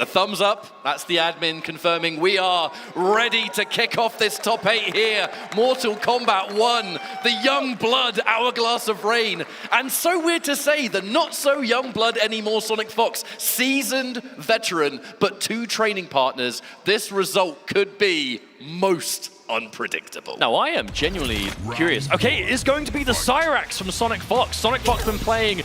thumbs up. That's the admin confirming we are ready to kick off this top 8 here. Mortal Kombat 1, the young blood Hourglass of Rain. And so weird to say, the not so young blood anymore Sonic Fox, seasoned veteran, but 2 training partners. This result could be most unpredictable. Now, I am genuinely curious. Okay, it is going to be the Cyrax from Sonic Fox. Sonic Fox been playing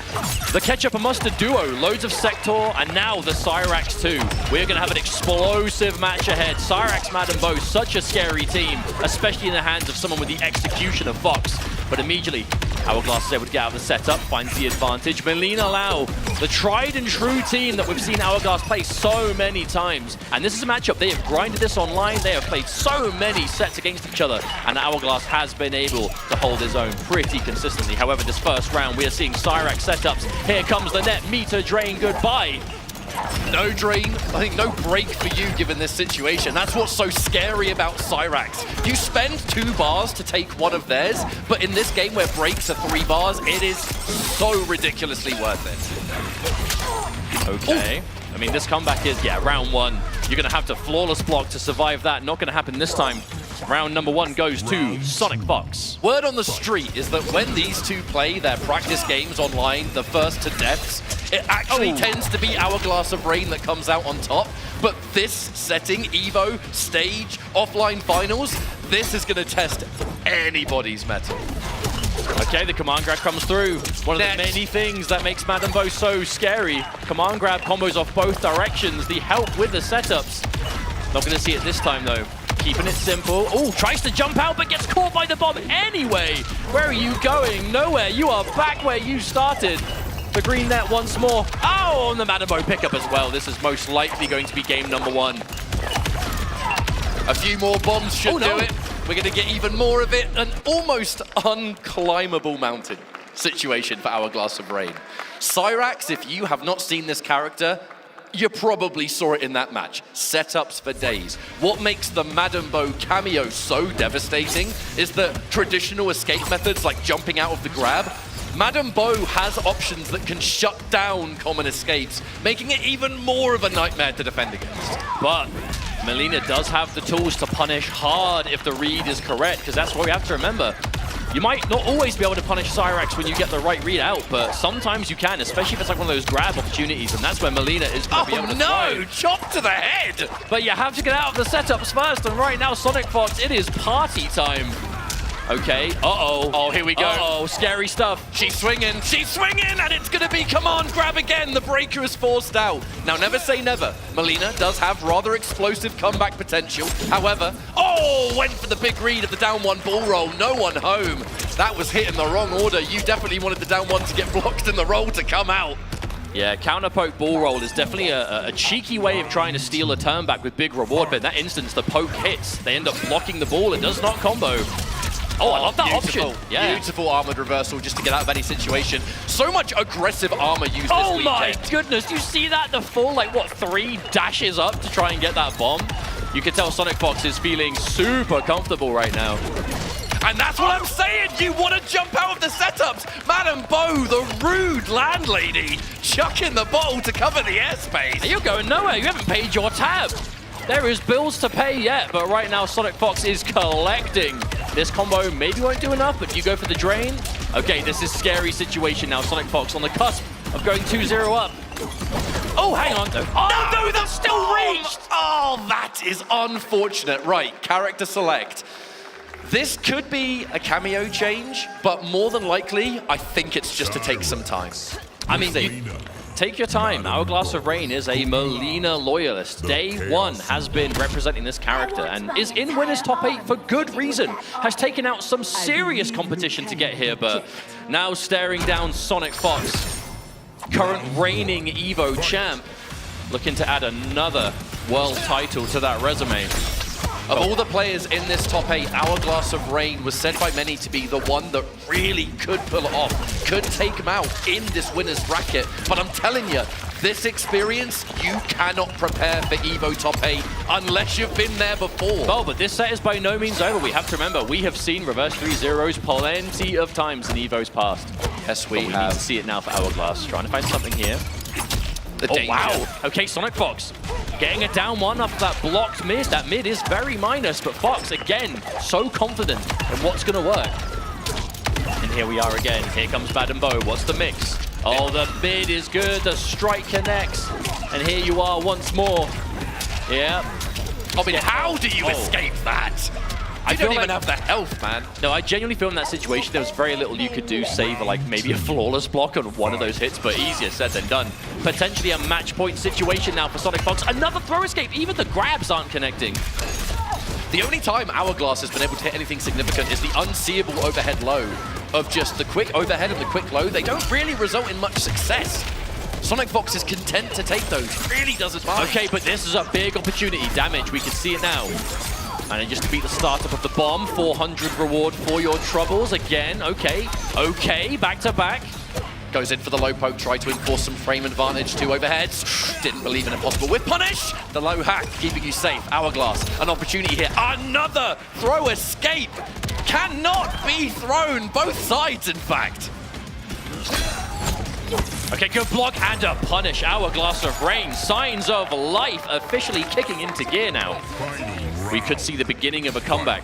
the Ketchup and Mustard duo, loads of Sector, and now the Cyrax too. We're going to have an explosive match ahead. Cyrax, Mad and Bo, such a scary team, especially in the hands of someone with the execution of Fox. But immediately, Hourglass is able to get out of the setup, finds the advantage. Melina Lau, the tried and true team that we've seen Hourglass play so many times. And this is a matchup, they have grinded this online, they have played so many sets against each other, and Hourglass has been able to hold his own pretty consistently. However, this first round, we are seeing Cyrax setups. Here comes the net, meter drain, goodbye. No drain, I think no break for you given this situation. That's what's so scary about Cyrax. You spend 2 bars to take one of theirs, but in this game where breaks are 3 bars, it is so ridiculously worth it. Okay. Ooh. I mean, this comeback is, yeah, round 1. You're going to have to flawless block to survive that. Not going to happen this time. Round number 1 goes to Sonic Fox. Word on the street is that when these 2 play their practice games online, the first to deaths, it actually tends to be Hourglass of Rain that comes out on top. But this setting, Evo, stage, offline finals, this is going to test anybody's mettle. Okay, the command grab comes through. One of the many things that makes Mad and Bo so scary. Command grab combos off both directions. The help with the setups. Not going to see it this time, though. Keeping it simple. Oh, tries to jump out, but gets caught by the bomb anyway. Where are you going? Nowhere. You are back where you started. The green net once more. Oh, and the Mad and Bo pickup as well. This is most likely going to be game number 1. A few more bombs should do it. We're going to get even more of it. An almost unclimbable mountain situation for Hourglass of Rain. Cyrax, if you have not seen this character, you probably saw it in that match. Setups for days. What makes the Mad and Bo cameo so devastating is that traditional escape methods like jumping out of the grab, Mad and Bo has options that can shut down common escapes, making it even more of a nightmare to defend against. But Melina does have the tools to punish hard if the read is correct, because that's what we have to remember. You might not always be able to punish Cyrax when you get the right read out, but sometimes you can, especially if it's like one of those grab opportunities, and that's where Melina is going to be able to thrive. Chop to the head! But you have to get out of the setups first, and right now, Sonic Fox, it is party time. Okay, uh-oh. Oh, here we go. Uh-oh, scary stuff. She's swinging, and it's gonna be command grab again. The breaker is forced out. Now, never say never. Melina does have rather explosive comeback potential. However, went for the big read of the down 1 ball roll. No one home. That was hit in the wrong order. You definitely wanted the down 1 to get blocked and the roll to come out. Yeah, counter poke ball roll is definitely a cheeky way of trying to steal a turn back with big reward, but in that instance, the poke hits. They end up blocking the ball. It does not combo. Oh, I love that option. Yeah. Beautiful armored reversal just to get out of any situation. So much aggressive armor used this weekend. Oh my goodness, you see that? The full, 3 dashes up to try and get that bomb. You can tell Sonic Fox is feeling super comfortable right now. And that's what I'm saying! You want to jump out of the setups! Mad and Bo, the rude landlady, chucking the bottle to cover the airspace. Are you going nowhere? You haven't paid your tab. There is bills to pay yet, but right now Sonic Fox is collecting. This combo maybe won't do enough, but you go for the drain. Okay, this is a scary situation now. Sonic Fox on the cusp of going 2-0 up. Oh, hang on. Oh, no, that's still reached. Oh, that is unfortunate. Right, character select. This could be a cameo change, but more than likely, I think it's just to take some time. I mean, take your time. Hourglass of Rain is a Melina loyalist. Day 1 has been representing this character and is in winners top 8 for good reason. Has taken out some serious competition to get here, but now staring down Sonic Fox, current reigning Evo champ, looking to add another world title to that resume. Of all the players in this top 8, Hourglass of Rain was said by many to be the one that really could pull it off, could take him out in this winner's bracket. But I'm telling you, this experience, you cannot prepare for Evo top 8 unless you've been there before. Oh, but this set is by no means over. We have to remember, we have seen reverse 3-0s plenty of times in Evo's past. Yes, we need have. to see it now for Hourglass. Trying to find something here. Oh, wow. Okay, Sonic Fox Getting a down one off that blocked mid. That mid is very minus, but Fox, again, so confident in what's going to work. And here we are again. Here comes Bad and Bo. What's the mix? Oh, the mid is good. The strike connects. And here you are once more. Yeah. I mean, how do you escape that? I don't even have the health, man. No, I genuinely feel in that situation there was very little you could do save like maybe a flawless block on one of those hits, but easier said than done. Potentially a match point situation now for Sonic Fox. Another throw escape. Even the grabs aren't connecting. The only time Hourglass has been able to hit anything significant is the unseeable overhead low of just the quick overhead and the quick low. They don't really result in much success. Sonic Fox is content to take those. Really doesn't mind. Okay, but this is a big opportunity. Damage, we can see it now. And just to beat the startup of the bomb, 400 reward for your troubles. Again, okay, back to back. Goes in for the low poke, try to enforce some frame advantage, 2 overheads. Didn't believe in a possible whip punish. The low hack, keeping you safe. Hourglass, an opportunity here. Another throw escape. Cannot be thrown, both sides in fact. Okay, good block and a punish. Hourglass of Rain, signs of life officially kicking into gear now. We could see the beginning of a comeback.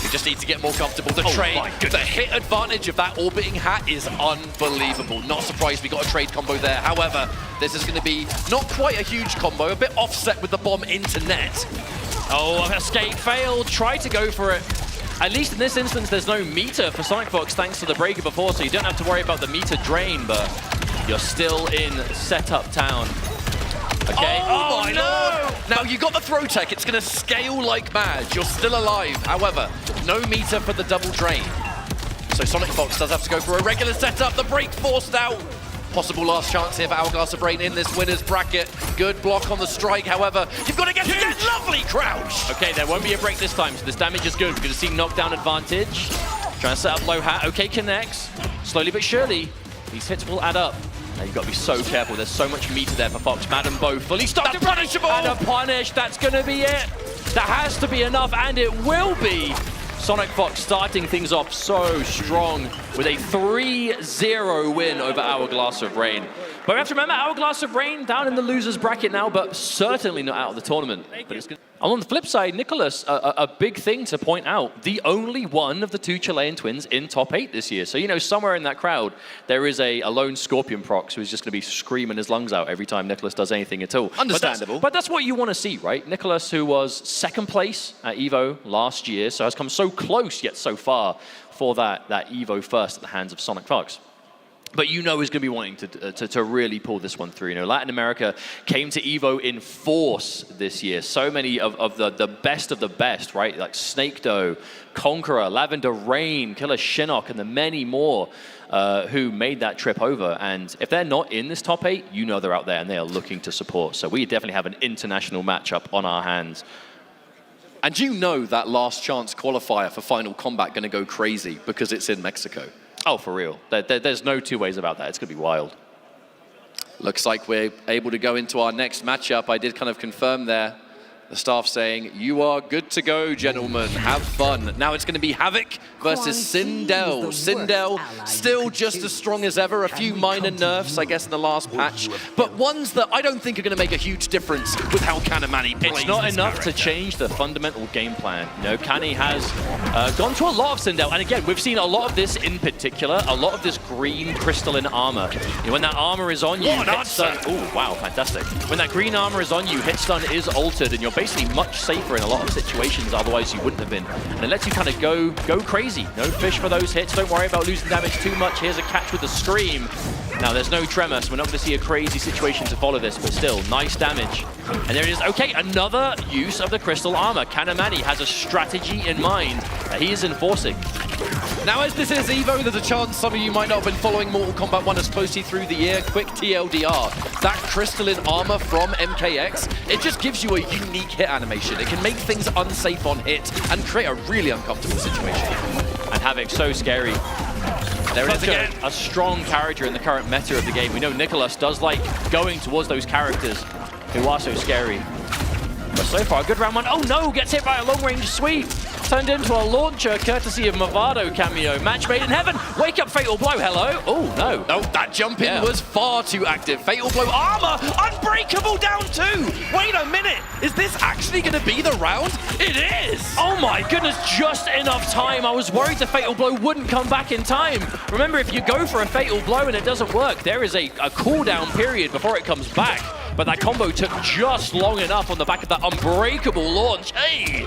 We just need to get more comfortable. The trade, the hit advantage of that orbiting hat is unbelievable. Not surprised we got a trade combo there. However, this is going to be not quite a huge combo, a bit offset with the bomb into net. Oh, escape failed. Try to go for it. At least in this instance, there's no meter for Sonic Fox thanks to the breaker before, so you don't have to worry about the meter drain, but you're still in setup town. Okay. Oh my lord! Now you got the throw tech, it's gonna scale like mad. You're still alive. However, no meter for the double drain. So Sonic Fox does have to go for a regular setup. The break forced out. Possible last chance here for Hourglass of Rain in this winner's bracket. Good block on the strike, however, you've got to get to that lovely crouch. Okay, there won't be a break this time, so this damage is good. We're going to see knockdown advantage. Trying to set up low hat. Okay, connects. Slowly but surely, these hits will add up. Now you've got to be so careful. There's so much meter there for Fox. Madam Bo fully stocked and punishable. And a punish. That's going to be it. That has to be enough, and it will be. Sonic Fox starting things off so strong with a 3-0 win over Hourglass of Rain. But we have to remember, Hourglass of Rain down in the loser's bracket now, but certainly not out of the tournament. But it's good. On the flip side, Nicholas, a big thing to point out, the only one of the 2 Chilean twins in top 8 this year. So, you know, somewhere in that crowd, there is a lone Scorpion prox who's just going to be screaming his lungs out every time Nicholas does anything at all. Understandable. But that's what you want to see, right? Nicholas, who was 2nd place at EVO last year, so has come so close yet so far for that EVO first at the hands of Sonic Fox. But you know he's going to be wanting to really pull this one through. You know, Latin America came to EVO in force this year. So many of the best, right? Like Snake Doe, Conqueror, Lavender Rain, Killer Shinnok, and the many more who made that trip over. And if they're not in this top 8, you know they're out there and they are looking to support. So we definitely have an international matchup on our hands. And you know that last chance qualifier for Final Combat going to go crazy because it's in Mexico. Oh, for real. There's no 2 ways about that. It's going to be wild. Looks like we're able to go into our next matchup. I did kind of confirm there. The staff saying, you are good to go, gentlemen. Have fun. Now it's going to be Havoc versus Sindel. Sindel still just as strong as ever. A few minor nerfs, I guess, in the last patch. But ones that I don't think are going to make a huge difference with how Kanamani plays. It's not enough to change the fundamental game plan. You know, Kani has gone to a lot of Sindel. And again, we've seen a lot of this in particular. A lot of this green crystalline armor. You know, when that armor is on you, hit stun. Oh, wow, fantastic. When that green armor is on you, hit stun is altered and you're basically much safer in a lot of situations, otherwise you wouldn't have been. And it lets you kind of go crazy. No fish for those hits. Don't worry about losing damage too much. Here's a catch with the scream. Now there's no tremor, so we're not going to see a crazy situation to follow this, but still, nice damage. And there it is. Okay, another use of the crystal armor. Kanamani has a strategy in mind that he is enforcing. Now, as this is EVO, there's a chance some of you might not have been following Mortal Kombat 1 as closely through the year. Quick TLDR. That crystalline armor from MKX, it just gives you a unique hit animation. It can make things unsafe on hit and create a really uncomfortable situation. And Havoc, so scary. There is again a strong character in the current meta of the game. We know Nicholas does like going towards those characters who are so scary. But so far, a good round 1. Oh no, gets hit by a long-range sweep. Turned into a launcher, courtesy of Movado cameo. Match made in heaven. Wake up, Fatal Blow. Hello. Oh, no. No, that jump in was far too active. Fatal Blow armor, unbreakable down 2. a minute! Is this actually going to be the round? It is! Oh my goodness, just enough time. I was worried the fatal blow wouldn't come back in time. Remember, if you go for a fatal blow and it doesn't work, there is a cooldown period before it comes back. But that combo took just long enough on the back of that unbreakable launch. Hey!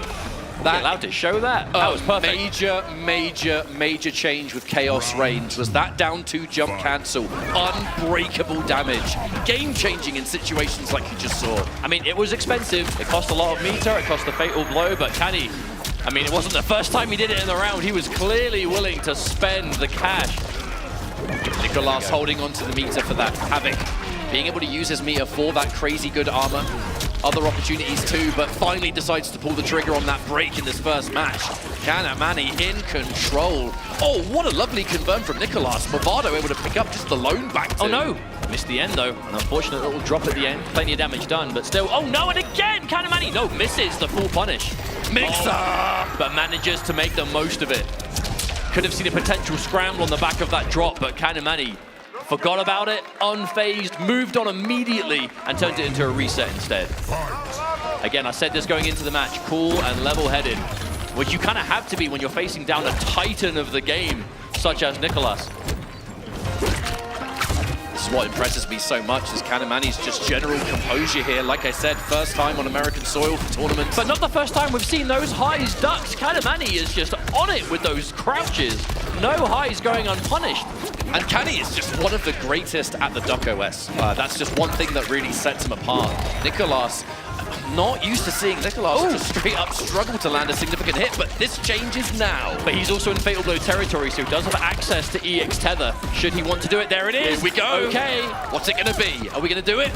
That allowed to show that. That was perfect. Major change with Chaos Reigns was that down 2 jump cancel. Unbreakable damage. Game-changing in situations like you just saw. I mean, it was expensive. It cost a lot of meter. It cost the fatal blow. But can he? I mean, it wasn't the first time he did it in the round. He was clearly willing to spend the cash. Nicolas holding on to the meter for that. Havoc being able to use his meter for that crazy good armor. Other opportunities too, but finally decides to pull the trigger on that break in this first match. Kanamani in control. Oh, what a lovely confirm from Nicolas. Movado able to pick up just the lone back two. Oh no, missed the end though. An unfortunate little drop at the end. Plenty of damage done, but still. Oh no, and again, Kanamani. No, misses the full punish. Mixer! But manages to make the most of it. Could have seen a potential scramble on the back of that drop, but Kanamani forgot about it, unfazed, moved on immediately, and turned it into a reset instead. Again, I said this going into the match, cool and level-headed, which you kind of have to be when you're facing down a titan of the game, such as Nicolas. This is what impresses me so much, is Kanamani's just general composure here. Like I said, first time on American soil for tournaments. But not the first time we've seen those highs ducks. Kanamani is just on it with those crouches. No highs going unpunished. And Kanny is just one of the greatest at the Duck OS. That's just one thing that really sets him apart. Nicolas, not used to seeing Nicolas just straight up struggle to land a significant hit, but this changes now. But he's also in Fatal Blow territory, so he does have access to EX Tether, should he want to do it. There it is. Here we go. Okay. What's it going to be? Are we going to do it?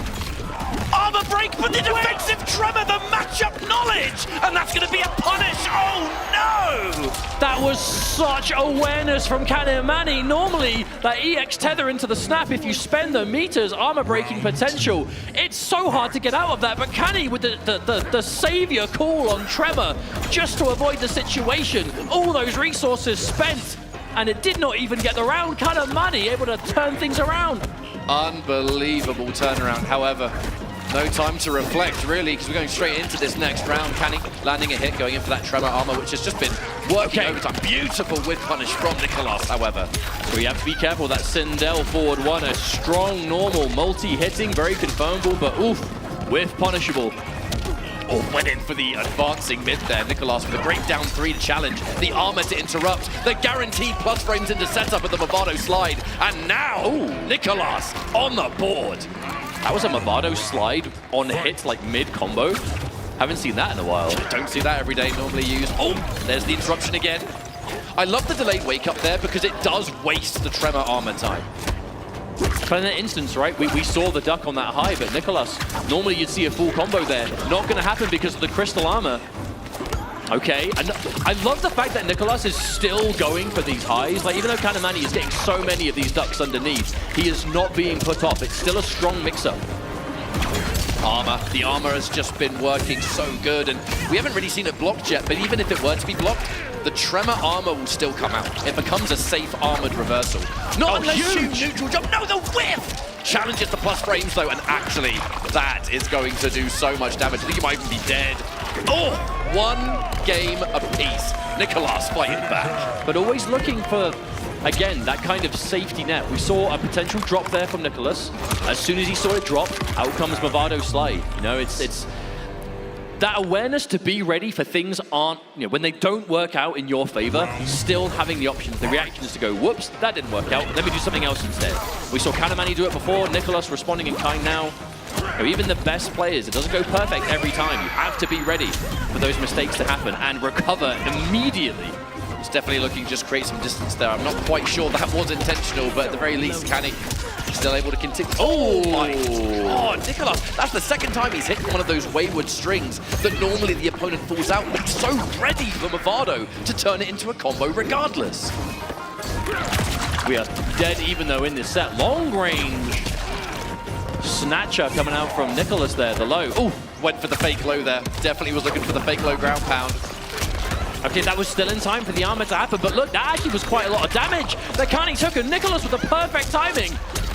Armor break for the defensive tremor, the matchup knowledge! And that's going to be a punish! Oh no! That was such awareness from Kanamani. Normally, that EX tether into the snap, if you spend the meters, armor breaking potential, it's so hard to get out of that. But Kanny with the savior call on Tremor, just to avoid the situation. All those resources spent, and it did not even get the round. Kanamani able to turn things around. Unbelievable turnaround, however. No time to reflect, really, because we're going straight into this next round. Kanny landing a hit, going in for that Tremor armor, which has just been working overtime. Beautiful with punish from Nicolas, however. So you have to be careful. That Sindel forward one, a strong, normal, multi-hitting, very confirmable, but oof, with punishable. Oh, went in for the advancing mid there. Nicolas with a great down 3 to challenge. The armor to interrupt. The guaranteed plus frames into setup of the Movado slide. And now, Nicolas on the board. That was a Movado slide on hits like mid-combo. Haven't seen that in a while. Don't see that every day, normally used. Oh, there's the interruption again. I love the delayed wake up there because it does waste the Tremor armor time. But in that instance, right, we saw the duck on that high, but Nicolas, normally you'd see a full combo there. Not going to happen because of the crystal armor. Okay, and I love the fact that Nicolas is still going for these highs. Like, even though Kanamani is getting so many of these ducks underneath, he is not being put off. It's still a strong mix-up. Armor. The armor has just been working so good, and we haven't really seen it blocked yet, but even if it were to be blocked, the Tremor armor will still come out. It becomes a safe armored reversal. Not unless you neutral jump. No, the whiff! Challenges the plus frames, though, and actually, that is going to do so much damage. I think he might even be dead. Oh, one game apiece. Nicolas fighting back. But always looking for, again, that kind of safety net. We saw a potential drop there from Nicolas. As soon as he saw it drop, out comes Movado slide. You know, it's that awareness to be ready for things aren't, you know, when they don't work out in your favor, still having the options, the reactions to go, whoops, that didn't work out, let me do something else instead. We saw Kanamani do it before, Nicolas responding in kind now. You know, even the best players, it doesn't go perfect every time. You have to be ready for those mistakes to happen and recover immediately. It's definitely looking to just create some distance there. I'm not quite sure that was intentional, but at the very least, Kanny still able to continue. Oh my God, Nicolas, that's the second time he's hit one of those wayward strings that normally the opponent falls out. Looks so ready for Movado to turn it into a combo regardless. We are dead even though in this set. Long range snatcher coming out from Nicolas there, the low. Oh, went for the fake low there. Definitely was looking for the fake low ground pound. Okay, that was still in time for the armor to happen, but look, that actually was quite a lot of damage that Kanny took, and Nicolas with the perfect timing,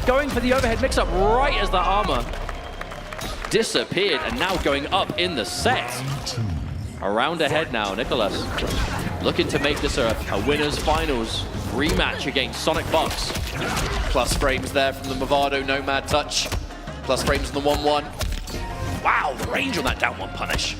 going for the overhead mix-up right as the armor disappeared, and now going up in the set. A round ahead now, Nicholas looking to make this a winner's finals rematch against Sonic Fox. Plus frames there from the Movado Nomad touch. Plus frames on the 1-1. Wow, the range on that down one punish.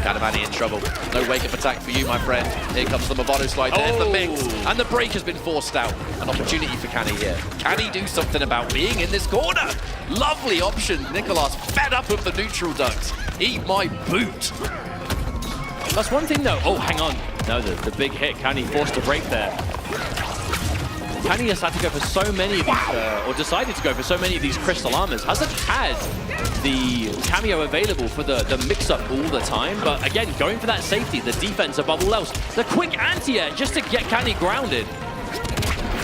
Kanamani in trouble. No wake-up attack for you, my friend. Here comes the Movado slide, there's the mix. And the break has been forced out. An opportunity for Canny here. Can he do something about being in this corner? Lovely option. Nicolas fed up with the neutral ducks. Eat my boot. That's one thing though. Oh, hang on. No, the big hit. Canny forced a break there. Canny has had to go for so many of these, or decided to go for so many of these crystal armors. Hasn't had the cameo available for the mix-up all the time, but again, going for that safety, the defense above all else. The quick anti-air just to get Canny grounded.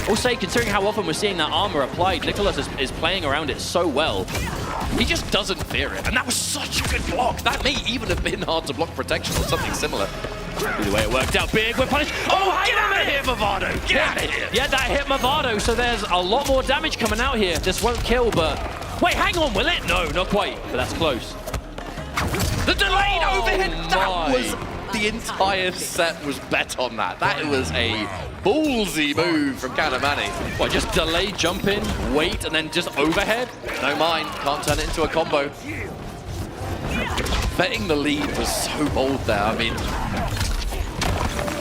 I'll say, considering how often we're seeing that armor applied, Nicholas is playing around it so well. He just doesn't fear it, and that was such a good block. That may even have been hard to block protection or something similar. Either way, it worked out big. We're punished. Oh, get out of here, Movado! Get out of here! Yeah, that hit Movado, so there's a lot more damage coming out here. This won't kill, but... Wait, hang on, will it? No, not quite, but that's close. The delayed overhead! That was... The entire set was bet on that. That was a ballsy move from Kanamani. What, just delay, jump in, wait, and then just overhead? No mind, can't turn it into a combo. Betting the lead was so bold there, I mean...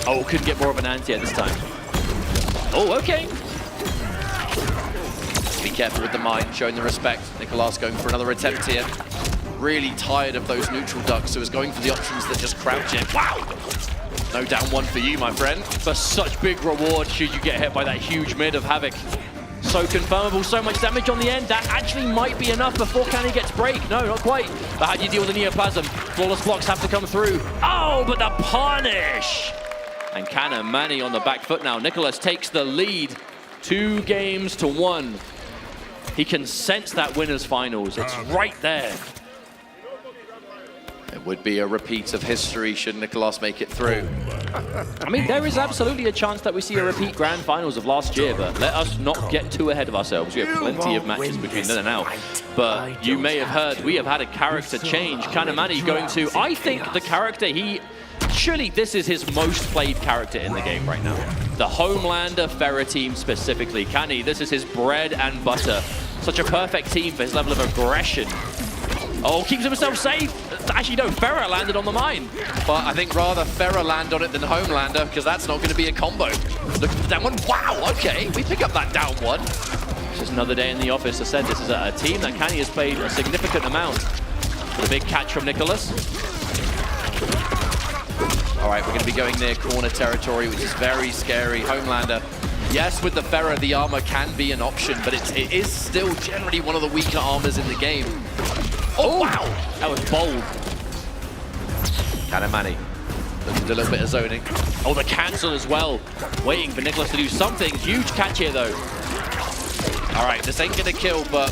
Oh, couldn't get more of an anti at this time. Oh, okay. Be careful with the mine, showing the respect. Nicolas going for another attempt here. Really tired of those neutral ducks, so is going for the options that just crouch in. Wow! No down one for you, my friend. For such big reward should you get hit by that huge mid of Havoc. So confirmable, so much damage on the end. That actually might be enough before Canny gets break. No, not quite. But how do you deal with the Neoplasm? Flawless blocks have to come through. Oh, but the punish! And Kanamani on the back foot now. Nicholas takes the lead 2-1. He can sense that winner's finals. It's right there. It would be a repeat of history should Nicolas make it through. I mean, there is absolutely a chance that we see a repeat grand finals of last year, but let us not get too ahead of ourselves. We have plenty of matches between then and now. But you may have heard, we have had a character change. Kanamani going to, I think, the character surely this is his most played character in the game right now. The Homelander Ferra team specifically. Canny, this is his bread and butter. Such a perfect team for his level of aggression. Oh, keeps himself safe. Actually, no, Ferra landed on the mine. But I think rather Ferra land on it than Homelander, because that's not going to be a combo. Look at the down one. Wow, okay. We pick up that down one. It's just another day in the office. As I said, this is a team that Canny has played a significant amount. With a big catch from Nicholas. All right, we're going to be going near corner territory, which is very scary. Homelander. Yes, with the Ferra, the armor can be an option, but it is still generally one of the weaker armors in the game. Oh, wow! That was bold. Kanamani looking to do a little bit of zoning. Oh, the cancel as well. Waiting for Nicholas to do something. Huge catch here, though. All right, this ain't going to kill, but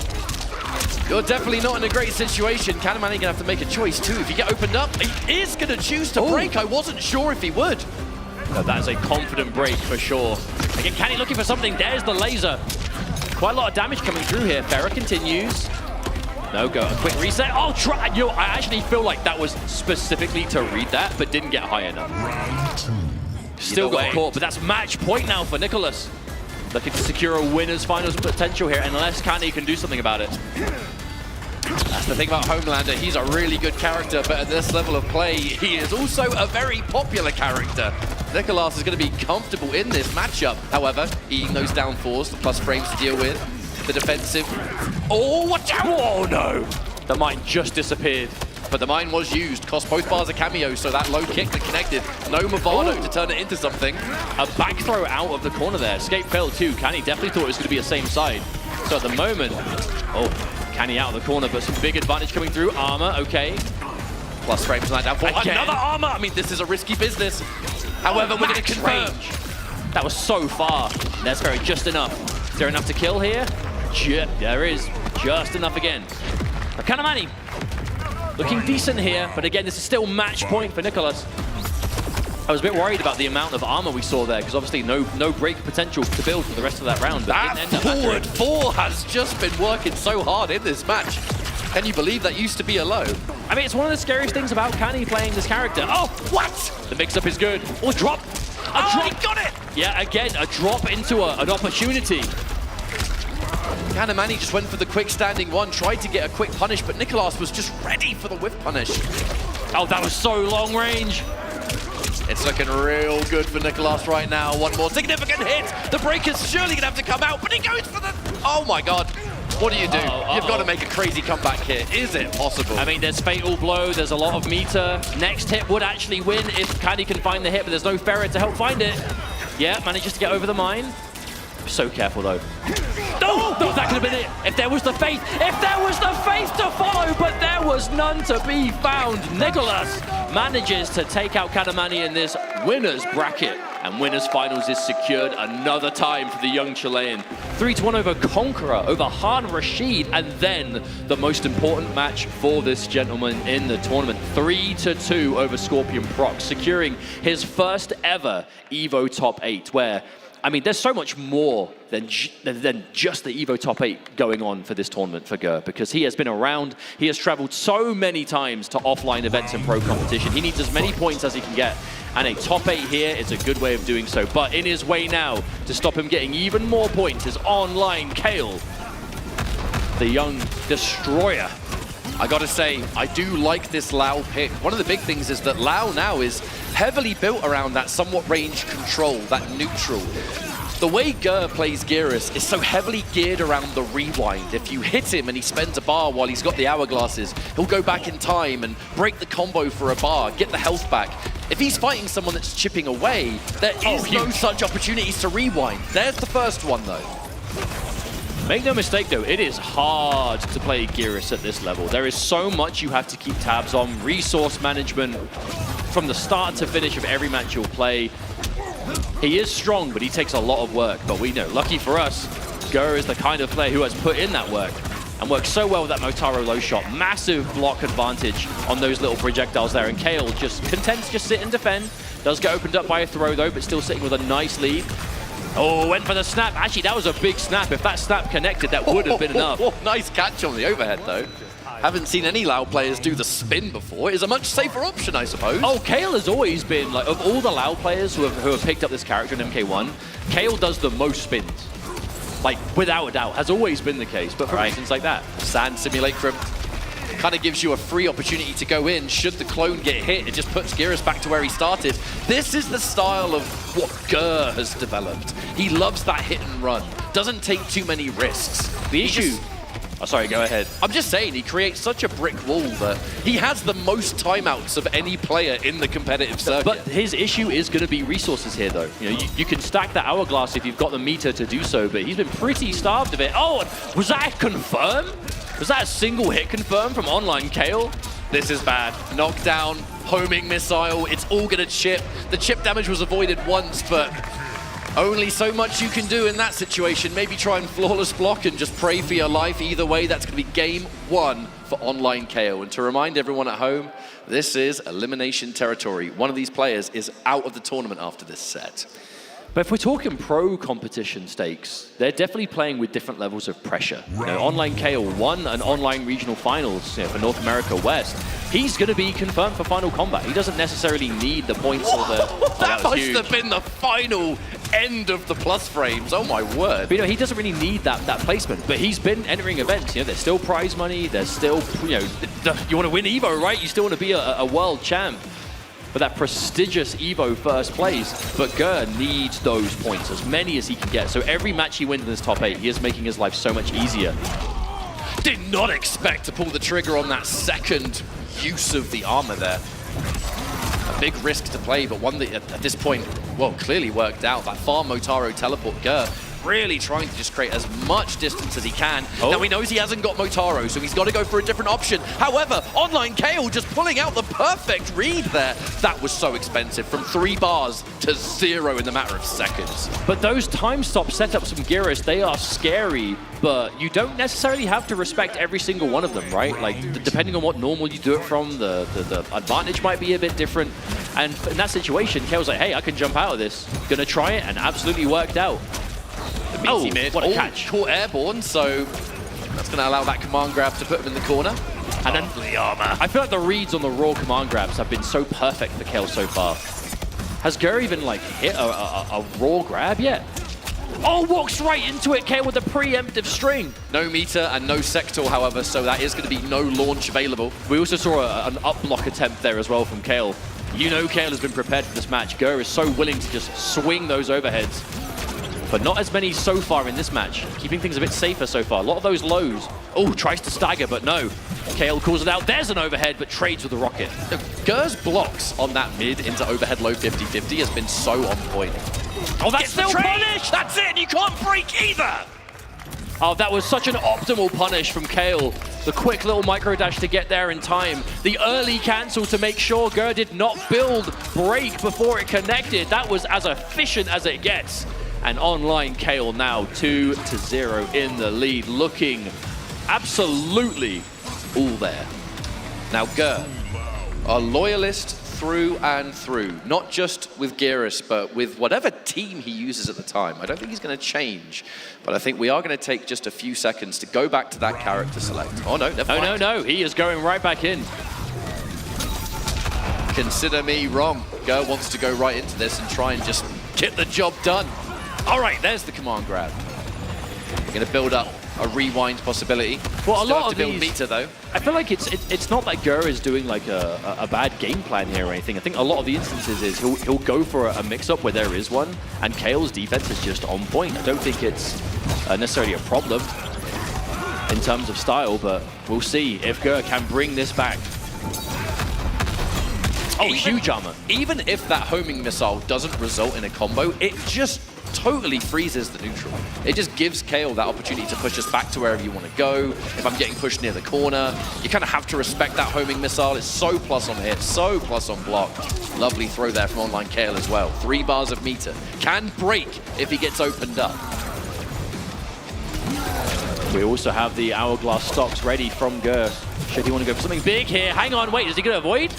you're definitely not in a great situation. Kanamani going to have to make a choice, too. If you get opened up, he is going to choose to break. I wasn't sure if he would. No, that is a confident break for sure. Again, Canny looking for something. There's the laser. Quite a lot of damage coming through here. Ferra continues. No go. A quick reset. Oh, try. You know, I actually feel like that was specifically to read that, but didn't get high enough. Still got caught, but that's match point now for Nicholas. Looking to secure a winner's finals potential here, unless Canny can do something about it. That's the thing about Homelander. He's a really good character, but at this level of play, he is also a very popular character. Nicolas is going to be comfortable in this matchup. However, eating those down fours, the plus frames to deal with. The defensive. Oh, watch out! Oh, no! The mine just disappeared. But the mine was used. Cost both bars a cameo, so that low kick that connected. No Movado to turn it into something. A back throw out of the corner there. Escape failed too. Canny definitely thought it was going to be the same side. So at the moment, Canny out of the corner, but some big advantage coming through. Armor, okay. Plus frames on that down for another armor. I mean, this is a risky business. However, we're going to confirm. That was so far. That's very just enough. Is there enough to kill here? There is just enough again. Kanamani looking decent here, but again, this is still match point for Nicholas. I was a bit worried about the amount of armor we saw there, because obviously no break potential to build for the rest of that round. But that forward four has just been working so hard in this match. Can you believe that used to be a low? I mean, it's one of the scariest things about Canny playing this character. Oh, what? The mix-up is good. Oh, drop. A drop. He got it! Yeah, again, a drop into an opportunity. Kanamani just went for the quick standing one, tried to get a quick punish, but Nicolas was just ready for the whiff punish. Oh, that was so long range. It's looking real good for Nicolas right now. One more significant hit. The breaker's surely gonna have to come out, but he goes for the... Oh my God. What do you do? You've got to make a crazy comeback here. Is it possible? I mean, there's Fatal Blow, there's a lot of meter. Next hit would actually win if Candy can find the hit, but there's no Ferret to help find it. Yeah, manages to get over the mine. So careful though. No, that could have been it. If there was the faith to follow, but there was none to be found. Nicolas manages to take out Kanamani in this winner's bracket, and winners finals is secured another time for the young Chilean. 3-1 over Conqueror, over Han Rashid, and then the most important match for this gentleman in the tournament, 3-2 over Scorpion Proc, securing his first ever EVO Top 8, where I mean, there's so much more than just the EVO Top 8 going on for this tournament for Ger, because he has been around, he has traveled so many times to offline events and pro competition. He needs as many points as he can get, and a Top 8 here is a good way of doing so. But in his way now to stop him getting even more points is online Kale, the young destroyer. I gotta say, I do like this Lao pick. One of the big things is that Lao now is heavily built around that somewhat range control, that neutral. The way Ger plays Geras is so heavily geared around the rewind. If you hit him and he spends a bar while he's got the hourglasses, he'll go back in time and break the combo for a bar, get the health back. If he's fighting someone that's chipping away, there is no such opportunities to rewind. There's the first one though. Make no mistake though, it is hard to play Geras at this level. There is so much you have to keep tabs on, resource management from the start to finish of every match you'll play. He is strong, but he takes a lot of work. But we know, lucky for us, Ger is the kind of player who has put in that work and worked so well with that Motaro low shot. Massive block advantage on those little projectiles there, and Kale just content to just sit and defend. Does get opened up by a throw though, but still sitting with a nice lead. Oh, went for the snap. Actually, that was a big snap. If that snap connected, that would have been enough. Nice catch on the overhead, though. Haven't seen any Lao players do the spin before. It's a much safer option, I suppose. Oh, Kale has always been, like, of all the Lao players who have picked up this character in MK1, Kale does the most spins. Like, without a doubt, has always been the case, but for reasons like that. Sand Simulacrum kind of gives you a free opportunity to go in. Should the clone get hit, it just puts Geras back to where he started. This is the style of what Ger has developed. He loves that hit and run. Doesn't take too many risks. The issue... Oh, sorry, go ahead. I'm just saying, he creates such a brick wall that he has the most timeouts of any player in the competitive circuit. But his issue is going to be resources here, though. You know, you can stack that hourglass if you've got the meter to do so, but he's been pretty starved of it. Oh, was that a confirm? Was that a single hit confirm from online Kale? This is bad. Knockdown, homing missile, it's all gonna chip. The chip damage was avoided once, but only so much you can do in that situation. Maybe try and flawless block and just pray for your life. Either way, that's gonna be game one for online KO. And to remind everyone at home, this is elimination territory. One of these players is out of the tournament after this set. But if we're talking pro competition stakes, they're definitely playing with different levels of pressure. You know, online KO won an online regional finals, you know, for North America West. He's going to be confirmed for Final Combat. He doesn't necessarily need the points or the... that must have been the final end of the plus frames. Oh my word. But, you know, he doesn't really need that placement. But he's been entering events. You know, there's still prize money. There's still, you know, you want to win EVO, right? You still want to be a world champ. For that prestigious EVO first place, but Ger needs those points, as many as he can get. So every match he wins in this top 8, he is making his life so much easier. Did not expect to pull the trigger on that second use of the armor there. A big risk to play, but one that at this point, well, clearly worked out. That far Motaro teleport, Ger really trying to just create as much distance as he can. Now he knows he hasn't got Motaro, so he's got to go for a different option. However, online Kale just pulling out the perfect read there. That was so expensive, from 3 bars to 0 in the matter of seconds. But those time stop setups from Geras, they are scary, but you don't necessarily have to respect every single one of them, right? Like, depending on what normal you do it from, the advantage might be a bit different. And in that situation, Kale's like, hey, I can jump out of this. Gonna try it, and absolutely worked out. The meaty mid. What a catch. Caught airborne, so That's going to allow that command grab to put him in the corner. And then I feel like the reads on the raw command grabs have been so perfect for Kale so far. Has Gur even like hit a raw grab yet? Oh, walks right into it, Kale with a preemptive string. No meter and no sector, however, so that is going to be no launch available. We also saw an up block attempt there as well from Kale. You know Kale has been prepared for this match. Gur is so willing to just swing those overheads. But not as many so far in this match. Keeping things a bit safer so far. A lot of those lows. Oh, tries to stagger, but no. Kale calls it out. There's an overhead, but trades with the rocket. Gur's blocks on that mid into overhead low 50-50 has been so on point. Oh, that's still punished! That's it! You can't break either! Oh, that was such an optimal punish from Kale. The quick little micro dash to get there in time. The early cancel to make sure Gur did not build break before it connected. That was as efficient as it gets. And online Kale now 2-0 in the lead, looking absolutely all there. Now Gur, a loyalist through and through, not just with Geras, but with whatever team he uses at the time. I don't think he's going to change, but I think we are going to take just a few seconds to go back to that character select. Oh no, never mind. Oh no, he is going right back in. Consider me wrong. Gur wants to go right into this and try and just get the job done. All right, there's the command grab. We're going to build up a rewind possibility. Well, Still have to build meter though. I feel like it's not that Gur is doing like a bad game plan here or anything. I think a lot of the instances is he'll go for a mix-up where there is one, and Kale's defense is just on point. I don't think it's necessarily a problem in terms of style, but we'll see if Gur can bring this back. Oh, huge armor. Even if that homing missile doesn't result in a combo, it just totally freezes the neutral. It just gives Kale that opportunity to push us back to wherever you want to go. If I'm getting pushed near the corner, you kind of have to respect that homing missile. It's so plus on hit, so plus on block. Lovely throw there from online Kale as well. 3 bars of meter. Can break if he gets opened up. We also have the hourglass stocks ready from Gur. Should he want to go for something big here? Hang on, wait, is he going to avoid?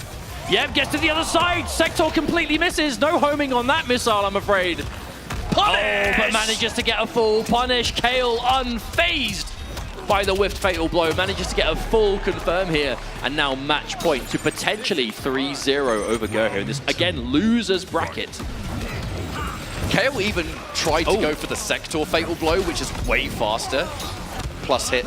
Yep, gets to the other side. Sector completely misses. No homing on that missile, I'm afraid. Punish! Oh, but manages to get a full punish. Kale unfazed by the whiffed fatal blow. Manages to get a full confirm here. And now match point to potentially 3-0 over Gur here. This, again, loser's bracket. Kale even tried to go for the sector fatal blow, which is way faster. Plus hit.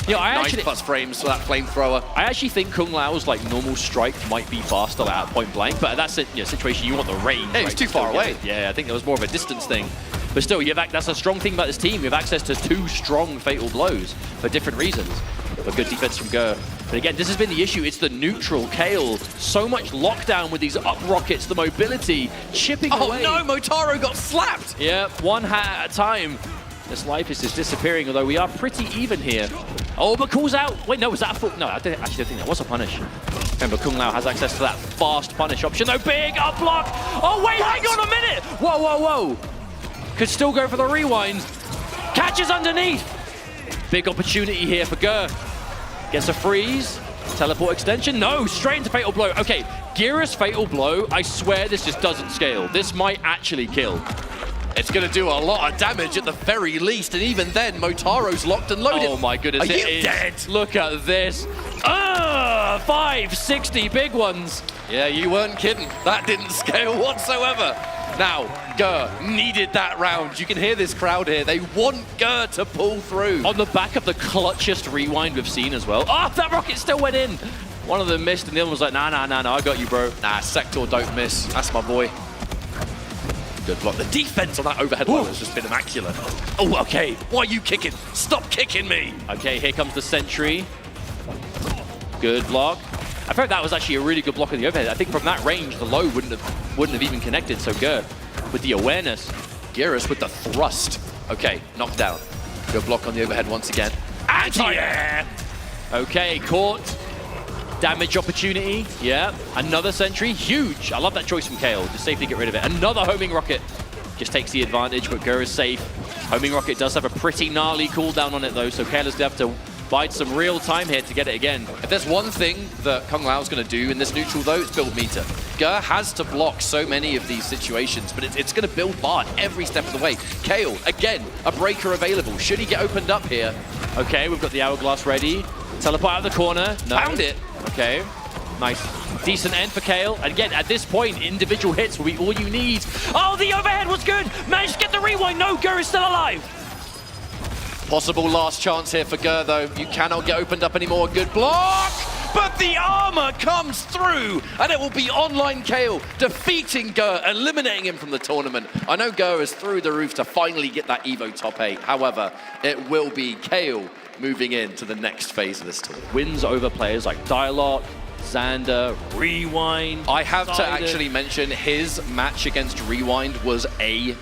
Yeah, 9+ frames for that flamethrower. I actually think Kung Lao's like normal strike might be faster like, at point blank, but that's a situation you want the range. Yeah, it's too far away. Yeah, I think it was more of a distance thing. But still, that's a strong thing about this team. You have access to 2 strong fatal blows for different reasons. But good defense from Gur. But again, this has been the issue. It's the neutral Kale. So much lockdown with these up rockets, the mobility chipping away. Oh no, Motaro got slapped. Yeah, one hat at a time. This life is just disappearing, although we are pretty even here. Oh, but calls out. Wait, no, was that a full? No, I actually don't think that was a punish. Remember, Kung Lao has access to that fast punish option. No, big up block. Oh, wait, hang on a minute. Whoa, whoa, whoa. Could still go for the rewind. Catches underneath. Big opportunity here for Gur. Gets a freeze. Teleport extension. No, straight into fatal blow. Okay, Geras fatal blow. I swear this just doesn't scale. This might actually kill. It's going to do a lot of damage at the very least, and even then, Motaro's locked and loaded. Oh my goodness, Are you dead? Look at this. 560 big ones. Yeah, you weren't kidding. That didn't scale whatsoever. Now, Gur needed that round. You can hear this crowd here. They want Gur to pull through. On the back of the clutchest rewind we've seen as well. Oh, that rocket still went in. One of them missed, and the other was like, nah, I got you, bro. Nah, Sector don't miss. That's my boy. Good block. The defense on that overhead blow has just been immaculate. Oh, okay. Why are you kicking? Stop kicking me. Okay, here comes the sentry. Good block. I felt that was actually a really good block of the overhead. I think from that range, the low wouldn't have even connected. So Gur with the awareness. Geras with the thrust. Okay, knocked down. Good block on the overhead once again. Anti-air. Okay, caught. Damage opportunity. Yeah, another sentry. Huge. I love that choice from Kale. Just safely get rid of it. Another homing rocket. Just takes the advantage, but Gur is safe. Homing rocket does have a pretty gnarly cooldown on it, though, so Kale is going to have to bide some real time here to get it again. If there's one thing that Kung Lao's going to do in this neutral, though, it's build meter. Gur has to block so many of these situations, but it's going to build bar every step of the way. Kale, again, a breaker available. Should he get opened up here? Okay, we've got the hourglass ready. Teleport out of the corner. No. Found it. Okay, nice. Decent end for Kale. And again, at this point, individual hits will be all you need. Oh, the overhead was good. Managed to get the rewind. No, Gur is still alive. Possible last chance here for Gur, though. You cannot get opened up anymore. Good block! But the armor comes through, and it will be online Kale defeating Gur, eliminating him from the tournament. I know Gur is through the roof to finally get that EVO top 8. However, it will be Kale moving into the next phase of this tournament. Wins over players like Dialog, Xander, Rewind. I have to actually mention his match against Rewind was a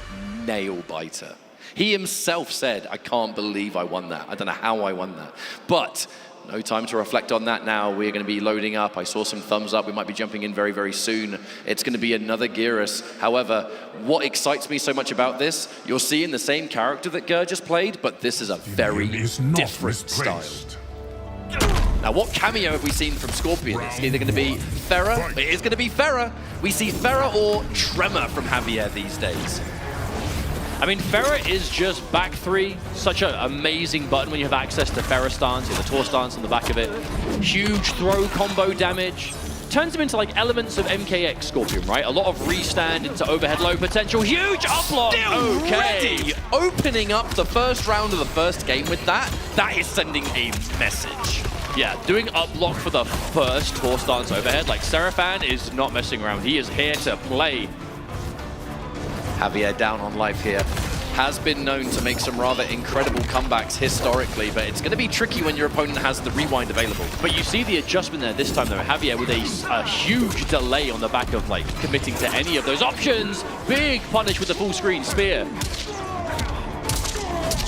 nail-biter. He himself said, I can't believe I won that. I don't know how I won that. But no time to reflect on that now. We're going to be loading up. I saw some thumbs up. We might be jumping in very, very soon. It's going to be another Geras. However, what excites me so much about this, you're seeing the same character that Gur just played, but this is a very different style. Now, what cameo have we seen from Scorpion? It's either going to be Pharah. It is going to be Pharah. We see Pharah or Tremor from Javier these days. I mean, Pharah is just back 3. Such an amazing button when you have access to Pharah stance, the Tor stance on the back of it. Huge throw combo damage. Turns him into like elements of MKX Scorpion, right? A lot of restand into overhead low potential. Huge uplock! Still ready! Opening up the first round of the first game with that, that is sending a message. Yeah, doing uplock for the first Tor stance overhead, like Seraphan is not messing around. He is here to play. Javier down on life here. Has been known to make some rather incredible comebacks historically, but it's going to be tricky when your opponent has the rewind available. But you see the adjustment there this time though. Javier with a huge delay on the back of like committing to any of those options. Big punish with the full screen spear.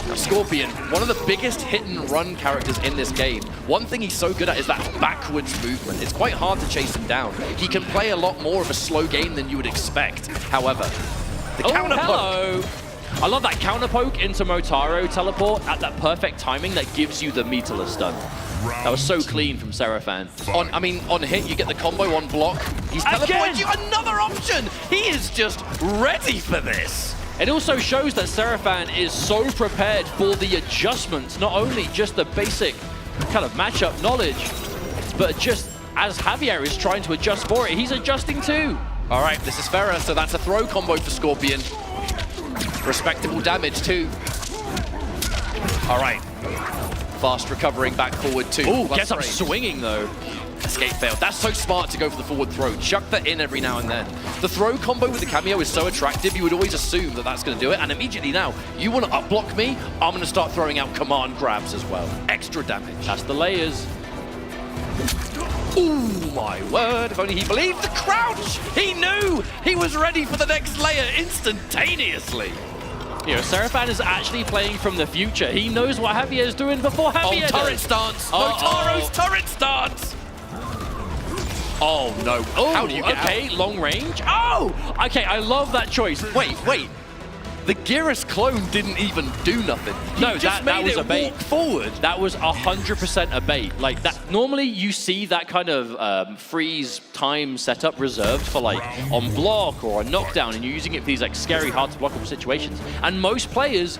Now, Scorpion, one of the biggest hit and run characters in this game. One thing he's so good at is that backwards movement. It's quite hard to chase him down. He can play a lot more of a slow game than you would expect. However, the counter poke. I love that counter poke into Motaro teleport at that perfect timing that gives you the meterless stun. That was so clean from Seraphan. On hit, you get the combo on block. He's teleported you another option. He is just ready for this. It also shows that Seraphan is so prepared for the adjustments, not only just the basic kind of matchup knowledge, but just as Javier is trying to adjust for it, he's adjusting too. All right, this is Pharah, so that's a throw combo for Scorpion. Respectable damage too. All right. Fast recovering back forward too. Ooh, gets up swinging though. Escape failed. That's so smart to go for the forward throw. Chuck that in every now and then. The throw combo with the cameo is so attractive, you would always assume that that's going to do it. And immediately now, you want to up-block me? I'm going to start throwing out command grabs as well. Extra damage. That's the layers. Ooh, my word. If only he believed the crouch. He knew he was ready for the next layer instantaneously. You know, Seraphan is actually playing from the future. He knows what Javier is doing before Javier does. Turret stance. Motaro's turret stance. Oh, no. Oh, how do you get out? Long range. Oh, okay, I love that choice. Wait. The Geras clone didn't even do nothing. No, that was a bait. Walk forward. That was 100% a bait. Like that. Normally, you see that kind of freeze time setup reserved for like on block or a knockdown, and you're using it for these like scary, hard to blockable situations. And most players,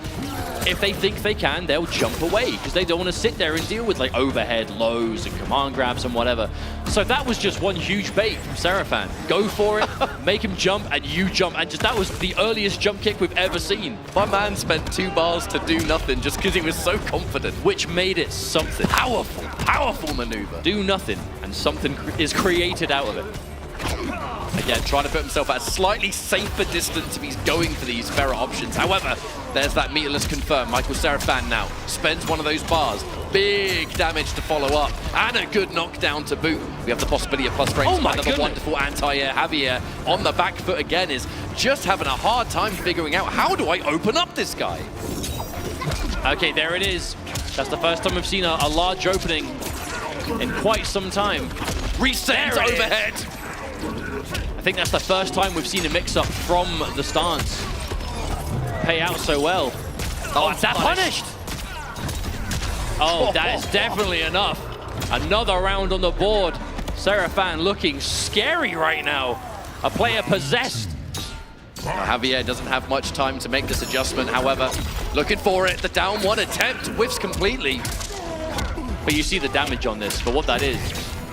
if they think they can, they'll jump away because they don't want to sit there and deal with like overhead lows and command grabs and whatever. So that was just one huge bait from Seraphan. Go for it, make him jump, and you jump, and just that was the earliest jump kick we've ever seen. My man spent 2 bars to do nothing just because he was so confident. Which made it something. Powerful maneuver. Do nothing, and something is created out of it. Again, trying to put himself at a slightly safer distance if he's going for these Pharah options. However, there's that meterless confirm. Michael Seraphan now spends one of those bars. Big damage to follow up, and a good knockdown to boot. We have the possibility of plus frames. Oh my another wonderful anti-air. Javier on the back foot again is just having a hard time figuring out, how do I open up this guy? Okay, there it is. That's the first time we've seen a large opening in quite some time. Reset overhead. I think that's the first time we've seen a mix-up from the stance pay out so well. Oh, that punished! Oh, that is definitely enough. Another round on the board. Seraphan looking scary right now. A player possessed. Javier doesn't have much time to make this adjustment, however, looking for it. The down one attempt whiffs completely. But you see the damage on this for what that is.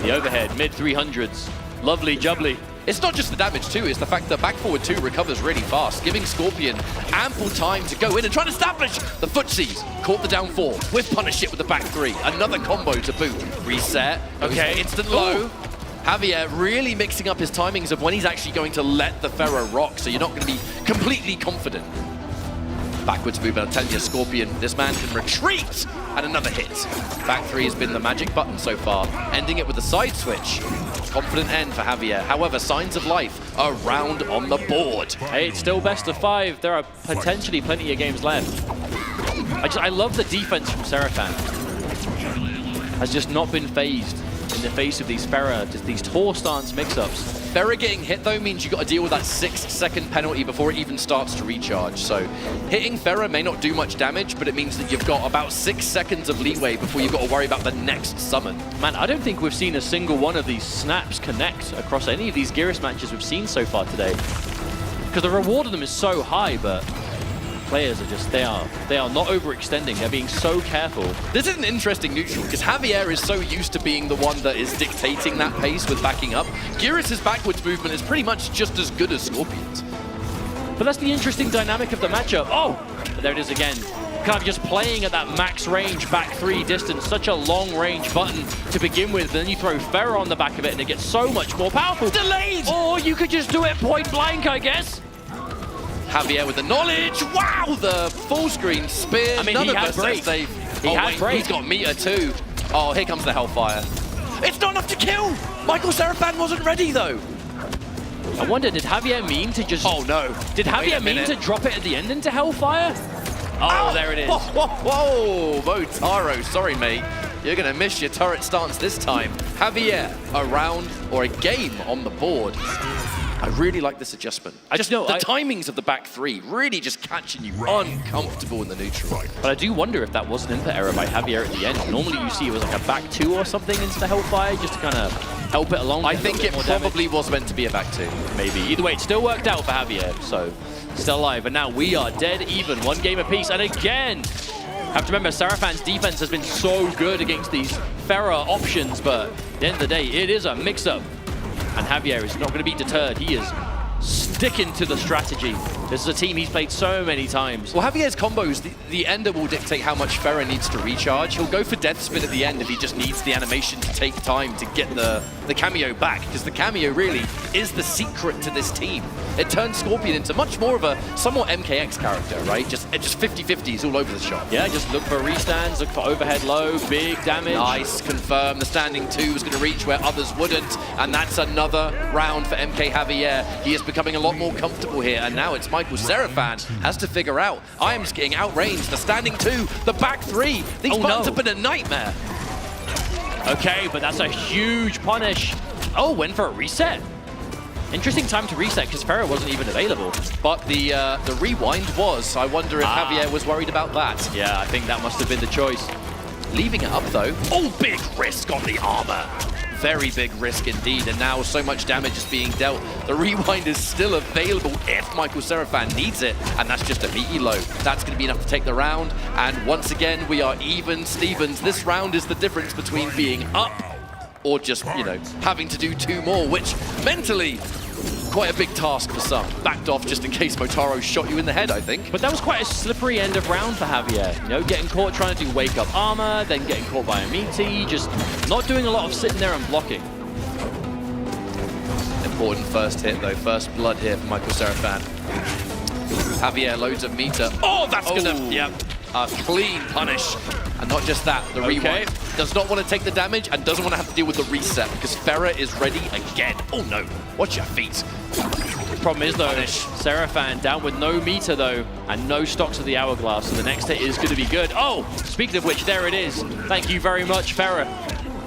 The overhead, mid 300s. Lovely jubbly. It's not just the damage too, it's the fact that back forward 2 recovers really fast, giving Scorpion ample time to go in and try to establish the footsies. Caught the down 4, with punish it with the back 3. Another combo to boot. Reset, okay, instant low. Ooh. Javier really mixing up his timings of when he's actually going to let the Pharaoh rock, so you're not going to be completely confident. Backwards move, I'm telling you, Scorpion, this man can retreat, and another hit. Back 3 has been the magic button so far, ending it with a side switch. Confident end for Javier. However, signs of life are round on the board. Hey, it's still best of 5. There are potentially plenty of games left. I love the defense from Seraphan. Has just not been phased in the face of these Pharah, just these tour stance mix-ups. Pharah getting hit though means you got to deal with that 6-second penalty before it even starts to recharge. So hitting Pharah may not do much damage, but it means that you've got about 6 seconds of leeway before you've got to worry about the next summon. Man, I don't think we've seen a single one of these snaps connect across any of these Geras matches we've seen so far today. Because the reward of them is so high, but players are just, they are not overextending. They're being so careful. This is an interesting neutral because Javier is so used to being the one that is dictating that pace with backing up. Geras' backwards movement is pretty much just as good as Scorpion's. But that's the interesting dynamic of the matchup. Oh, there it is again. Kind of just playing at that max range back 3 distance, such a long range button to begin with. Then you throw Pharah on the back of it and it gets so much more powerful. Delayed! Or you could just do it point blank, I guess. Javier with the knowledge. Wow, the full screen spear. I mean, None he of had us break. safe. He had break. He's got meter too. Oh, here comes the Hellfire. It's not enough to kill. Michael Seraphan wasn't ready though. I wonder, did Javier mean to just... Oh no. Did Javier mean to drop it at the end into Hellfire? Oh, there it is. Whoa, whoa, whoa. Motaro, sorry mate. You're gonna miss your turret stance this time. Javier, a round or a game on the board. I really like this adjustment. The timings of the back 3 really just catching you uncomfortable in the neutral. But I do wonder if that was an input error by Javier at the end. Normally you see it was like a back 2 or something into the Hellfire just to kind of help it along. I think it probably was meant to be a back 2. Maybe. Either way, it still worked out for Javier, so still alive. And now we are dead even, 1 game apiece. And again, have to remember, Seraphan's defense has been so good against these Pharah options, but at the end of the day, it is a mix-up. And Javier is not going to be deterred. He is sticking to the strategy. This is a team he's played so many times. Well, Javier's combos, the ender will dictate how much Pharah needs to recharge. He'll go for Death Spin at the end if he just needs the animation to take time to get the cameo back, because the cameo really is the secret to this team. It turns Scorpion into much more of a somewhat MKX character, right? Just 50-50s all over the shop. Yeah, just look for restands, look for overhead low, big damage. Nice, confirm. The standing 2 is going to reach where others wouldn't, and that's another round for MK Javier. He is becoming a lot more comfortable here, and now it's Michael Seraphan has to figure out. I am just getting outranged. The standing 2, the back 3. These buttons have been a nightmare. Okay, but that's a huge punish. Oh, went for a reset. Interesting time to reset because Pharah wasn't even available. But the rewind was. I wonder if Javier was worried about that. Yeah, I think that must have been the choice. Leaving it up though. Oh, big risk on the armor. Very big risk indeed, and now so much damage is being dealt. The rewind is still available if Michael Seraphan needs it, and that's just a meaty low. That's going to be enough to take the round, and once again, we are even Stevens. This round is the difference between being up or just, you know, having to do 2 more, which mentally, quite a big task for some. Backed off just in case Motaro shot you in the head, I think. But that was quite a slippery end of round for Javier. You know, getting caught trying to do wake-up armor, then getting caught by a meaty, just not doing a lot of sitting there and blocking. Important first hit, though. First blood here for Michael Seraphan. Javier, loads of meter. Oh, that's gonna, yep, a clean punish. And not just that, the rewind. Does not want to take the damage and doesn't want to have to deal with the reset because Pharah is ready again. Oh no, watch your feet. The problem is though, Seraphan down with no meter though, and no stocks of the hourglass, so the next hit is going to be good. Oh, speaking of which, there it is. Thank you very much, Pharah.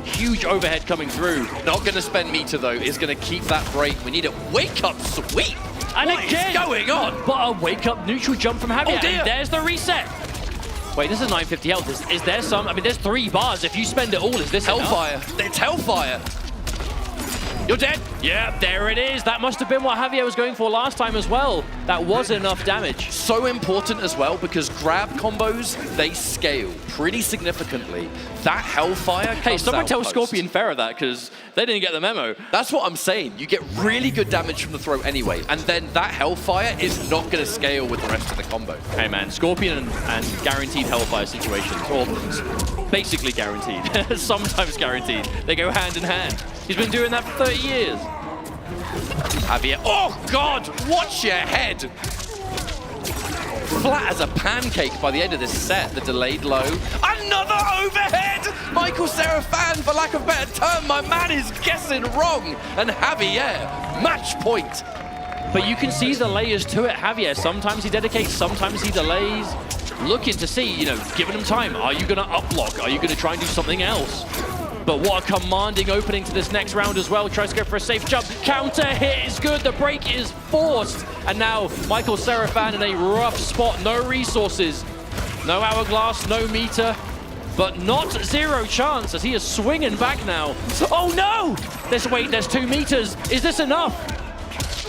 Huge overhead coming through. Not going to spend meter though, is going to keep that break. We need a wake-up sweep. And what again, is going on? But a wake-up neutral jump from Javier, oh dear. And there's the reset. Wait, this is 950 health. Is there some? I mean, there's 3 bars. If you spend it all, is this Hellfire? enough? It's Hellfire. You're dead. Yeah, there it is. That must have been what Javier was going for last time as well. That was enough damage. So important as well because grab combos, they scale pretty significantly. That Hellfire Hey, comes someone out tell post. Scorpion Ferrer that because they didn't get the memo. That's what I'm saying. You get really good damage from the throw anyway, and then that Hellfire is not going to scale with the rest of the combo. Hey man, Scorpion and guaranteed Hellfire situations, or basically guaranteed, sometimes guaranteed. They go hand in hand. He's been doing that for 30 years. Javier, oh God, watch your head. Flat as a pancake by the end of this set, the delayed low. Another overhead! Michael Serafan, for lack of a better term, my man is guessing wrong. And Javier, match point. But you can see the layers to it, Javier. Sometimes he dedicates, sometimes he delays. Looking to see, you know, giving him time. Are you gonna up block? Are you gonna try and do something else? But what a commanding opening to this next round as well. Tries to go for a safe jump. Counter hit is good. The break is forced. And now Michael Serafan in a rough spot. No resources. No hourglass, no meter. But not zero chance as he is swinging back now. Oh no! There's 2 meters. Is this enough?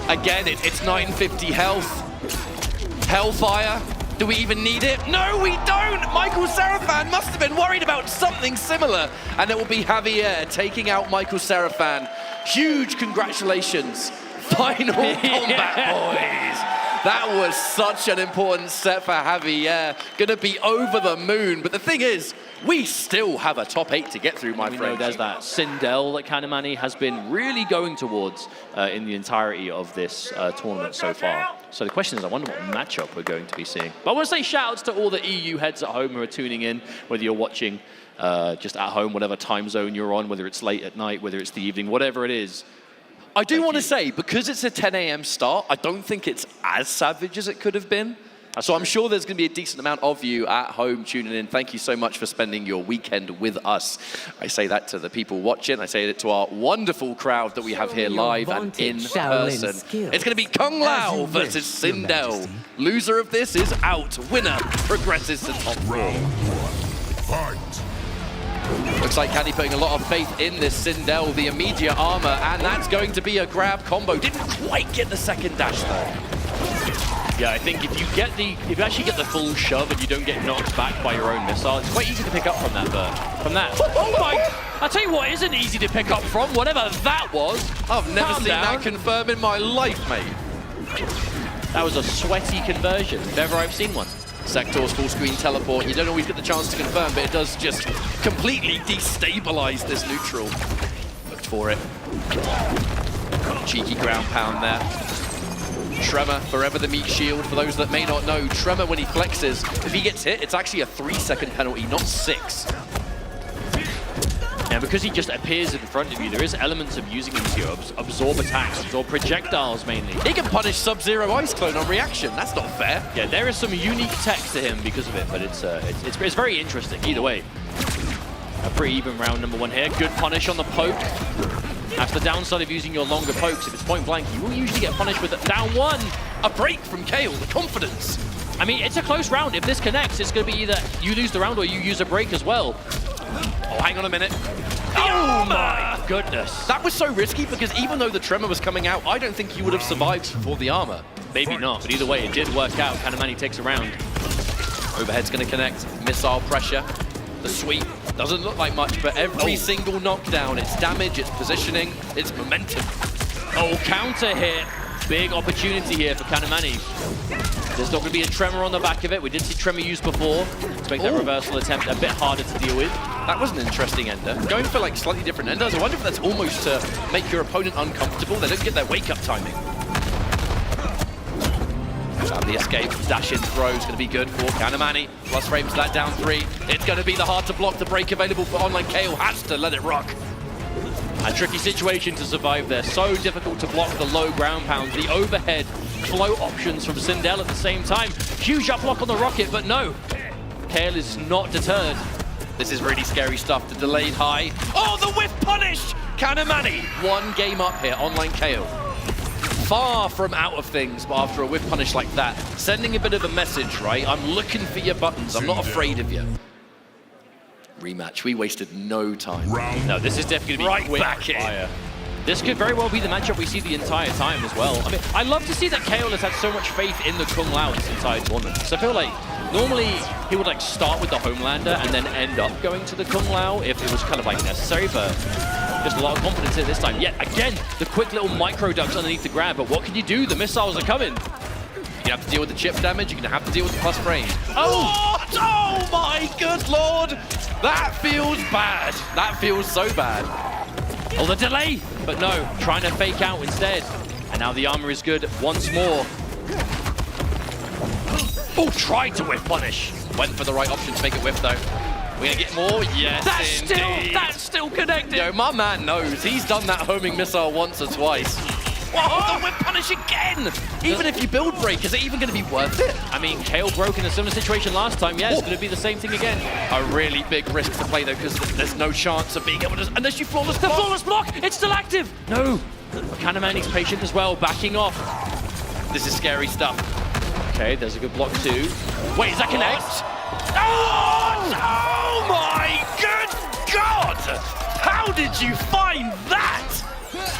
Again, it's 950 health. Hellfire. Do we even need it? No, we don't! Michael Serafan must have been worried about something similar. And it will be Javier taking out Michael Serafan. Huge congratulations. Final combat, boys. That was such an important set for Javier. Gonna be over the moon. But the thing is, we still have a top 8 to get through, my friend. There's that Sindel that Kanamani has been really going towards in the entirety of this tournament so far. So the question is, I wonder what matchup we're going to be seeing. But I want to say shout outs to all the EU heads at home who are tuning in, whether you're watching just at home, whatever time zone you're on, whether it's late at night, whether it's the evening, whatever it is. I do want to say, because it's a 10 a.m. start, I don't think it's as savage as it could have been. So I'm sure there's going to be a decent amount of you at home tuning in. Thank you so much for spending your weekend with us. I say that to the people watching. I say it to our wonderful crowd that we have here live and in person. It's going to be Kung Lao versus Sindel. Loser of this is out. Winner progresses to top 4. Looks like Candy putting a lot of faith in this Sindel, the immediate armor, and that's going to be a grab combo. Didn't quite get the second dash though. Yeah, I think if you actually get the full shove and you don't get knocked back by your own missile, it's quite easy to pick up from that, From that. Oh my! I'll tell you what isn't easy to pick up from, whatever that was. I've never seen that confirm in my life, mate. That was a sweaty conversion, if ever I've seen one. Sector's full screen teleport. You don't always get the chance to confirm, but it does just completely destabilize this neutral. Looked for it. Cheeky ground pound there. Tremor, forever the meat shield. For those that may not know, Tremor, when he flexes, if he gets hit, it's actually a 3-second penalty, not 6. Now, because he just appears in front of you, there is elements of using him to absorb attacks, absorb projectiles mainly. He can punish Sub-Zero Ice Clone on reaction. That's not fair. Yeah, there is some unique tech to him because of it, but it's very interesting either way. A pretty even round number 1 here. Good punish on the poke. That's the downside of using your longer pokes. If it's point blank, you will usually get punished with it. Down 1. A break from Kale, the confidence. I mean, it's a close round. If this connects, it's going to be either you lose the round or you use a break as well. Oh, hang on a minute. Oh my goodness. That was so risky because even though the Tremor was coming out, I don't think you would have survived for the armor. Maybe not, but either way, it did work out. Kanamani takes a round. Overhead's going to connect. Missile pressure. The sweep doesn't look like much, but every single knockdown, it's damage, it's positioning, it's momentum. Oh, counter hit. Big opportunity here for Kanamani. There's not going to be a Tremor on the back of it. We did see Tremor used before. Let's make that reversal attempt a bit harder to deal with. That was an interesting ender. Going for like slightly different enders. I wonder if that's almost to make your opponent uncomfortable. They don't get their wake-up timing. And the escape, dash in throw is going to be good for Kanamani. Plus frames that down 3. It's going to be the hard to block. The break available for online. Kale has to let it rock. A tricky situation to survive there. So difficult to block the low ground pounds. The overhead flow options from Sindel at the same time. Huge up block on the rocket, but no. Kale is not deterred. This is really scary stuff. The delayed high. Oh, the whiff punish! Kanamani. 1 game up here, online Kale. Far from out of things, but after a whiff punish like that, sending a bit of a message, right? I'm looking for your buttons. I'm not afraid of you. Rematch. We wasted no time. No, this is definitely going to be quick back fire. This could very well be the matchup we see the entire time as well. I mean, I love to see that Kayle has had so much faith in the Kung Lao this entire tournament. So I feel like normally he would like start with the Homelander and then end up going to the Kung Lao if it was kind of like necessary, but just a lot of confidence here this time. Yet again, the quick little micro ducks underneath the grab, but what can you do? The missiles are coming. You have to deal with the chip damage, you're gonna have to deal with the plus frame. Oh! What? Oh my good lord! That feels bad. That feels so bad. Oh, the delay! But no, trying to fake out instead. And now the armor is good once more. Oh, tried to whiff punish. Went for the right option to make it whiff though. We're gonna get more? Yes, That's still connected. Yo, my man knows. He's done that homing missile once or twice. Whoa, the whip punish again! Even if you build break, is it even gonna be worth it? I mean, Kayle broke in a similar situation last time. Yeah, it's gonna be the same thing again. A really big risk to play though, because there's no chance of being able to, unless you flawless block. The flawless block, it's still active. No, Kanamani's patient as well, backing off. This is scary stuff. Okay, there's a good block too. Wait, is that connect? Oh my good God! How did you find that?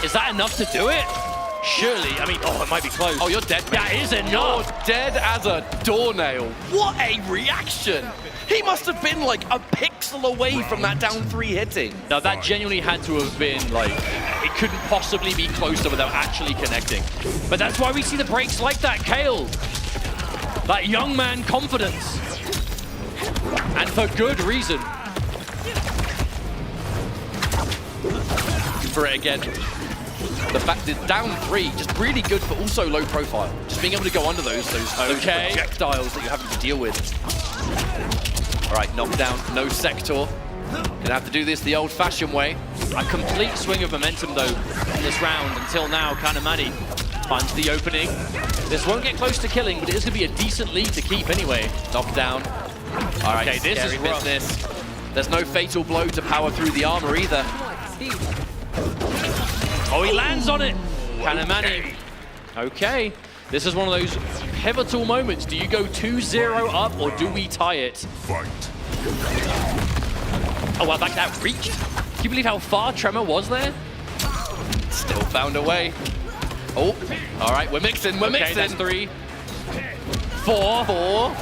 Is that enough to do it? Surely, I mean, oh, it might be close. Oh, you're dead, mate. That is enough. You're dead as a doornail. What a reaction! He must have been like a pixel away from that down 3 hitting. Now that genuinely had to have been like, it couldn't possibly be closer without actually connecting. But that's why we see the breaks like that, Kayle. That young man confidence. And for good reason. For it again. The fact that down 3, just really good for also low profile. Just being able to go under those projectiles that you're having to deal with. All right, knockdown, no sector. Gonna have to do this the old-fashioned way. A complete swing of momentum though in this round until now. Kanamani finds the opening. This won't get close to killing, but it is gonna be a decent lead to keep anyway. Knockdown. All right, okay, this is rough. business. There's no fatal blow to power through the armor either. Oh, he lands on it. Kanamani. Okay. This is one of those pivotal moments. Do you go 2-0 up or do we tie it? Fight. Oh, wow, that reached. Can you believe how far Tremor was there? Still found a way. Oh, all right, we're mixing, we're mixing. That's 3. 4.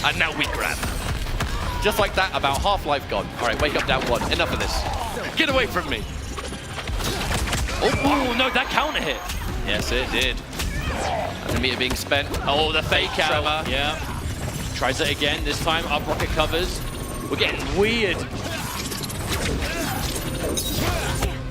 And now we grab. Just like that, about half-life gone. All right, wake up down 1. Enough of this. Get away from me. Oh, no, that counter hit. Yes, it did. And the meter being spent. Oh, the fake out. Tremor. Yeah. Tries it again. This time, up rocket covers. We're getting weird.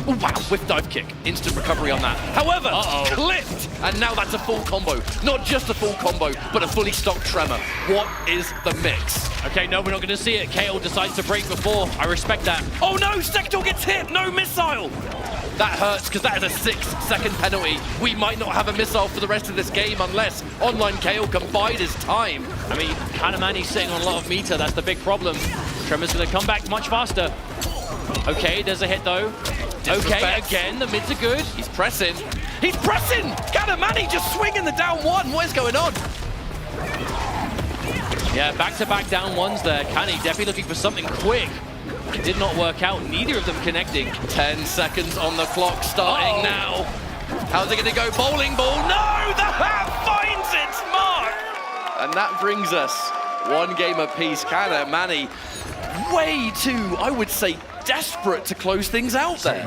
Oh, wow, whiff dive kick. Instant recovery on that. However, clipped. And now that's a full combo. Not just a full combo, but a fully stocked Tremor. What is the mix? Okay, no, we're not going to see it. Kayle decides to break before. I respect that. Oh no, Sector gets hit. No missile. That hurts because that is a 6-second penalty. We might not have a missile for the rest of this game unless online Kayle can bide his time. I mean, Kanamani's sitting on a lot of meter. That's the big problem. Tremor's going to come back much faster. Okay, there's a hit though. Okay, again, the mids are good. He's pressing. He's pressing! Kanamani just swinging the down 1. What is going on? Yeah, back-to-back down 1s there. Kani definitely looking for something quick. It did not work out. Neither of them connecting. 10 seconds on the clock starting now. How's it going to go? Bowling ball. No! The hat finds its mark! And that brings us 1 game apiece. Kanamani way too, I would say, desperate to close things out there.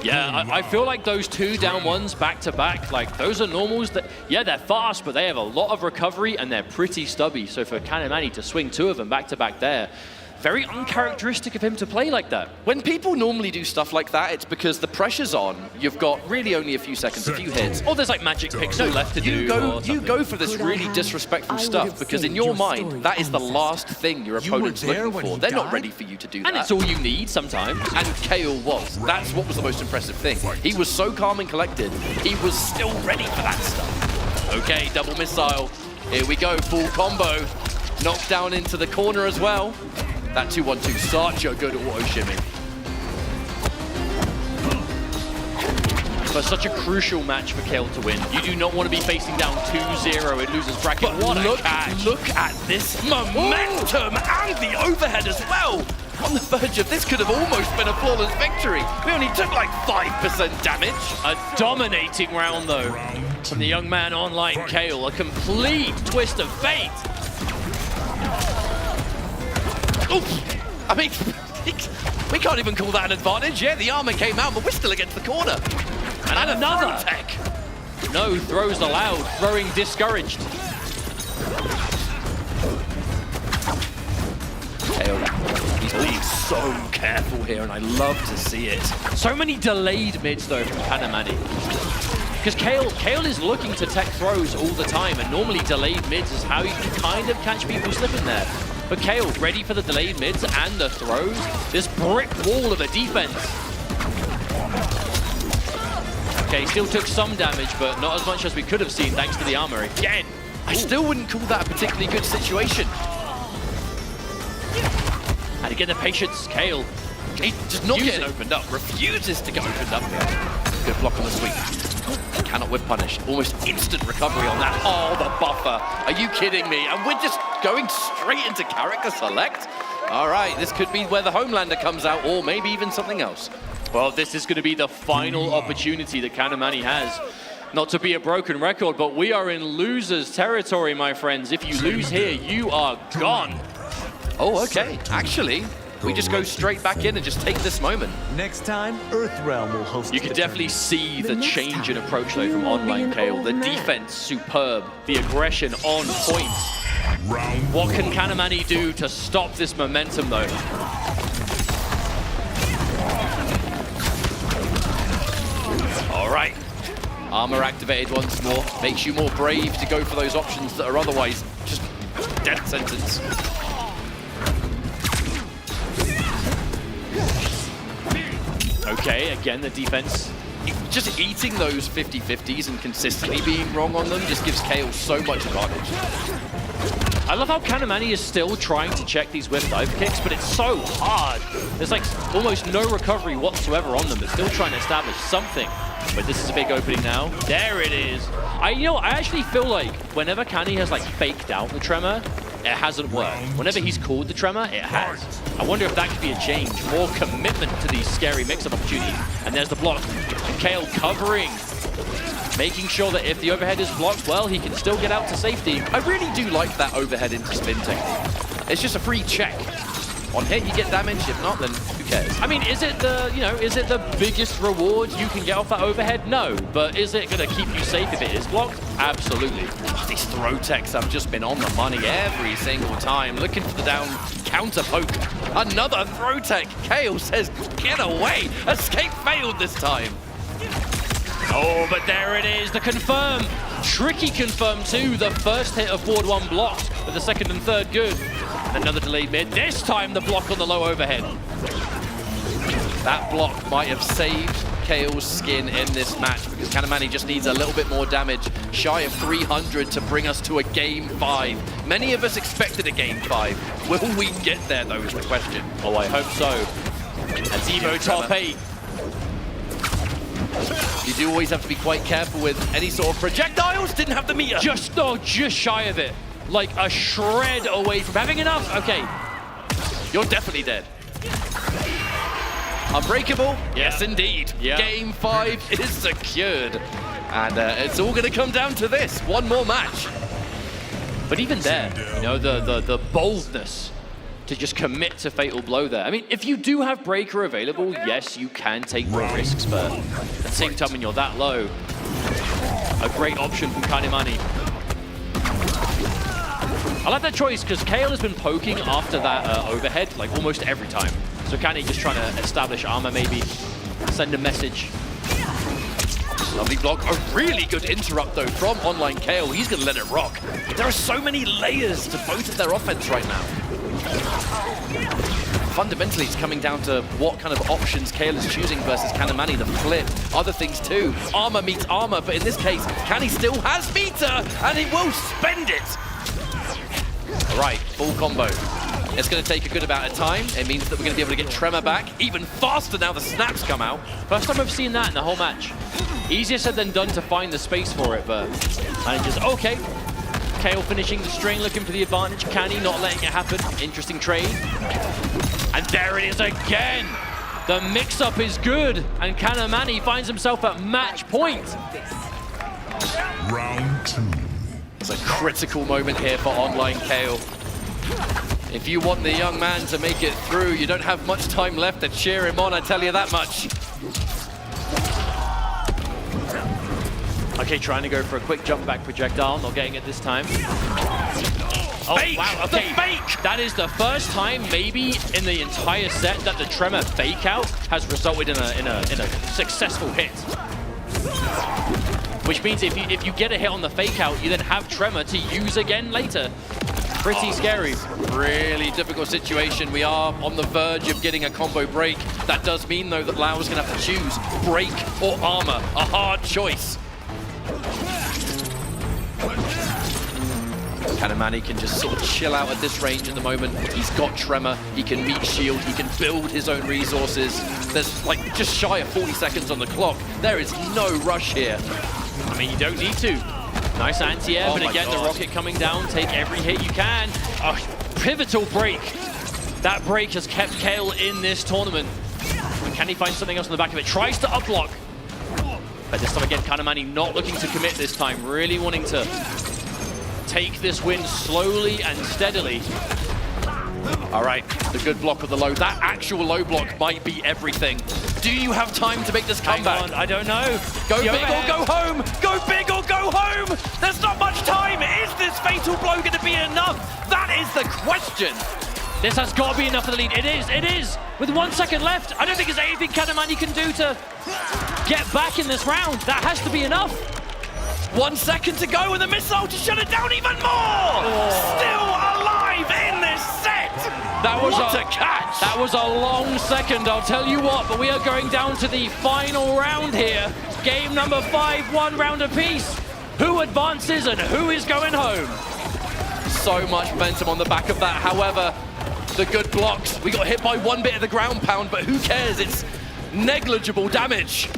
Yeah, I feel like those 2 down 1s back-to-back, like those are normals that, yeah, they're fast, but they have a lot of recovery and they're pretty stubby. So for Kanamani to swing 2 of them back-to-back there, very uncharacteristic of him to play like that. When people normally do stuff like that, it's because the pressure's on. You've got really only a few seconds, a few hits. Or there's like magic pixel left to do. You go for this really disrespectful stuff because in your mind, that is the last thing your opponent's looking for. They're not ready for you to do that. And it's all you need sometimes. And Kayle was. That's what was the most impressive thing. He was so calm and collected. He was still ready for that stuff. Okay, double missile. Here we go, full combo. Knocked down into the corner as well. That 2-1-2, such a good auto shimmy. But such a crucial match for Kayle to win. You do not want to be facing down 2-0 in losers bracket. But look at this momentum and the overhead as well. on the verge of this could have almost been a flawless victory. We only took like 5% damage. A dominating round, though, from the young man online, Kale. A complete twist of fate. Oof. I mean, we can't even call that an advantage. Yeah, the armor came out, but we're still against the corner. And another tech. No throws allowed, throwing discouraged. He's being so careful here, and I love to see it. So many delayed mids, though, from Kanamani. Because Kale is looking to tech throws all the time, and normally delayed mids is how you can kind of catch people slipping there. But Kale, ready for the delayed mids and the throws. This brick wall of a defense. Okay, still took some damage, but not as much as we could have seen thanks to the armor again. I still wouldn't call that a particularly good situation. And again, the patience, Kale. He's just not getting opened up, refuses to get opened up. Good block on the sweep. Cannot whip punish. Almost instant recovery on that. Oh, the buffer. Are you kidding me? And we're just going straight into character select? All right, this could be where the Homelander comes out, or maybe even something else. Well, this is going to be the final opportunity that Kanamani has. Not to be a broken record, but we are in losers territory, my friends. If you lose here, you are gone. Oh, okay. Actually, we just go straight back in and just take this moment. Next time, Earthrealm will host. You can definitely see the change in approach, though, from online Kale. The defense, superb. The aggression on point. What can Kanamani do to stop this momentum, though? All right. Armor activated once more. Makes you more brave to go for those options that are otherwise just death sentence. Okay, again, the defense. Just eating those 50-50s and consistently being wrong on them just gives Kale so much advantage. I love how Kanamani is still trying to check these whip dive kicks, but it's so hard. There's like almost no recovery whatsoever on them. They're still trying to establish something. But this is a big opening now. There it is. I actually feel like whenever Kanny has like faked out the tremor, it hasn't worked. Whenever he's called the tremor, it has. I wonder if that could be a change. More commitment to these scary mix-up opportunities. And there's the block. And Kale covering. Making sure that if the overhead is blocked, well, he can still get out to safety. I really do like that overhead into spin technique. It's just a free check. On hit, you get damage. If not, then who cares? I mean, is it the biggest reward you can get off that overhead? No. But is it going to keep you safe if it is blocked? Absolutely. Oh, these throw techs have just been on the money every single time. Looking for the down counter poke. Another throw tech. Kale says, get away. Escape failed this time. Oh, but there it is, the confirm. Tricky confirm too. The first hit of board one blocked, but the second and third good. Another delayed mid. This time the block on the low overhead. That block might have saved Kale's skin in this match because Kanamani just needs a little bit more damage, shy of 300 to bring us to a game 5. Many of us expected a game 5. Will we get there though is the question. Oh, I hope so. As Evo top 8. You do always have to be quite careful with any sort of projectiles. Didn't have the meter. Just shy of it. Like a shred away from having enough. Okay. You're definitely dead. Unbreakable? Yes, indeed. Yeah. Game 5 is secured. And it's all going to come down to this. One more match. But even there, you know, the boldness to just commit to Fatal Blow there. I mean, if you do have Breaker available, yes, you can take more risks, but at the same time, when you're that low, a great option from Kanamani. I like that choice because Kale has been poking after that overhead like almost every time. So Kanny just trying to establish armor, maybe send a message. Lovely block. A really good interrupt, though, from online Kale. He's going to let it rock. There are so many layers to both of their offense right now. Fundamentally, it's coming down to what kind of options Kale is choosing versus Kanamani, the flip, other things too. Armor meets armor, but in this case, Kanny still has meter, and he will spend it. All right, full combo. It's going to take a good amount of time. It means that we're going to be able to get Tremor back even faster now the snaps come out. First time I've seen that in the whole match. Easier said than done to find the space for it, but manages, okay. Kale finishing the string, looking for the advantage. Canny not letting it happen. Interesting trade. And there it is again. The mix-up is good, and Kanamani finds himself at match point. Round 2. It's a critical moment here for Online Kale. If you want the young man to make it through, you don't have much time left to cheer him on, I tell you that much. Okay, trying to go for a quick jump back projectile, not getting it this time. Oh, Fake! wow, okay. The fake! That is the first time, maybe in the entire set, that the Tremor fake out has resulted in a successful hit. Which means if you get a hit on the fake out, you then have Tremor to use again later. Pretty scary. Really difficult situation. We are on the verge of getting a combo break. That does mean, though, that Lau's going to have to choose break or armor. A hard choice. Kanamani can just sort of chill out at this range at the moment. He's got Tremor, he can meet shield, he can build his own resources. There's like just shy of 40 seconds on the clock. There is no rush here. I mean, you don't need to. Nice anti-air, Oh but my again, God. the rocket coming down. Take every hit you can. A pivotal break. That break has kept Kale in this tournament. And can he find something else on the back of it? Tries to uplock. But this time again, Kanamani not looking to commit this time. Really wanting to take this win slowly and steadily. All right, the good block of the low. That actual low block might be everything. Do you have time to make this comeback? Hang on, I don't know. Go big or go home! Go big or go home! There's not much time! Is this fatal blow going to be enough? That is the question! This has got to be enough for the lead. It is. With 1 second left, I don't think there's anything Kanamani can do to get back in this round. That has to be enough. 1 second to go with a missile to shut it down even more! Still alive in this set! What a catch! That was a long second, I'll tell you what, but we are going down to the final round here. Game number 5, 1 round apiece. Who advances and who is going home? So much momentum on the back of that. However, the good blocks. We got hit by 1 bit of the ground pound, but who cares? It's negligible damage.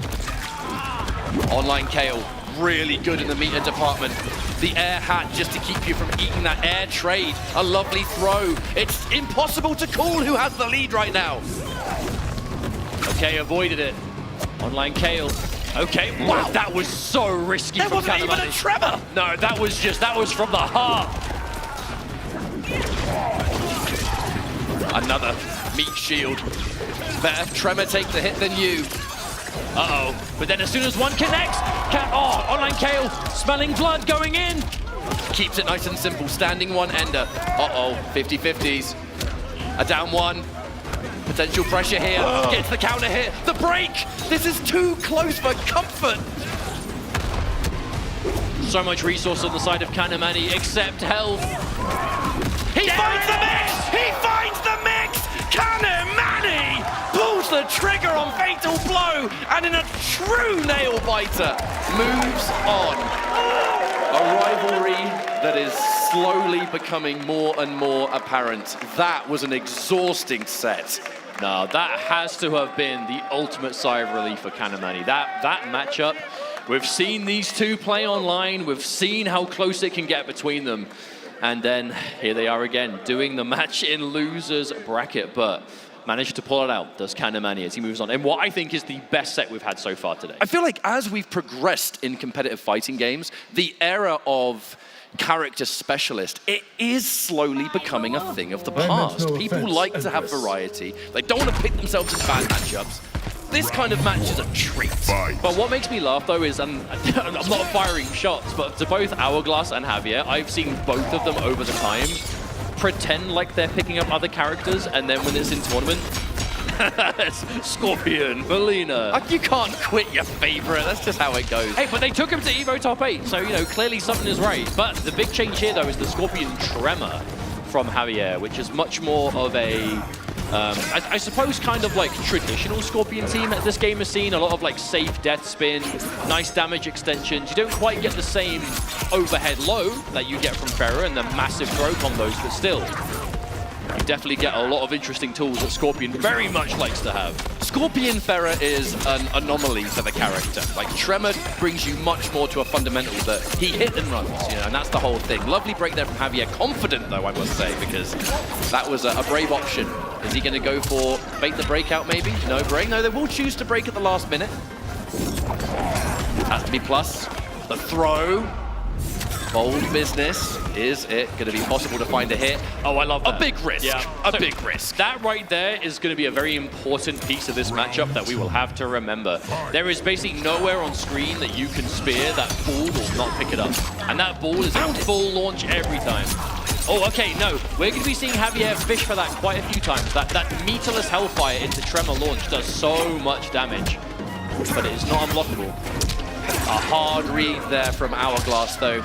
Online Kale, really good in the meter department. The air hat just to keep you from eating that air trade. A lovely throw. It's impossible to call who has the lead right now. Okay, avoided it. Online Kale. Okay, wow, that was so risky There from wasn't even a Kanamani. Tremor. No, that was from the heart. Another meat shield. Better Tremor take the hit than you. Uh-oh. But then as soon as one connects, Online Kale smelling blood going in. Keeps it nice and simple. Standing one ender. Uh-oh, 50-50s. A down one. Potential pressure here. Gets the counter hit. The break. This is too close for comfort. So much resource on the side of Kanamani, except health. He finds the mix. He finds the mix. Kanamani pulls the trigger on Fatal Blow, and in a true nail biter, moves on. A rivalry that is slowly becoming more and more apparent. That was an exhausting set. No, that has to have been the ultimate sigh of relief for Kanamani. That matchup, we've seen these two play online, we've seen how close it can get between them. And then here they are again, doing the match in losers bracket, but managed to pull it out, does Kanamani as he moves on. And what I think is the best set we've had so far today. I feel like as we've progressed in competitive fighting games, the era of character specialist, it is slowly becoming a thing of the past. no People offense, like to have Empress. variety. They don't want to pick themselves in bad matchups. This kind of match is a treat. Fight. But what makes me laugh though is, and I'm not firing shots, but to both Hourglass and Javier, I've seen both of them over the time pretend like they're picking up other characters, and then when it's in tournament, it's Scorpion, Melina. You can't quit your favorite. That's just how it goes. Hey, but they took him to Evo top 8, so, you know, clearly something is right. But the big change here, though, is the Scorpion Tremor from Javier, which is much more of a, I suppose, kind of like traditional Scorpion team that this game has seen. A lot of like safe death spin, nice damage extensions. You don't quite get the same overhead low that you get from Pharah and the massive throw combos, but still. you definitely get a lot of interesting tools that Scorpion very much likes to have. Scorpion Ferrer is an anomaly for the character. Like, Tremor brings you much more to a fundamental that he hit and runs, you know, and that's the whole thing. Lovely break there from Javier. Confident, though, I must say, because that was a brave option. Is he going to go for bait the breakout, maybe? No break. No, they will choose to break at the last minute. Has to be plus. The throw. Bold business. Is it going to be possible to find a hit? Oh, I love that. A big risk. Yeah. A big risk. That right there is going to be a very important piece of this matchup that we will have to remember. There is basically nowhere on screen that you can spear that ball will not pick it up. And that ball is a full launch every time. Oh, okay, no. We're going to be seeing Javier fish for that quite a few times. That meterless Hellfire into Tremor launch does so much damage. But it is not unblockable. A hard read there from Hourglass, though.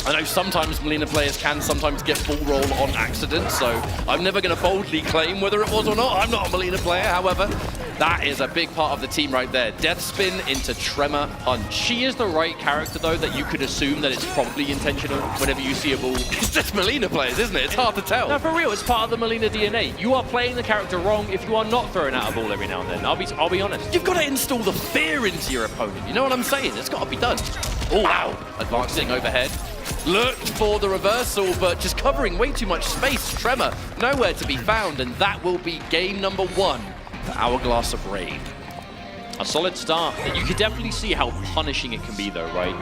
I know sometimes Melina players can sometimes get full roll on accident, so I'm never going to boldly claim whether it was or not. I'm not a Melina player, however. That is a big part of the team right there. Death spin into Tremor punch. She is the right character, though, that you could assume that it's probably intentional whenever you see a ball. It's just Melina players, isn't it? It's hard to tell. No, for real, it's part of the Melina DNA. You are playing the character wrong if you are not throwing out a ball every now and then. I'll be honest. You've got to install the fear into your opponent. You know what I'm saying? It's got to be done. Oh, wow. Advancing overhead. Looked for the reversal, but just covering way too much space. Tremor nowhere to be found, and that will be game number 1 for Hourglass of Rain. A solid start. You can definitely see how punishing it can be, though, right?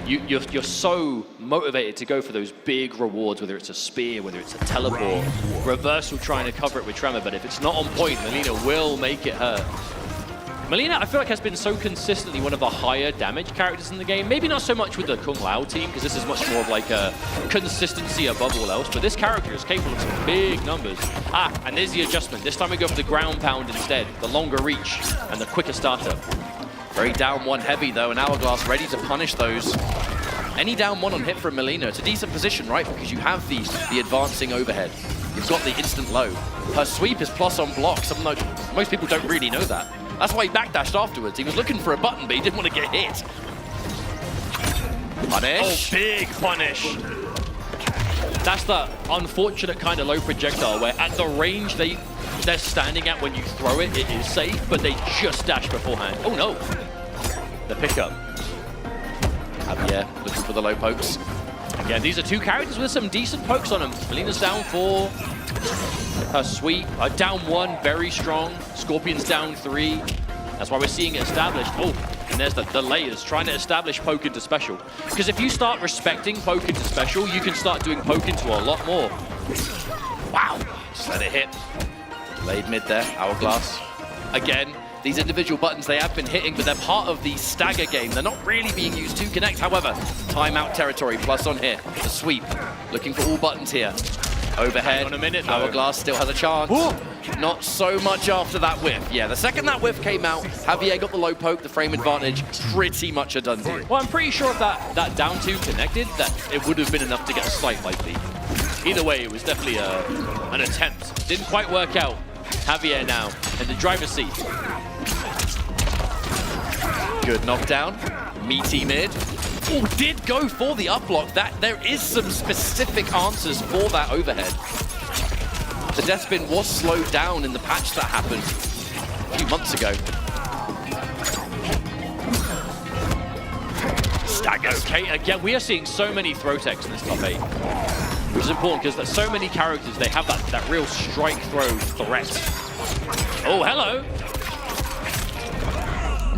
You're so motivated to go for those big rewards, whether it's a spear, whether it's a teleport, reversal trying to cover it with Tremor, but if it's not on point, Melina will make it hurt. Melina, I feel like, has been so consistently one of the higher damage characters in the game. Maybe not so much with the Kung Lao team, because this is much more of like a consistency above all else, but this character is capable of some big numbers. Ah, and there's the adjustment. This time we go for the ground pound instead, the longer reach and the quicker startup. Very down 1 heavy, though, and Hourglass ready to punish those. Any down 1 on hit from Melina, it's a decent position, right? Because you have the advancing overhead. You've got the instant low. Her sweep is plus on block. Most people don't really know that. That's why he backdashed afterwards. He was looking for a button, but he didn't want to get hit. Punish. Oh, big punish. That's the unfortunate kind of low projectile where at the range they're standing at when you throw it, it is safe, but they just dash beforehand. Oh no. The pickup. Javier looking for the low pokes. Again, these are two characters with some decent pokes on them. Melina's down 4. Her sweep, down 1, very strong. Scorpion's down 3. That's why we're seeing it established. Oh, and there's the layers, trying to establish poke into special. Because if you start respecting poke into special, you can start doing poke into a lot more. Wow, just let it hit. Laid mid there, Hourglass. Again, these individual buttons, they have been hitting, but they're part of the stagger game. They're not really being used to connect. However, timeout territory, plus on here. The sweep, looking for all buttons here. Overhead, on a minute, Hourglass still has a chance. Ooh. Not so much after that whiff. Yeah, the second that whiff came out, Javier got the low poke, the frame advantage, pretty much a done deal. Well, I'm pretty sure if that down 2 connected, that it would have been enough to get a slight light lead. Either way, it was definitely an attempt. Didn't quite work out. Javier now in the driver's seat. Good knockdown, meaty mid. Oh, did go for the up block. There is some specific answers for that overhead. The death spin was slowed down in the patch that happened a few months ago. Stagger. Okay, again, we are seeing so many throw techs in this top 8. Which is important because there's so many characters, they have that real strike throw threat. Oh, hello.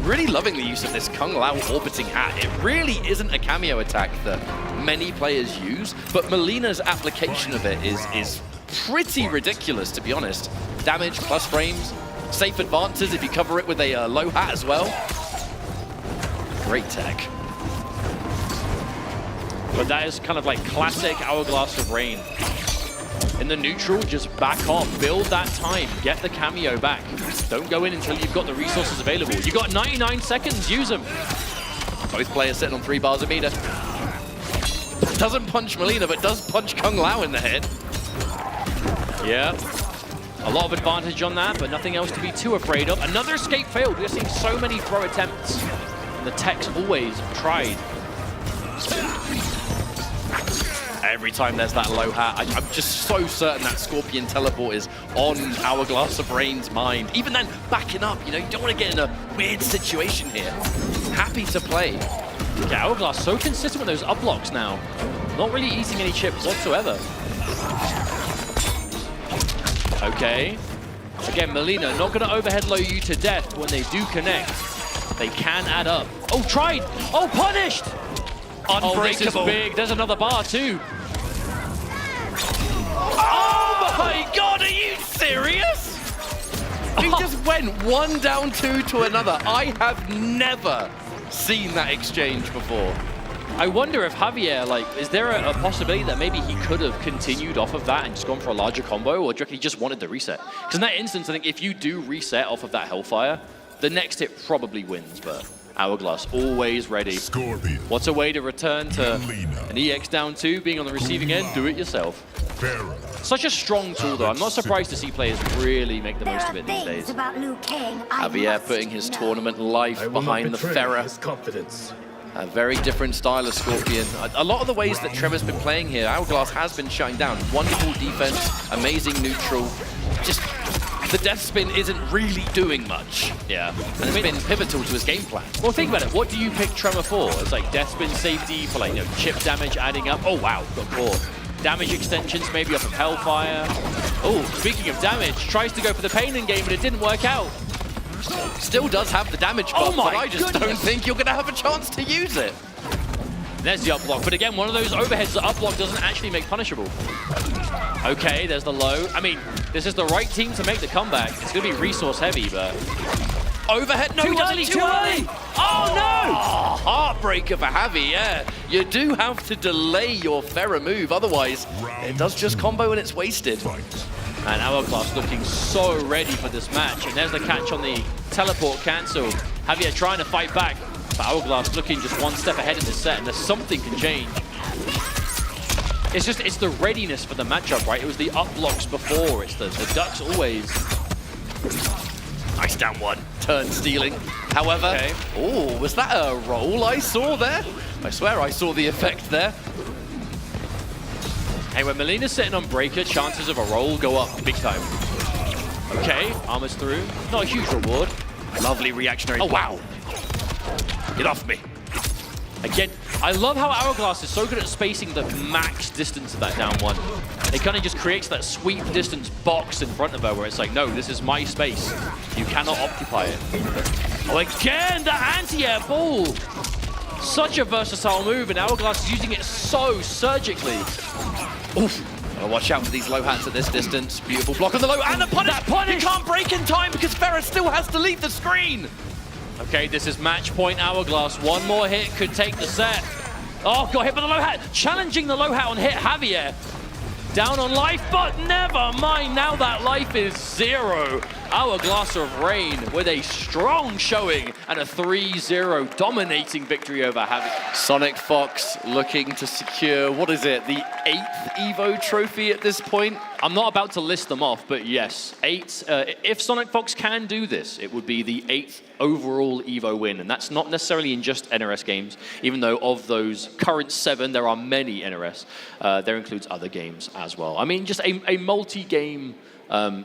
Really loving the use of this Kung Lao orbiting hat. It really isn't a cameo attack that many players use, but Melina's application of it is pretty ridiculous, to be honest. Damage plus frames, safe advances if you cover it with a low hat as well. Great tech. But that is kind of like classic Hourglass of Rain. In the neutral, just back off, build that time, get the cameo back. Don't go in until you've got the resources available. You've got 99 seconds, use them. Both players sitting on 3 bars a meter. Doesn't punch Melina, but does punch Kung Lao in the head. Yeah, a lot of advantage on that, but nothing else to be too afraid of. Another escape failed. We're seeing so many throw attempts, and the techs always tried. Every time there's that low hat, I'm just so certain that Scorpion teleport is on Hourglass of Rain's mind. Even then, backing up, you know, you don't want to get in a weird situation here. Happy to play. Yeah, Hourglass so consistent with those up blocks now. Not really eating any chips whatsoever. Okay. Again, Melina not going to overhead low you to death when they do connect. They can add up. Oh, tried! Oh, punished! Oh, this is big. There's another bar, too. Oh my god, are you serious? He just went 1 down 2 to another. I have never seen that exchange before. I wonder if Javier, like, is there a possibility that maybe he could have continued off of that and just gone for a larger combo, or do you reckon he just wanted the reset? Because in that instance, I think if you do reset off of that Hellfire, the next hit probably wins, but Hourglass always ready. Scorpion. What's a way to return to an EX down 2, being on the receiving end? Do it yourself. Such a strong tool, though. I'm not surprised to see players really make the most of it these days. Javier putting his tournament life behind the Pharah. A very different style of Scorpion. A lot of the ways that Trevor's been playing here, Hourglass has been shutting down. Wonderful defense, amazing neutral. Just the death spin isn't really doing much. Yeah. And it's been pivotal to his game plan. Well, think about it. What do you pick Tremor for? It's like death spin safety for, like, you know, chip damage adding up. Oh, wow, got caught. Damage extensions maybe off of Hellfire. Oh, speaking of damage, tries to go for the pain in game, but it didn't work out. Still does have the damage buff, but I just don't think you're going to have a chance to use it. There's the up block, but again, one of those overheads that up block doesn't actually make punishable. Okay, there's the low. I mean, this is the right team to make the comeback. It's going to be resource heavy, but... Overhead, no, too early. Oh, no! Oh, heartbreaker for Javi, yeah. You do have to delay your Pharah move, otherwise it does just combo and it's wasted. And Hourglass looking so ready for this match. And there's the catch on the teleport cancel. Javier trying to fight back. But Hourglass looking just one step ahead in this set, and there's something can change. It's the readiness for the matchup, right? It was the up blocks before. It's the ducks always. Nice down one. Turn stealing. However, oh, was that a roll I saw there? I swear I saw the effect there. Hey, when Melina's sitting on Breaker, chances of a roll go up big time. Okay, armor's through. Not a huge reward. Lovely reactionary. Oh, wow. Get off me. Again, I love how Hourglass is so good at spacing the max distance of that down one. It kind of just creates that sweep distance box in front of her where it's like, no, this is my space. You cannot occupy it. Oh, again, the anti-air ball. Such a versatile move, and Hourglass is using it so surgically. Oof. Gotta watch out for these low hats at this distance. Beautiful block on the low, and the punish! That punish! You can't break in time because Pharah still has to leave the screen! Okay, this is match point Hourglass. One more hit could take the set. Oh, got hit by the low hat. Challenging the low hat on hit Javier. Down on life, but never mind. Now that life is 0. Hourglass of Rain with a strong showing and a 3-0 dominating victory over Javier. Sonic Fox looking to secure, what is it, the 8th EVO trophy at this point? I'm not about to list them off, but yes, 8. If Sonic Fox can do this, it would be the 8th overall EVO win, and that's not necessarily in just NRS games, even though of those current 7, there are many NRS. There includes other games as well. I mean, just a multi-game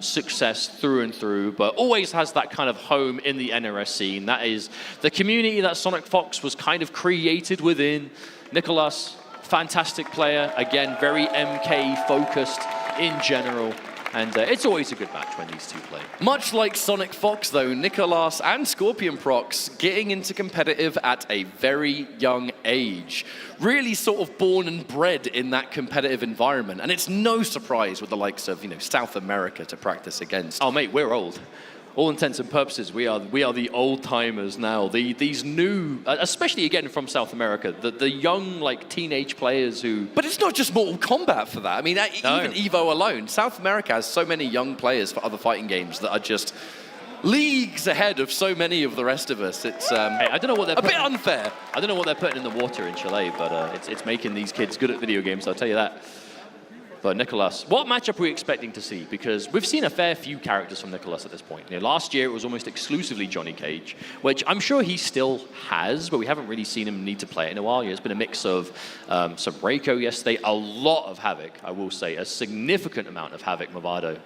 success through and through, but always has that kind of home in the NRS scene. That is the community that Sonic Fox was kind of created within. Nicolas, fantastic player, again, very MK focused in general. And it's always a good match when these two play. Much like Sonic Fox, though, Nicolas and Scorpion Prox getting into competitive at a very young age. Really sort of born and bred in that competitive environment. And it's no surprise with the likes of, you know, South America to practice against. Oh, mate, we're old. All intents and purposes, we are the old-timers now. These new, especially again from South America, the young, like, teenage players who... But it's not just Mortal Kombat for that. I mean, even EVO alone, South America has so many young players for other fighting games that are just leagues ahead of so many of the rest of us. It's hey, I don't know what they're a bit unfair. I don't know what they're putting in the water in Chile, but it's making these kids good at video games, I'll tell you that. But Nicholas, what matchup are we expecting to see? Because we've seen a fair few characters from Nicholas at this point. You know, last year it was almost exclusively Johnny Cage, which I'm sure he still has, but we haven't really seen him need to play it in a while. You know, it's been a mix of some Reiko yesterday, a lot of Havoc, I will say, a significant amount of Havoc Movado.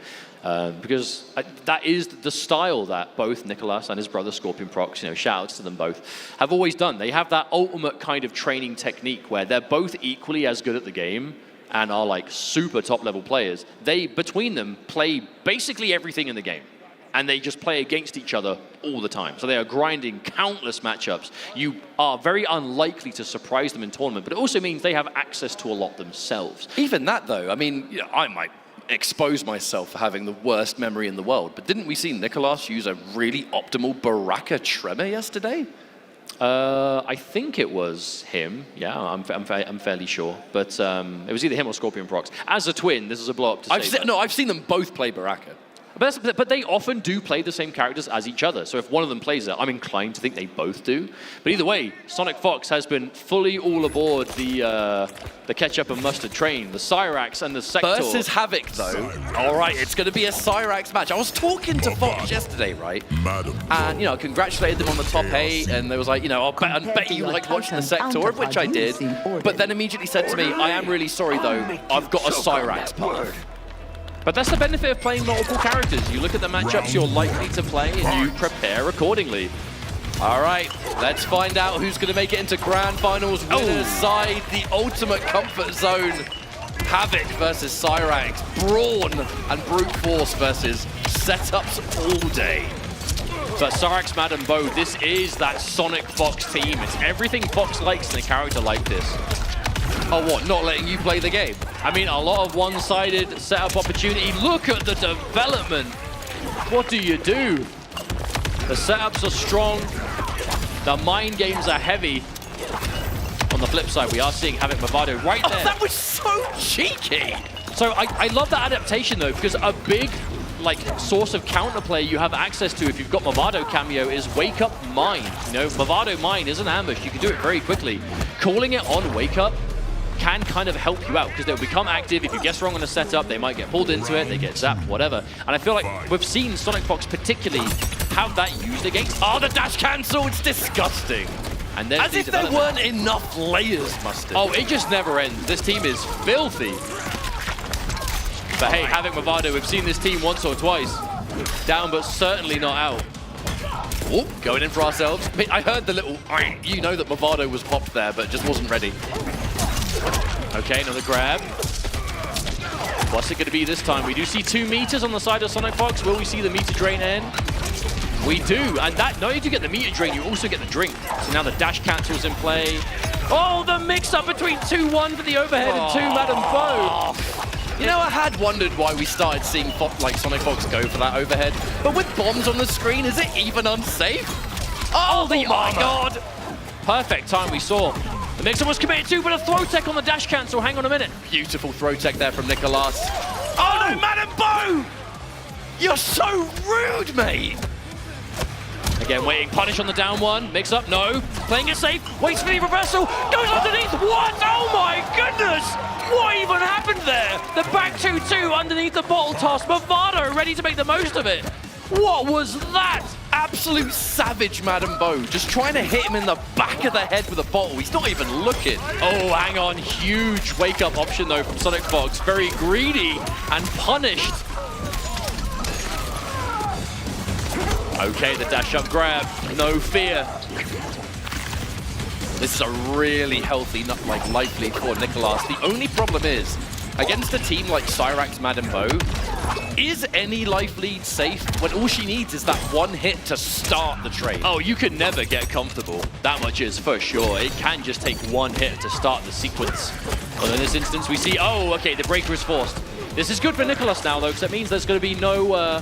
Because that is the style that both Nicholas and his brother Scorpion Prox, you know, shout-outs to them both, have always done. They have that ultimate kind of training technique where they're both equally as good at the game and are like super top-level players. They, between them, play basically everything in the game. And they just play against each other all the time. So they are grinding countless matchups. You are very unlikely to surprise them in tournament, but it also means they have access to a lot themselves. Even that, though, I mean, you know, I might expose myself for having the worst memory in the world, but didn't we see Nicholas use a really optimal Baraka Tremor yesterday? I think it was him. Yeah, I'm fairly sure. But it was either him or Scorpion Prox. As a twin, this is a blow-up to say that. No, I've seen them both play Baraka. But they often do play the same characters as each other. So if one of them plays it, I'm inclined to think they both do. But either way, Sonic Fox has been fully all aboard the ketchup and mustard train, the Cyrax and the Sector. Versus Havoc, though. All right, it's going to be a Cyrax match. I was talking to Fox yesterday, right? And, you know, I congratulated them on the top 8, and they was like, you know, I bet you like watching the Sector, of which I did. But then immediately said to me, I am really sorry, though. I've got a Cyrax partner. But that's the benefit of playing multiple characters. You look at the matchups you're likely to play and you prepare accordingly. All right, let's find out who's going to make it into Grand Finals. Winner's side, the ultimate comfort zone. Havoc versus Cyrax. Brawn and Brute Force versus setups all day. So Cyrax, Madam Bo, this is that Sonic Fox team. It's everything Fox likes in a character like this. Oh, what, not letting you play the game? I mean, a lot of one-sided setup opportunity. Look at the development. What do you do? The setups are strong. The mind games are heavy. On the flip side, we are seeing Havoc Movado right there. Oh, that was so cheeky. So I love that adaptation, though, because a big source of counterplay you have access to if you've got Movado cameo is Wake Up Mine. You know, Movado Mine is an ambush. You can do it very quickly. Calling it on Wake Up can kind of help you out because they'll become active. If you guess wrong on a setup, they might get pulled into it, they get zapped, whatever. And I feel like we've seen Sonic Fox particularly have that used against. Oh, the dash cancel, it's disgusting. And then as if there weren't enough layers, Mustard. Oh, it just never ends. This team is filthy. But hey, Havoc Movado, we've seen this team once or twice. Down, but certainly not out. Oh, going in for ourselves. I heard the little, you know that Movado was popped there, but just wasn't ready. Okay, another grab. What's it going to be this time? We do see 2 meters on the side of Sonic Fox. Will we see the meter drain end? We do, and that, not only do you get the meter drain, you also get the drink. So now the dash cancel's in play. Oh, the mix-up between 2-1 for the overhead and 2 Madam Bo. You know, I had wondered why we started seeing Sonic Fox go for that overhead, but with bombs on the screen, is it even unsafe? Oh my God! Perfect time we saw. The mix-up was committed to, but a throw tech on the dash cancel. Hang on a minute. Beautiful throw tech there from Nicholas. Oh no, Madam Bo! You're so rude, mate! Again, waiting, punish on the down one. Mix up, no. Playing it safe, waits for the reversal. Goes underneath, what? Oh my goodness! What even happened there? The back 2-2 underneath the bottle toss. Movado ready to make the most of it. What was that? Absolute savage, Madam Bo. Just trying to hit him in the back of the head with a bottle. He's not even looking. Oh, hang on. Huge wake-up option, though, from Sonic Fox. Very greedy and punished. Okay, the dash-up grab. No fear. This is a really healthy, life lead for Nicholas. The only problem is, against a team like Cyrax, Madam Bo, is any life lead safe when all she needs is that one hit to start the trade? Oh, you can never get comfortable. That much is for sure. It can just take one hit to start the sequence. Well, in this instance, we see, oh, okay, the breaker is forced. This is good for Nicholas now, though, because that means there's going to be no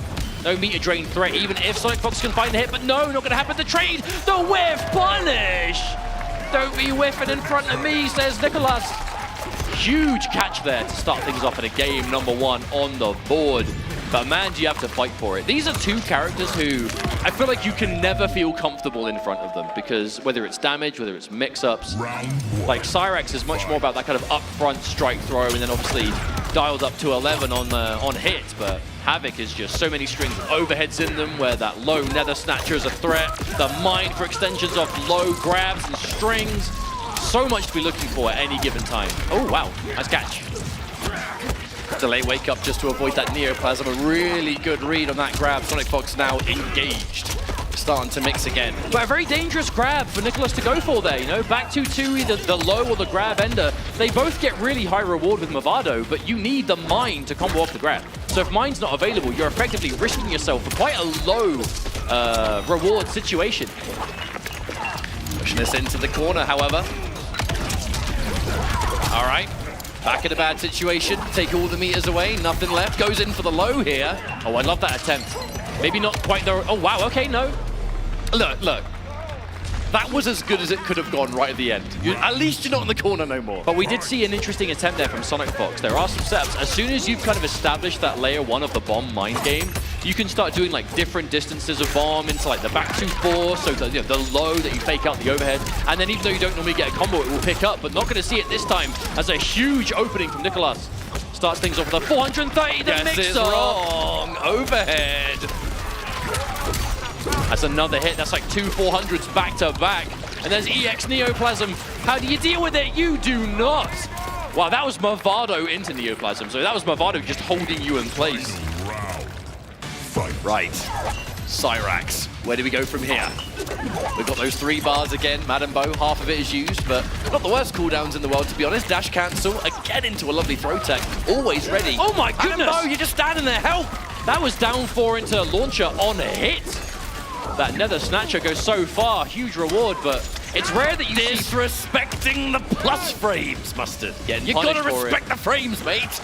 meter drain threat, even if Sonic Fox can find the hit. But no, not going to happen. The trade, the whiff punish. Don't be whiffing in front of me, says Nicholas. Huge catch there to start things off in a game number 1 on the board. But man, do you have to fight for it. These are 2 characters who I feel like you can never feel comfortable in front of them because whether it's damage, whether it's mix-ups, like Cyrax is much more about that kind of upfront strike throw and then obviously dialed up to 11 on hit, but Havoc is just so many strings of overheads in them where that low Nether Snatcher is a threat. The mine for extensions of low grabs and strings. So much to be looking for at any given time. Oh, wow. Nice catch. Delay wake up just to avoid that Neoplasm. A really good read on that grab. Sonic Fox now engaged. Starting to mix again. But a very dangerous grab for Nicholas to go for there, you know? Back 2-2, either the low or the grab ender. They both get really high reward with Movado, but you need the mine to combo off the grab. So if mine's not available, you're effectively risking yourself for quite a low reward situation. Pushing this into the corner, however. All right. Back in a bad situation. Take all the meters away. Nothing left. Goes in for the low here. Oh, I love that attempt. Maybe not quite the... Oh, wow. Okay, no. Look. That was as good as it could have gone right at the end. At least you're not in the corner no more. But we did see an interesting attempt there from Sonic Fox. There are some setups. As soon as you've kind of established that layer 1 of the bomb mine game, you can start doing like different distances of bomb into like the back 2-4, so the, the low that you fake out the overhead. And then even though you don't normally get a combo, it will pick up, but not going to see it this time as a huge opening from Nicholas. Starts things off with a 430, the Yes, mix it's wrong. Overhead. That's another hit. That's like 2 400s back to back. And there's EX Neoplasm. How do you deal with it? You do not. Wow, that was Movado into Neoplasm. So that was Movado just holding you in place. Right. Cyrax. Where do we go from here? We've got those 3 bars again. Madam Bo, half of it is used, but not the worst cooldowns in the world, to be honest. Dash cancel, again into a lovely throw tech. Always ready. Oh my goodness. Madam Bo, you're just standing there. Help! That was down 4 into launcher on a hit. That Nether Snatcher goes so far. Huge reward, but it's rare that you see... Disrespecting the plus frames, Mustard. Getting You punished gotta for respect the frames, mate.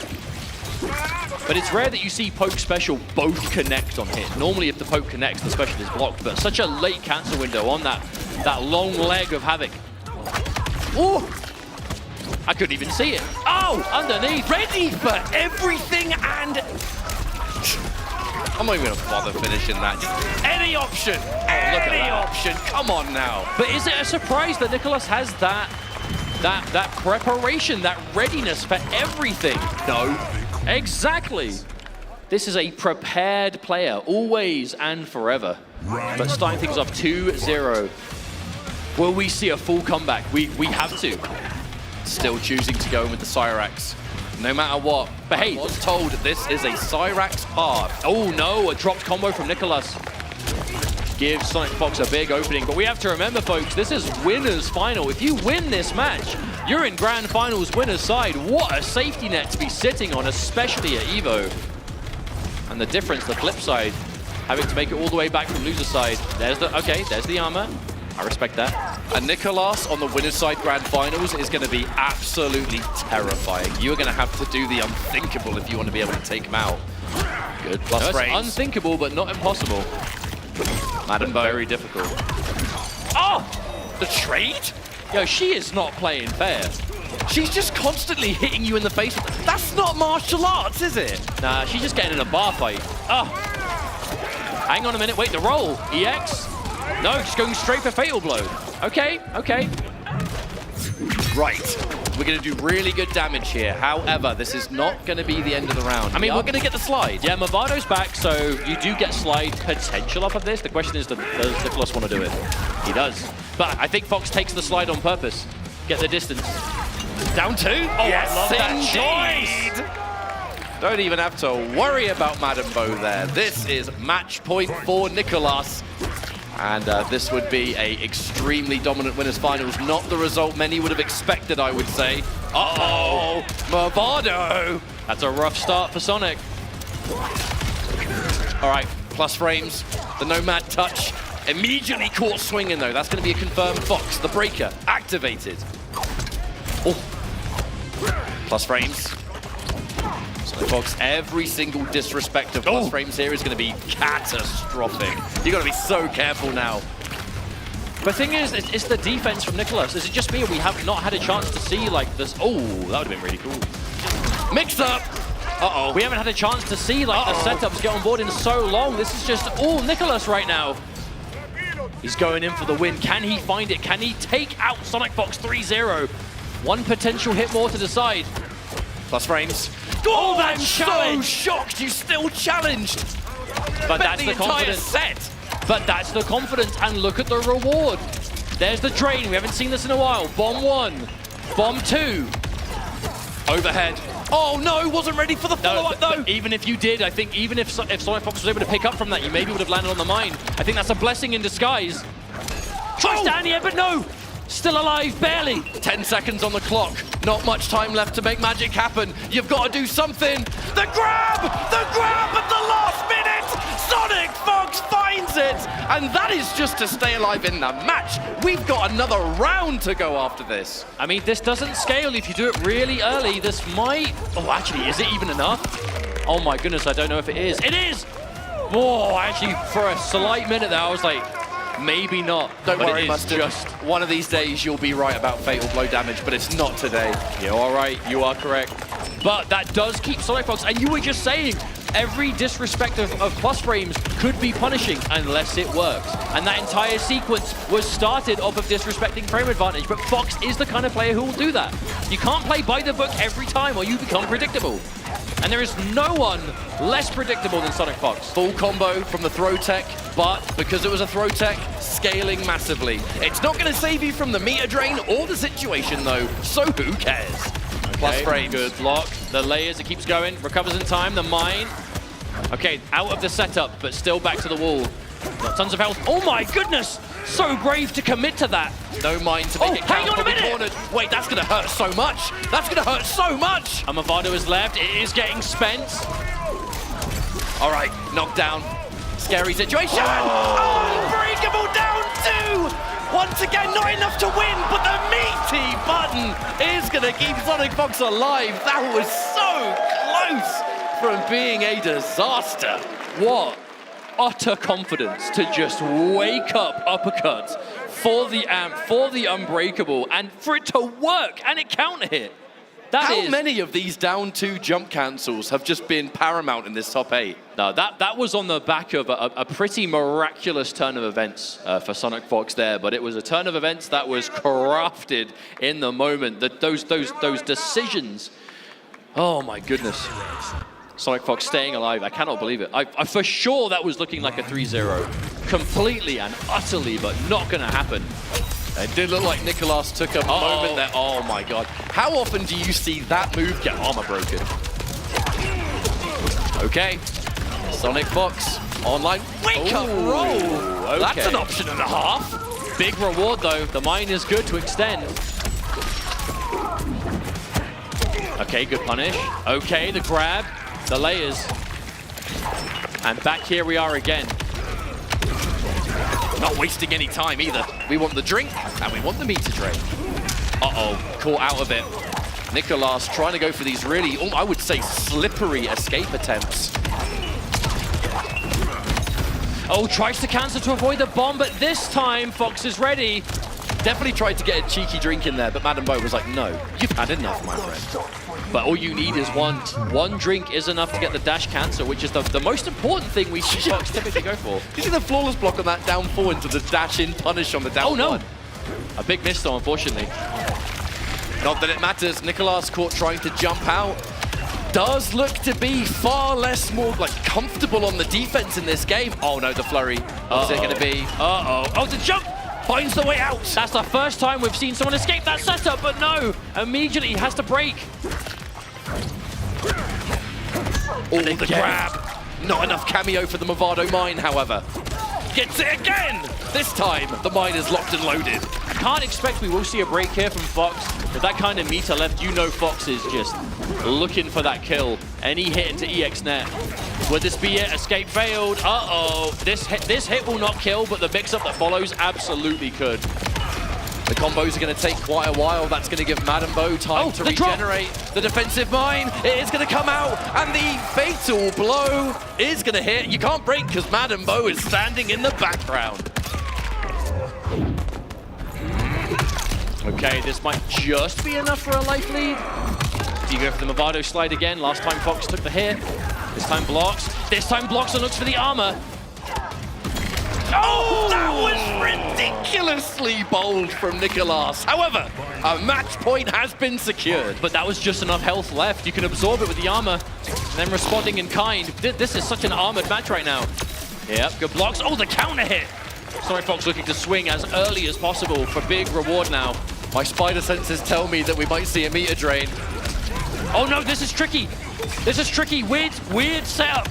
But it's rare that you see poke special both connect on hit. Normally if the poke connects, the special is blocked, but such a late cancel window on that long leg of Havoc. Oh! I couldn't even see it. Oh! Underneath. Ready for everything and... I'm not even gonna bother finishing that. Just any option. Any option. Come on now. But is it a surprise that Nicholas has that preparation, that readiness for everything? No. Exactly. This is a prepared player, always and forever. But starting things off 2-0. Will we see a full comeback? We have to. Still choosing to go in with the Cyrax. No matter what. But hey, I was told this is a Cyrax path. Oh no, a dropped combo from Nicholas. Gives Sonic Fox a big opening. But we have to remember, folks, this is winner's final. If you win this match, you're in grand finals winner's side. What a safety net to be sitting on, especially at Evo. And the difference, the flip side, having to make it all the way back from loser side. There's the armor. I respect that. And Nicholas on the winner's side grand finals is going to be absolutely terrifying. You're going to have to do the unthinkable if you want to be able to take him out. Good plus frames. Unthinkable, but not impossible. Madam Bo. Very difficult. Oh! The trade? Yo, she is not playing fair. She's just constantly hitting you in the face. That's not martial arts, is it? Nah, she's just getting in a bar fight. Oh! Hang on a minute. Wait, the roll. EX? No, just going straight for Fatal Blow. Okay. Right. We're going to do really good damage here. However, this is not going to be the end of the round. I mean, we're going to get the slide. Yeah, Movado's back, so you do get slide potential off of this. The question is, does Nicholas want to do it? He does. But I think Fox takes the slide on purpose. Get the distance. Down 2? Oh, yes, I love that choice. Don't even have to worry about Madam Bo there. This is match point for Nicholas. And this would be a extremely dominant winners finals. Not the result many would have expected, I would say. Uh-oh, Movado. That's a rough start for Sonic. All right, plus frames. The Nomad touch immediately caught swinging though. That's going to be a confirmed Fox. The breaker activated. Oh, plus frames. Sonic Fox, every single disrespect of plus frames here is going to be catastrophic. You've got to be so careful now. The thing is, it's the defense from Nicholas. Is it just me or we have not had a chance to see like this? Oh, that would have been really cool. Mix up. Uh-oh. We haven't had a chance to see like the setups get on board in so long. This is just all Nicholas right now. He's going in for the win. Can he find it? Can he take out Sonic Fox 3-0? One potential hit more to decide. Plus frames. Oh, that I'm so challenge! shocked you still challenged. But that's the the entire confidence. set. But that's the confidence, and look at the reward. There's the drain. We haven't seen this in a while. Bomb 1, bomb 2. Overhead. Oh no, wasn't ready for the follow-up though. But even if you did, I think even if Sonic Fox was able to pick up from that, you maybe would have landed on the mine. I think that's a blessing in disguise. Tries down here, but no. Still alive, barely. 10 seconds on the clock. Not much time left to make magic happen. You've got to do something. The grab! The grab at the last minute! Sonic Fox finds it! And that is just to stay alive in the match. We've got another round to go after this. I mean, this doesn't scale if you do it really early. This might... Oh, actually, is it even enough? Oh my goodness, I don't know if it is. It is! Whoa, actually, for a slight minute there, I was like, maybe not. Don't But worry, it is Mustard. just... One of these days you'll be right about fatal blow damage, but it's not today. You're all right, you are correct. But that does keep Sonic Fox, and you were just saying, every disrespect of plus frames could be punishing unless it works. And that entire sequence was started off of disrespecting frame advantage, but Fox is the kind of player who will do that. You can't play by the book every time or you become predictable. And there is no one less predictable than Sonic Fox. Full combo from the throw tech, but because it was a throw tech, scaling massively. It's not going to save you from the meter drain or the situation though, so who cares? Plus frames. Good block. The layers, it keeps going. Recovers in time. The mine. Okay, out of the setup, but still back to the wall. Got tons of health. Oh my goodness! So brave to commit to that. No mind to make it count. Hang on a minute! Cornered. Wait, that's going to hurt so much. That's going to hurt so much. Amavado is left. It is getting spent. All right, knocked down. Scary situation. Unbreakable down 2. Once again, not enough to win, but the meaty button is going to keep Sonic Fox alive. That was so close from being a disaster. What utter confidence to just wake up uppercuts for the amp, for the unbreakable, and for it to work, and it counter hit. How many of these down 2 jump cancels have just been paramount in this top 8? No, that was on the back of a pretty miraculous turn of events for Sonic Fox there, but it was a turn of events that was crafted in the moment. Those decisions, oh my goodness. Sonic Fox staying alive, I cannot believe it. I for sure that was looking like a 3-0. Completely and utterly, but not gonna happen. It did look like Nicolas took a moment there. Oh my god. How often do you see that move get armor broken? Okay. Sonic Fox, online wake up roll. Okay. That's an option and a half. Big reward though. The mine is good to extend. Okay, good punish. Okay, the grab, the layers. And back here we are again. Not wasting any time either. We want the drink and we want the meter drain. Uh-oh, caught out of it. Nicolas trying to go for these really, I would say, slippery escape attempts. Oh, tries to cancel to avoid the bomb, but this time Fox is ready. Definitely tried to get a cheeky drink in there, but Madam Bo was like, no, you've had enough, my friend. But all you need is one drink is enough to get the dash cancel, which is the most important thing we see Fox typically go for. You see the flawless block on that down 4 into the dash in punish on the down 1. Oh no! A big miss though, unfortunately. Not that it matters. Nicolas caught trying to jump out. Does look to be far less more comfortable on the defense in this game. Oh no, the flurry. What's it going to be? Oh, the jump! Finds the way out. That's the first time we've seen someone escape that setup, but no! Immediately he has to break. Oh, the grab. Not enough cameo for the Movado mine, however. Gets it again! This time, the mine is locked and loaded. Can't expect we will see a break here from Fox. With that kind of meter left, you know Fox is just looking for that kill. Any hit into EXNet. Would this be it? Escape failed. Uh-oh. This hit will not kill, but the mix-up that follows absolutely could. The combos are going to take quite a while. That's going to give Madam Bo time to regenerate. The defensive mine, it is going to come out, and the fatal blow is going to hit. You can't break because Madam Bo is standing in the background. Okay, this might just be enough for a life lead. Do you go for the Movado slide again? Last time Fox took the hit. This time blocks. This time blocks and looks for the armor. Oh, that was ridiculously bold from Nicolas. However, a match point has been secured. But that was just enough health left. You can absorb it with the armor, and then responding in kind. This is such an armored match right now. Yep, good blocks. Oh, the counter hit. Sonic Fox looking to swing as early as possible for big reward now. My spider senses tell me that we might see a meter drain. Oh no, this is tricky. This is tricky. Weird setup.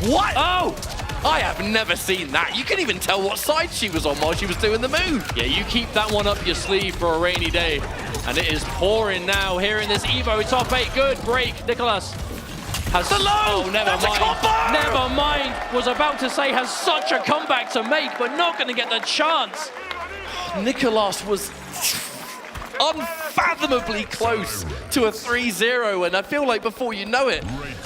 What? Oh! I have never seen that. You can even tell what side she was on while she was doing the move. Yeah, you keep that one up your sleeve for a rainy day. And it is pouring now here in this Evo top 8. Good break. Nicolas has... The low! Oh, never That's a mind. combo! Never mind. Was about to say has such a comeback to make, but not going to get the chance. Nicolas was unfathomably close to a 3-0, and I feel like before you know it,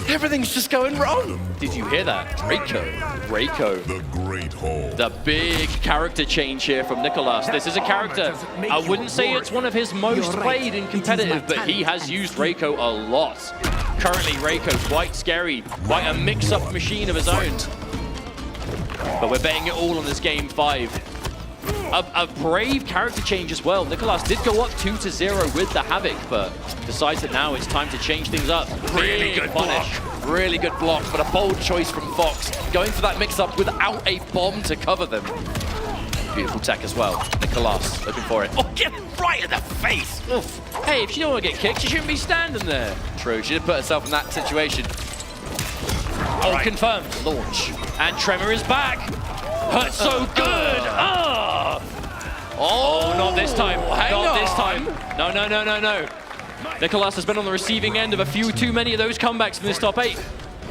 everything's just going wrong. Did you hear that? Reiko. The Great Hall. The big character change here from Nicolas. This is a character, I wouldn't say it's one of his most played in competitive, but he has used Reiko a lot. Currently, Reiko quite scary, quite a mix-up machine of his own. But we're betting it all on this game 5. A brave character change as well. Nicolas did go up 2-0 with the Havoc, but decides that now it's time to change things up. Really good punish. block. Really good block, but a bold choice from Fox. Going for that mix-up without a bomb to cover them. Beautiful tech as well. Nicolas looking for it. Oh, get right in the face! Oof. Hey, if you don't want to get kicked, you shouldn't be standing there. True, she did put herself in that situation. Oh, right. confirmed. Launch. And Tremor is back. Hurt so good. Oh, not this time. Not this time. No. Nicolas has been on the receiving end of a few too many of those comebacks in this top 8.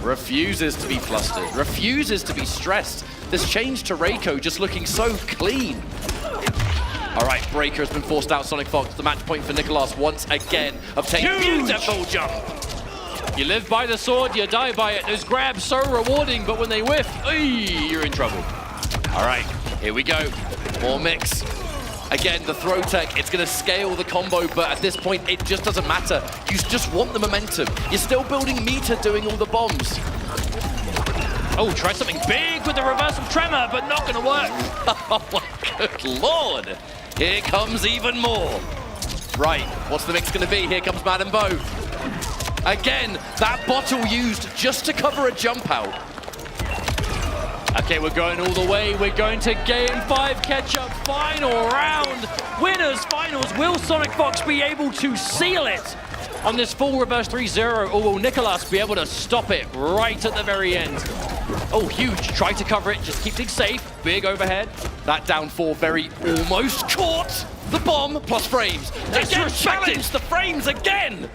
Refuses to be flustered. Refuses to be stressed. This change to Reiko just looking so clean. All right, Breaker has been forced out. Sonic Fox, the match point for Nicolas once again. Obtained beautiful jump. You live by the sword, you die by it. Those grabs so rewarding, but when they whiff, you're in trouble. All right, here we go. More mix. Again, the throw tech, it's going to scale the combo, but at this point, it just doesn't matter. You just want the momentum. You're still building meter doing all the bombs. Oh, try something big with the reversal tremor, but not going to work. Oh, my good lord. Here comes even more. Right, what's the mix going to be? Here comes Madam Bo. Again, that bottle used just to cover a jump out. Okay, we're going all the way. We're going to Game 5 catch-up final round. Winners finals. Will Sonic Fox be able to seal it on this full reverse 3-0, or will Nicolas be able to stop it right at the very end? Oh, huge. Try to cover it. Just keep things safe. Big overhead. That down 4 very almost caught the bomb plus frames. Again, challenge the frames again.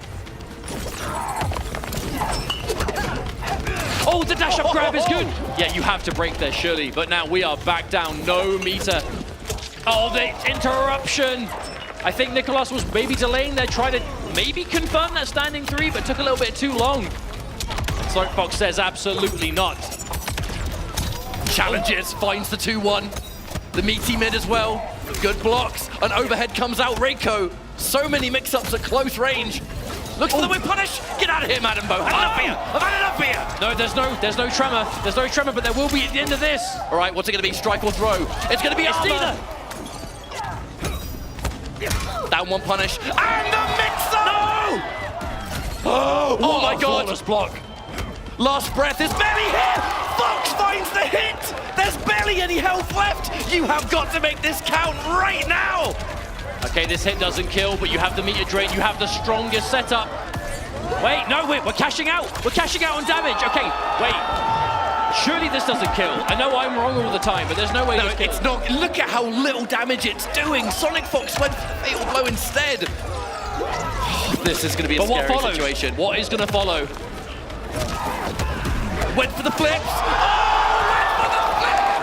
Oh, the dash-up grab is good. Yeah, you have to break there, surely. But now we are back down. No meter. Oh, the interruption. I think Nicolas was maybe delaying there, trying to maybe confirm that standing 3, but took a little bit too long. Sonic Fox says absolutely not. Challenges, finds the 2-1. The meaty mid as well. Good blocks. An overhead comes out. Reiko. So many mix-ups at close range. Looks for the whip punish. Get out of here, Madam Bo. I've had enough here. I've had enough here. No, there's no tremor. There's no tremor, but there will be at the end of this. All right, what's it going to be? Strike or throw? It's going to be neither. Down 1 punish. And the mix-up! No! Oh my God. Flawless block. Last breath is barely here. Fox finds the hit. There's barely any health left. You have got to make this count right now. Okay, this hit doesn't kill, but you have the meter drain. You have the strongest setup. Wait, no, wait, we're cashing out. We're cashing out on damage. Okay, wait. Surely this doesn't kill. I know I'm wrong all the time, but there's no way this kills. It's not. Look at how little damage it's doing. Sonic Fox went for the fatal blow instead. This is going to be a scary situation. What is going to follow? Went for the flips. Oh, went for the flips.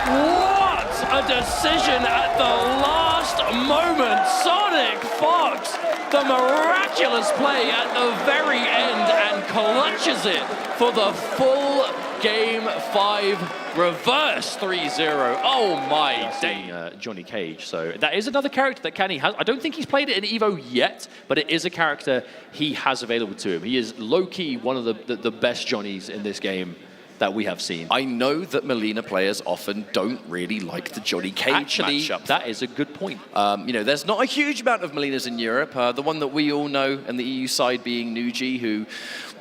What a decision at the last moment. Sonic Fox, the miraculous play at the very end, and clutches it for the full Game 5 reverse 3-0. Oh my day. Johnny Cage. So that is another character that Kenny has. I don't think he's played it in Evo yet, but it is a character he has available to him. He is low-key one of the best Johnnies in this game. that we have seen. I know that Melina players often don't really like the Johnny Cage matchup. That is a good point. You know, there's not a huge amount of Melinas in Europe. The one that we all know and the EU side being Nuji, who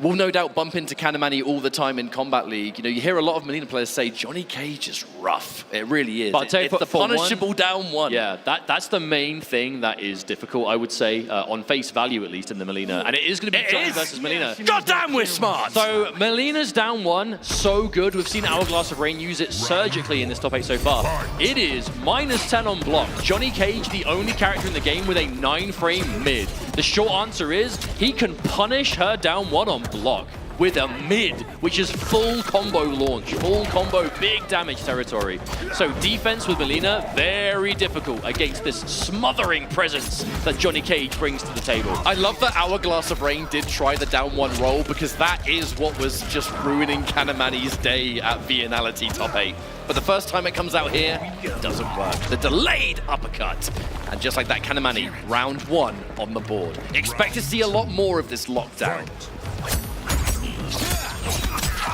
will no doubt bump into Kanamani all the time in Combat League. You know, you hear a lot of Melina players say Johnny Cage is rough. It really is. But It's the punishable down one. Yeah, that's the main thing that is difficult, I would say, on face value at least in the Melina. And it is going to be Johnny versus Melina. Goddamn, we're smart! So Melina's down one, so good. We've seen Hourglass of Rain use it surgically in this top 8 so far. It is -10 on block. Johnny Cage, the only character in the game with a 9-frame mid. The short answer is he can punish her down one on block with a mid, which is full combo launch, full combo big damage territory. So defense with Melina, very difficult against this smothering presence that Johnny Cage brings to the table. I love that Hourglass of Rain did try the down one roll, because that is what was just ruining Kanamani's day at Vianality top 8. But the first time it comes out here, it doesn't work. The delayed uppercut. And just like that, Kanamani, round 1 on the board. Expect to see a lot more of this lockdown.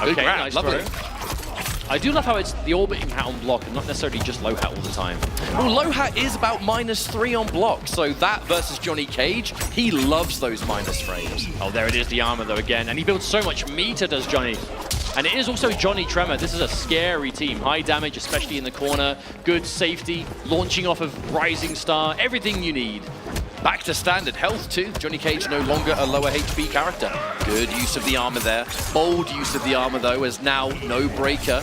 Okay, nice throw. I do love how it's the orbiting hat on block and not necessarily just low hat all the time. Well, low hat is about -3 on block, so that versus Johnny Cage, he loves those minus frames. Oh, there it is, the armor though again. And he builds so much meter, does Johnny. And it is also Johnny Tremor. This is a scary team. High damage, especially in the corner. Good safety, launching off of Rising Star, everything you need. Back to standard health too. Johnny Cage no longer a lower HP character. Good use of the armor there. Bold use of the armor though, as now no breaker.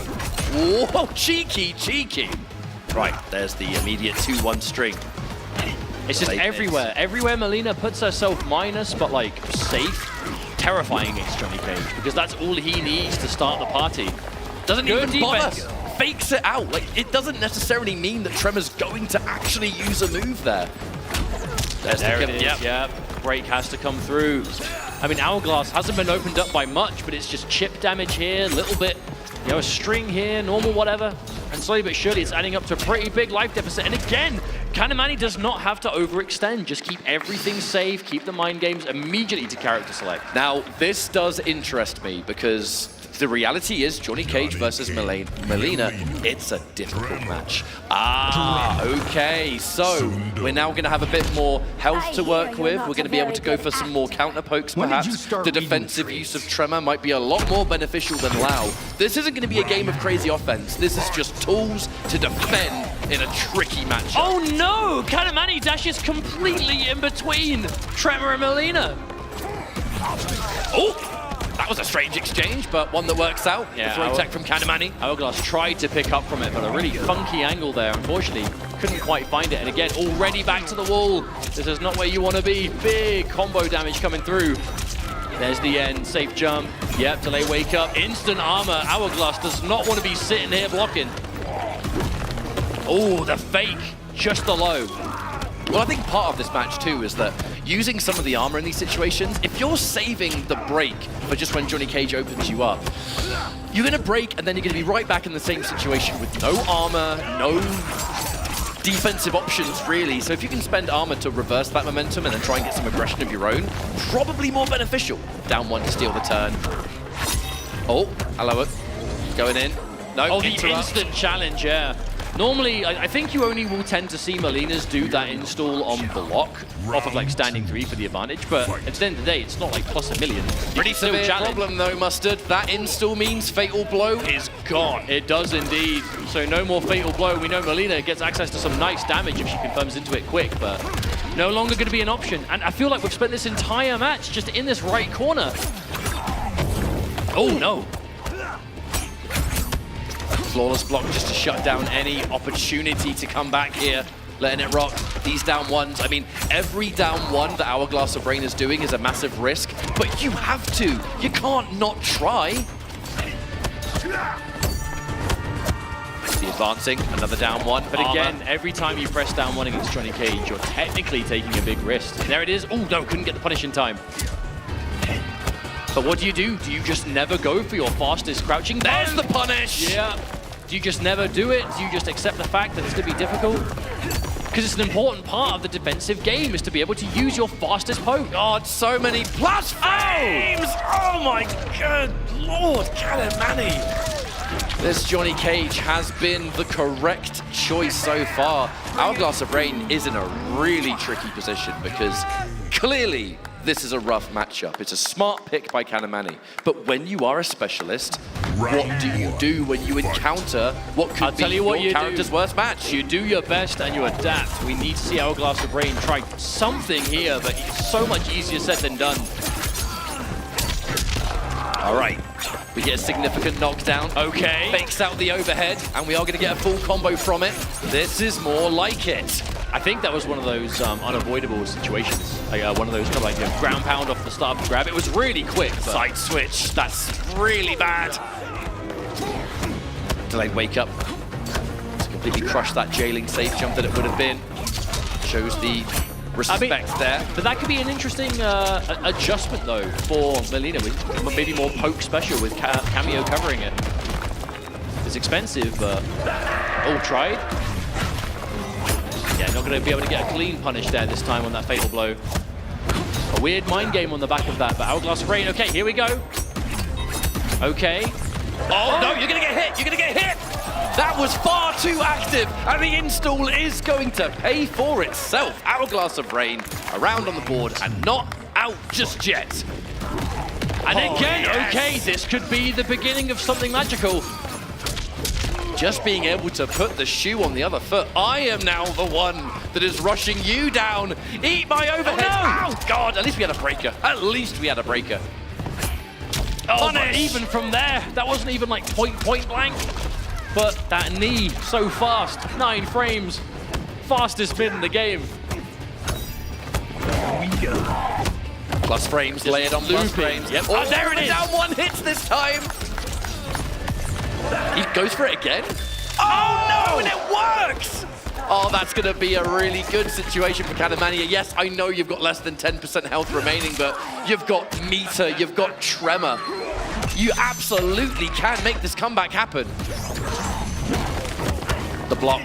Whoa, cheeky, cheeky. Right, there's the immediate 2-1 string. It's just everywhere. Everywhere Melina puts herself minus, but like safe. Terrifying against Johnny Cage, because that's all he needs to start the party. Doesn't even bother. Fakes it out. Like, it doesn't necessarily mean that Tremor's going to actually use a move there. There it is, yep. Break has to come through. I mean, Hourglass hasn't been opened up by much, but it's just chip damage here, a little bit, you know, a string here, normal whatever. And slowly but surely, it's adding up to a pretty big life deficit. And again, Kanamani does not have to overextend. Just keep everything safe, keep the mind games immediately to character select. Now, this does interest me, because the reality is Johnny Cage versus Melina, it's a difficult match. Okay, so we're now going to have a bit more health to work with. We're going to be able to go for some more counter pokes, perhaps. The defensive use of Tremor might be a lot more beneficial than Lao. This isn't going to be a game of crazy offense. This is just tools to defend in a tricky match. Oh no! Kanamani dashes completely in between Tremor and Melina. Oh! That was a strange exchange, but one that works out. Yeah, throw tech from Kanamani. Hourglass tried to pick up from it, but a really funky angle there. Unfortunately, couldn't quite find it. And again, already back to the wall. This is not where you want to be. Big combo damage coming through. There's the end. Safe jump. Yep, delay wake up. Instant armor. Hourglass does not want to be sitting here blocking. Oh, the fake. Just the low. Well, I think part of this match, too, is that using some of the armor in these situations, if you're saving the break for just when Johnny Cage opens you up, you're going to break and then you're going to be right back in the same situation with no armor, no defensive options, really. So if you can spend armor to reverse that momentum and then try and get some aggression of your own, probably more beneficial. Down one to steal the turn. Oh, hello. Going in. No, oh, the instant challenge, yeah. Normally, I think you only will tend to see Melinas do that install on block off of like standing 3 for the advantage, but at the end of the day, it's not like plus a million. Pretty severe problem though, Mustard. That install means Fatal Blow is gone. It does indeed. So no more Fatal Blow. We know Melina gets access to some nice damage if she confirms into it quick, but no longer going to be an option. And I feel like we've spent this entire match just in this right corner. Oh no. Flawless block just to shut down any opportunity to come back here. Letting it rock. These down ones. I mean, every down one that Hourglass of Rain is doing is a massive risk, but you have to. You can't not try. The advancing, another down one. But again, every time you press down one against Johnny Cage, you're technically taking a big risk. There it is. Oh no, couldn't get the punish in time. But what do? Do you just never go for your fastest crouching? There's the punish! Yeah. Do you just never do it? Do you just accept the fact that it's going to be difficult? Because it's an important part of the defensive game, is to be able to use your fastest poke. Oh, so many plus frames! Oh my good lord, Kanamani! This Johnny Cage has been the correct choice so far. Hourglass of Rain is in a really tricky position because clearly this is a rough matchup. It's a smart pick by Kanamani. But when you are a specialist, what do you do when you encounter what could be your character's worst match? You do your best and you adapt. We need to see Hourglass of Rain try something here, but it's so much easier said than done. All right, we get a significant knockdown. Okay. Fakes out the overhead, and we are going to get a full combo from it. This is more like it. I think that was one of those unavoidable situations. Like, one of those kind of like ground pound off the start of the grab. It was really quick. Side switch, that's really bad. Delayed wake up to completely crush that jailing safe jump that it would have been. Shows the respect there. But that could be an interesting adjustment, though, for Melina, with maybe more poke special with Cameo covering it. It's expensive, but... Oh, tried? Yeah, not going to be able to get a clean punish there this time on that fatal blow. A weird mind game on the back of that, but Hourglass of Rain. Okay, here we go. Okay. Oh, no, you're going to get hit! You're going to get hit! That was far too active, and the install is going to pay for itself. Hourglass of Rain around on the board and not out just yet. And again, yes. Okay, this could be the beginning of something magical. Just being able to put the shoe on the other foot. I am now the one that is rushing you down. Eat my overhead. Oh, no. Oh, God, at least we had a breaker. At least we had a breaker. Oh, but even from there, that wasn't even like point blank. But that knee, so fast, 9 frames, fastest mid in the game. Plus frames, layered on plus frames. Yep. Oh, there it is. Down 1 hits this time. He goes for it again. Oh no, and it works! Oh, that's going to be a really good situation for Kanamani. Yes, I know you've got less than 10% health remaining, but you've got meter, you've got tremor. You absolutely can make this comeback happen. The block.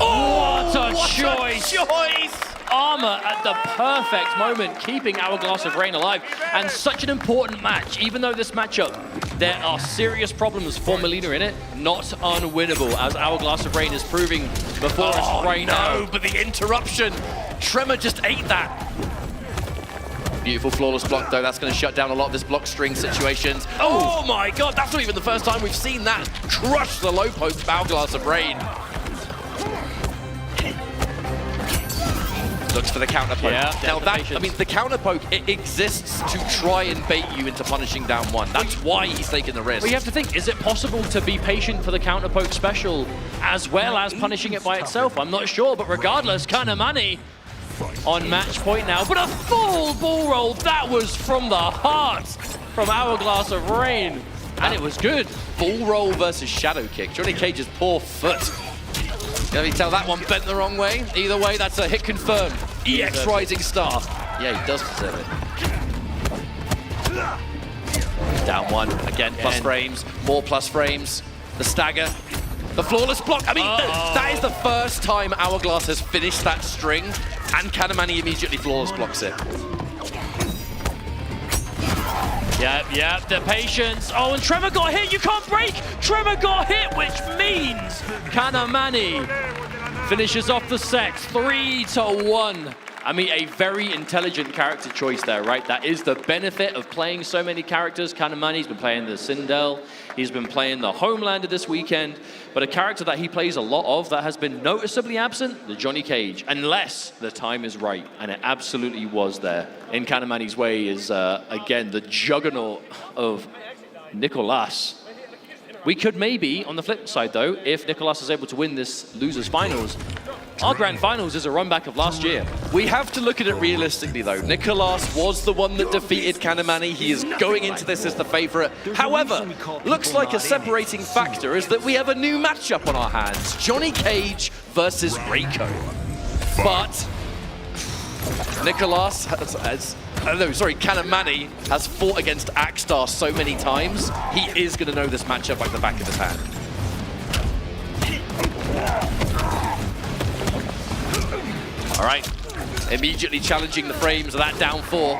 Oh, what a choice! Choice! Armor at the perfect moment, keeping Hourglass of Rain alive. And such an important match, even though this matchup, there are serious problems for Melina in it, not unwinnable, as Hourglass of Rain is proving before us right now. No, but the interruption. Tremor just ate that. Beautiful flawless block, though. That's going to shut down a lot of this block string situations. Oh my God, that's not even the first time we've seen that crush the low poke of Hourglass of Rain. Looks for the counter poke. Yeah, now that, I mean, the counter poke, it exists to try and bait you into punishing down 1. That's why he's taking the risk. Well, you have to think, is it possible to be patient for the counter poke special as well as punishing it by itself? I'm not sure, but regardless, Kanamani on match point now. But a full bull roll, that was from the heart from Hourglass of Rain. And it was good. Bull roll versus shadow kick. Johnny Cage's poor foot. Can you tell that one bent the wrong way? Either way, that's a hit confirmed. EX Rising Star. Yeah, he does deserve it. Down 1. Again, plus frames. More plus frames. The stagger. The flawless block. I mean, that is the first time Hourglass has finished that string, and Kanamani immediately flawless blocks it. Yep, the patience. Oh, and Tremor got hit. You can't break. Tremor got hit, which means Kanamani finishes off the set 3-1. I mean, a very intelligent character choice there, right? That is the benefit of playing so many characters. Kanamani's been playing the Sindel. He's been playing the Homelander this weekend. But a character that he plays a lot of that has been noticeably absent, the Johnny Cage, unless the time is right. And it absolutely was there. In Kanamani's way is, again, the juggernaut of Nicolas. We could maybe, on the flip side though, if Nicolas is able to win this losers finals, our grand finals is a run back of last year. We have to look at it realistically though. Nicolas was the one that defeated Kanamani. He is going into this as the favorite. However, looks like a separating factor is that we have a new matchup on our hands. Johnny Cage versus Reiko. But Nicolas Kanamani has fought against Axstar so many times, he is going to know this matchup like the back of his hand. All right, immediately challenging the frames of that down 4.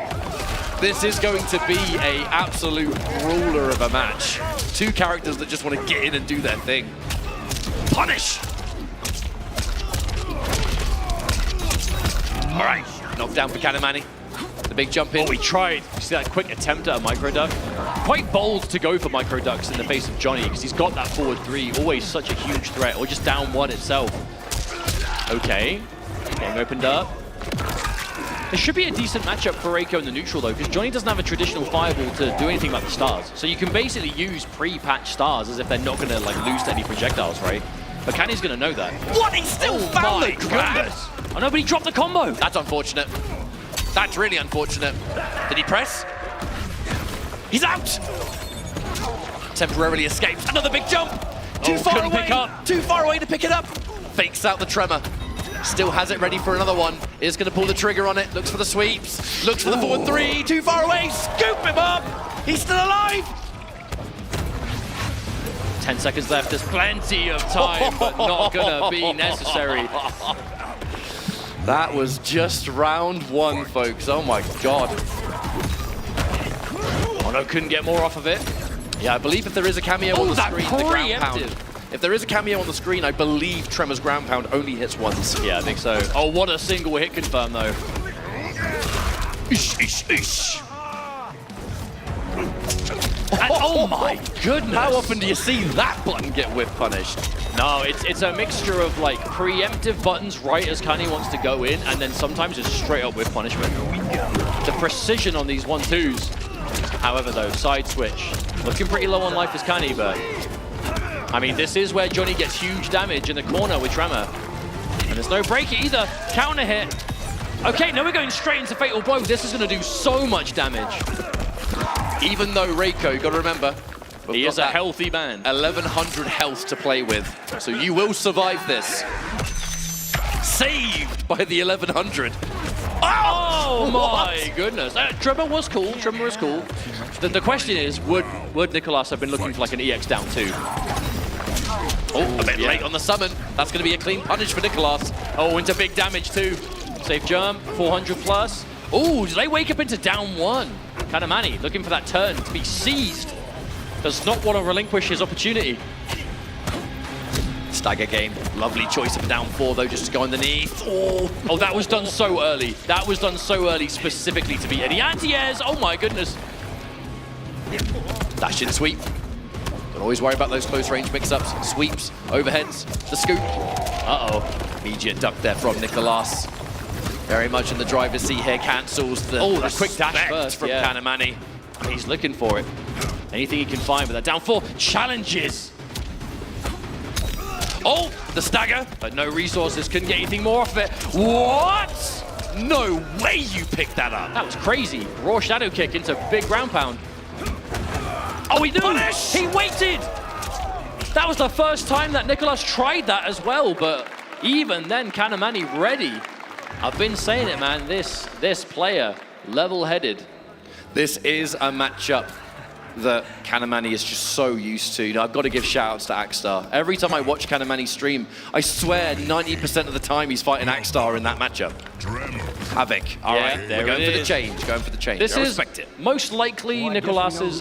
This is going to be an absolute ruler of a match. Two characters that just want to get in and do their thing. Punish! All right, knockdown for Kanamani. The big jump in. Oh, he tried. You see that quick attempt at a micro duck? Quite bold to go for micro ducks in the face of Johnny because he's got that forward three, always such a huge threat, or just down one itself. Okay, getting opened up. It should be a decent matchup for Reiko in the neutral though, because Johnny doesn't have a traditional fireball to do anything about the stars. So you can basically use pre-patch stars as if they're not gonna like lose to any projectiles, right? But Kenny's gonna know that. What? He still found the grab? Oh no, but he dropped the combo. That's unfortunate. That's really unfortunate. Did he press? He's out! Temporarily escaped. Another big jump! Too far away! Pick up. Too far away to pick it up! Fakes out the tremor. Still has it ready for another one. Is going to pull the trigger on it. Looks for the sweeps. Looks for the forward three. Too far away. Scoop him up! He's still alive! 10 seconds left. There's plenty of time, but not gonna be necessary. That was just round one, folks. Oh my god. Oh no, couldn't get more off of it. Yeah, I believe if there is a cameo on the that screen, the ground pound. preemptive. If there is a cameo on the screen, I believe Tremor's ground pound only hits once. Yeah, I think so. Oh, what a single hit confirm though. Ish, ish, ish. And, oh my goodness. How often do you see that button get whip punished? No, it's a mixture of like preemptive buttons right as Kanye wants to go in, and then sometimes just straight up with punishment. The precision on these 1-2s. However though, side switch. Looking pretty low on life as Kanye, but I mean, this is where Johnny gets huge damage in the corner with Tremor. And there's no break either. Counter hit. Okay, now we're going straight into Fatal Blow. This is going to do so much damage. Even though Reiko, you got to remember, He is a healthy man. 1100 health to play with, so you will survive this. Saved by the 1100. Oh my goodness. Tremor was cool. Tremor was cool. The question is, would Nicolas have been looking for like an EX down 2? Oh, a bit late on the summon. That's going to be a clean punish for Nicolas. Oh, into big damage too. Safe jump, 400 plus. Oh, do they wake up into down 1? Kanamani looking for that turn to be seized. Does not want to relinquish his opportunity. Stagger game. Lovely choice of down 4 though, just to go underneath. Oh, that was done so early. That was done so early specifically to be Eddie. Anti-airs, oh my goodness. Dash in sweep. Don't always worry about those close range mix-ups. Sweeps, overheads, the scoop. Uh-oh. Immediate duck there from Nicolas. Very much in the driver's seat here, cancels the quick dash first from Kanamani. He's looking for it. Anything he can find with that down 4. Challenges. Oh, the stagger. But no resources, couldn't get anything more off of it. What? No way you picked that up. That was crazy. Raw shadow kick into big ground pound. Oh, he knew! Punish! He waited! That was the first time that Nicolas tried that as well, but even then, Kanamani ready. I've been saying it, man. This player, level-headed. This is a matchup that Kanamani is just so used to. You know, I've got to give shout-outs to Axstar. Every time I watch Kanamani stream, I swear 90% of the time he's fighting Axstar in that matchup. Havoc. All right, we're going for the change. Going for the change. This I is respect it. most likely Nicolas's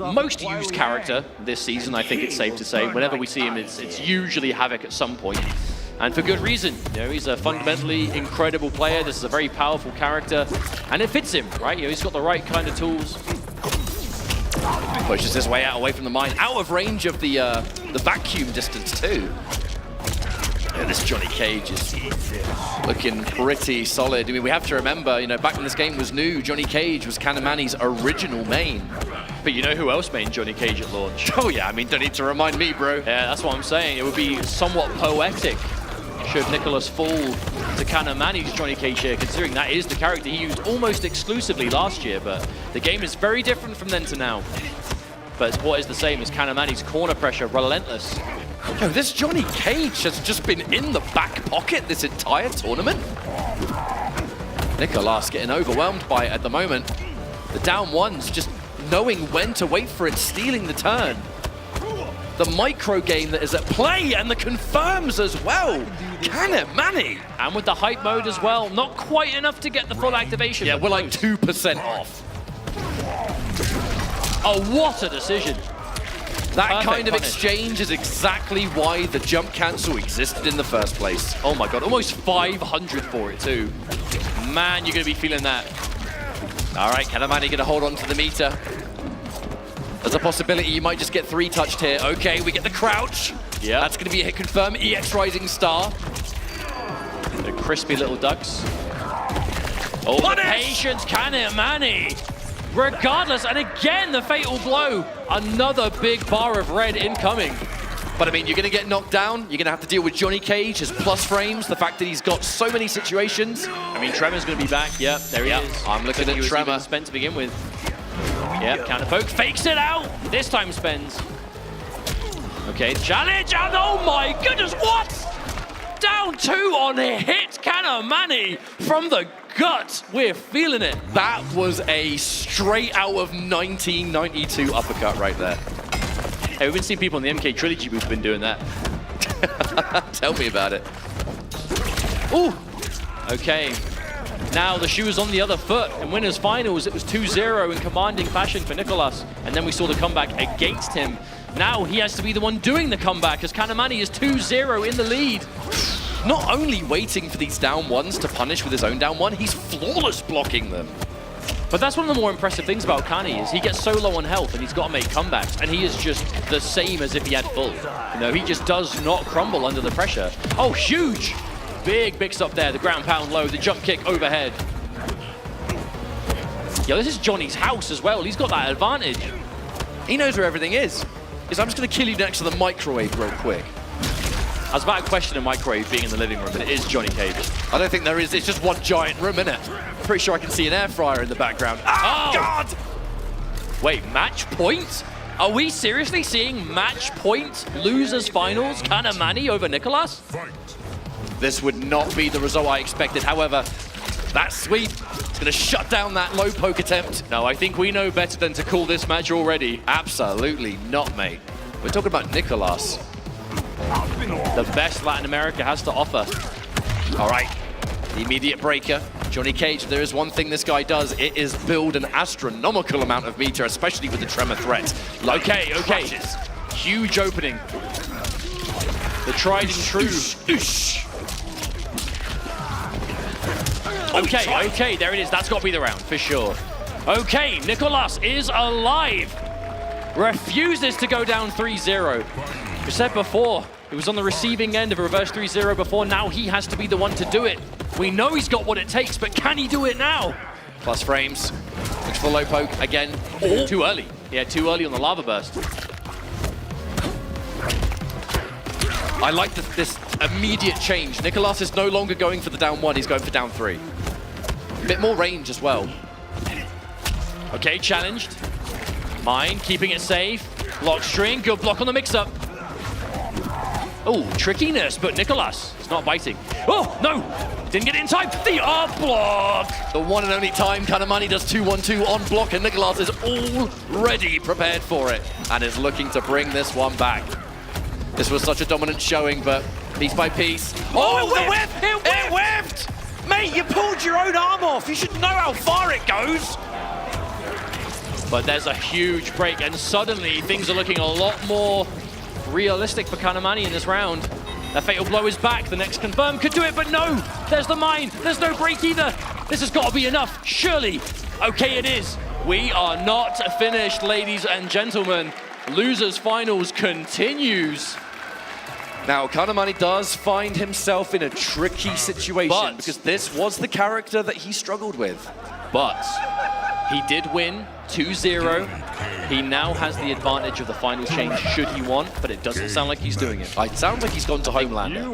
most used character this season, I think it's safe to say. Whenever we see him, it's usually Havoc at some point. And for good reason. You know, he's a fundamentally incredible player. This is a very powerful character. And it fits him, right? You know, he's got the right kind of tools. Pushes his way out, away from the mine, out of range of the vacuum distance too. Yeah, this Johnny Cage is looking pretty solid. I mean, we have to remember, you know, back when this game was new, Johnny Cage was Kanamani's original main. But you know who else mained Johnny Cage at launch? Oh yeah, I mean, don't need to remind me, bro. Yeah, that's what I'm saying. It would be somewhat poetic should Nicolas fall to Kanamani's Johnny Cage here, considering that is the character he used almost exclusively last year, but the game is very different from then to now. But what is the same is Kanamani's corner pressure, relentless. Yo, this Johnny Cage has just been in the back pocket this entire tournament. Nicolas getting overwhelmed by it at the moment. The down ones just knowing when to wait for it, stealing the turn. The micro game that is at play and the confirms as well. Kanamani. And with the hype mode as well, not quite enough to get the full activation. Yeah, we're like 2% off. Oh, what a decision. That Perfect kind of punish. exchange is exactly why the jump cancel existed in the first place. Oh my god, almost 500 for it too. Man, you're going to be feeling that. All right, Kanamani gonna hold on to the meter. There's a possibility you might just get 3 touched here. Okay, we get the crouch. Yeah. That's gonna be a hit confirm. EX Rising Star. The crispy little ducks. Oh, the patience, Kanamani. Regardless, and again, the fatal blow. Another big bar of red incoming. But I mean, you're gonna get knocked down. You're gonna have to deal with Johnny Cage, his plus frames, the fact that he's got so many situations. I mean, Tremor's going to be back. Yep, there he is. I'm looking at Tremor. Spent to begin with. Yep, counter poke, fakes it out. This time spends. Okay, challenge, and oh my goodness, what? Down 2 on a hit, Kanamani from the gut. We're feeling it. That was a straight out of 1992 uppercut right there. Hey, we've been seeing people in the MK trilogy who've been doing that. Tell me about it. Ooh. Okay. Now the shoe is on the other foot. In winners finals, it was 2-0 in commanding fashion for Nicolas. And then we saw the comeback against him. Now he has to be the one doing the comeback as Kanamani is 2-0 in the lead. Not only waiting for these down ones to punish with his own down one, he's flawless blocking them. But that's one of the more impressive things about Kani is he gets so low on health and he's got to make comebacks, and he is just the same as if he had full. You know, he just does not crumble under the pressure. Oh, huge! Big mix up there, the ground pound low, the jump kick overhead. Yo, this is Johnny's house as well. He's got that advantage. He knows where everything is. I'm just going to kill you next to the microwave real quick. I was about to question a microwave being in the living room, but it is Johnny Cage. I don't think there is. It's just one giant room, innit? Pretty sure I can see an air fryer in the background. Oh! God! Wait, match point? Are we seriously seeing match point losers finals? Kanamani over Nicolas? This would not be the result I expected. However, that sweep is going to shut down that low poke attempt. No, I think we know better than to call this match already. Absolutely not, mate. We're talking about Nicolas. The best Latin America has to offer. All right, the immediate breaker. Johnny Cage, if there is one thing this guy does, it is build an astronomical amount of meter, especially with the tremor threat. Okay. Huge opening. The tried and true. Okay, there it is. That's got to be the round, for sure. Okay, Nicolas is alive. Refuses to go down 3-0. We said before, he was on the receiving end of a reverse 3-0 before. Now he has to be the one to do it. We know he's got what it takes, but can he do it now? Plus frames. Looks for low poke again. Oh. Too early. Yeah, too early on the lava burst. I like this immediate change. Nicolas is no longer going for the down 1, he's going for down 3. A bit more range as well. Okay, challenged. Mine, keeping it safe. Lock string, good block on the mix-up. Oh, trickiness, but Nicolas is not biting. Oh, no! Didn't get it in time. The up block! The one and only time Kanamani does 2-1-2 on block, and Nicolas is already prepared for it and is looking to bring this one back. This was such a dominant showing, but piece by piece. Oh, it whipped! It whipped! Mate, you pulled your own arm off. You should know how far it goes. But there's a huge break, and suddenly things are looking a lot more realistic for Kanamani in this round. That fatal blow is back. The next confirm could do it, but no! There's the mine. There's no break either. This has got to be enough, surely. Okay, it is. We are not finished, ladies and gentlemen. Losers finals continues. Now, Kanamani does find himself in a tricky situation because this was the character that he struggled with. But he did win 2-0. He now has the advantage of the final change should he want, but it doesn't sound like he's doing it. It sounds like he's gone to Homelander.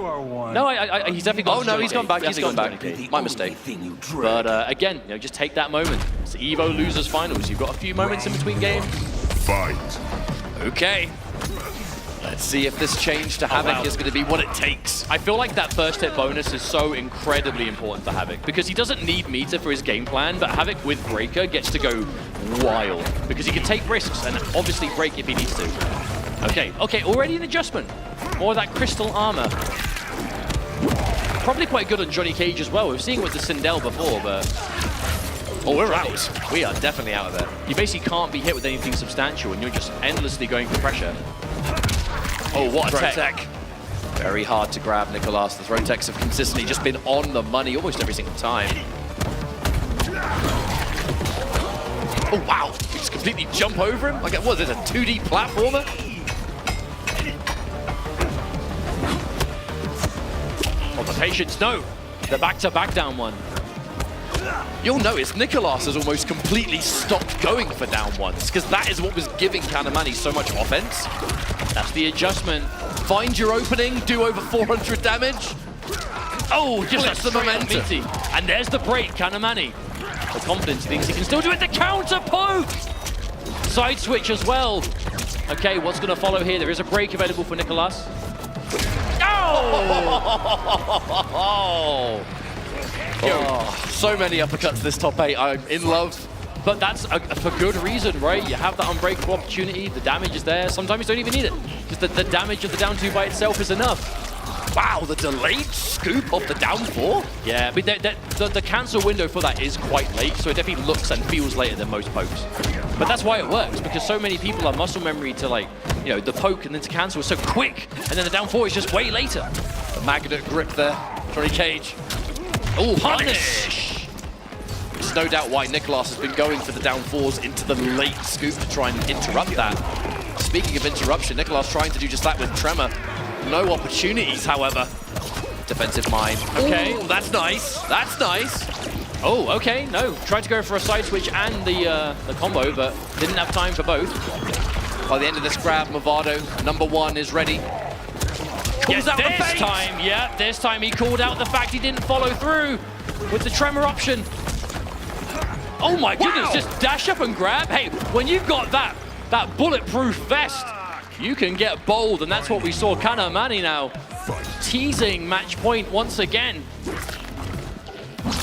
No, he's definitely gone Oh, to no, Johnny he's gone Cage. back. He's gone back. Johnny Cage. My mistake. But again, just take that moment. It's Evo losers finals. You've got a few moments in between games. Fight. Okay. Let's see if this change to Havoc is going to be what it takes. I feel like that first hit bonus is so incredibly important for Havoc because he doesn't need meter for his game plan, but Havoc with Breaker gets to go wild because he can take risks and obviously break if he needs to. Okay, already an adjustment. More of that crystal armor. Probably quite good on Johnny Cage as well. We've seen it with the Sindel before, but Oh, we're out. We are definitely out of there. You basically can't be hit with anything substantial, and you're just endlessly going for pressure. Oh, what a Throw tech. Very hard to grab, Nicolas. The throw techs have consistently just been on the money almost every single time. Oh, wow. You just completely jump over him? Like, what is it, a 2D platformer? Oh, the patience, no. The back-to-back down one. You'll notice Nicolas has almost completely stopped going for down ones, because that is what was giving Kanamani so much offense. That's the adjustment. Find your opening, do over 400 damage. Oh, just Flips the momentum. meaty. And there's the break, Kanamani. The confidence thinks he can still do it. The counter poke! Side switch as well. Okay, what's going to follow here? There is a break available for Nicolas. Oh! So many uppercuts this top 8. I'm in love. But that's for good reason, right? You have that unbreakable opportunity. The damage is there. Sometimes you don't even need it, because the damage of the down 2 by itself is enough. Wow, the delayed scoop of the down 4? Yeah, but the cancel window for that is quite late, so it definitely looks and feels later than most pokes. But that's why it works, because so many people have muscle memory to, like, you know, the poke and then to cancel is so quick, and then the down 4 is just way later. The magnet grip there. Johnny Cage. Oh, punish! There's no doubt why Nicolas has been going for the down 4s into the late scoop to try and interrupt that. Speaking of interruption, Nicolas trying to do just that with Tremor. No opportunities, however. Defensive mine. Okay. Ooh, that's nice. That's nice. Oh, okay, no. Tried to go for a side switch and the combo, but didn't have time for both. By the end of this grab, Movado, #1, is ready. Calls out the bait. This time he called out the fact he didn't follow through with the tremor option. Oh my goodness, just dash up and grab. Hey, when you've got that bulletproof vest, you can get bold, and that's what we saw Kanamani now. Teasing match point once again.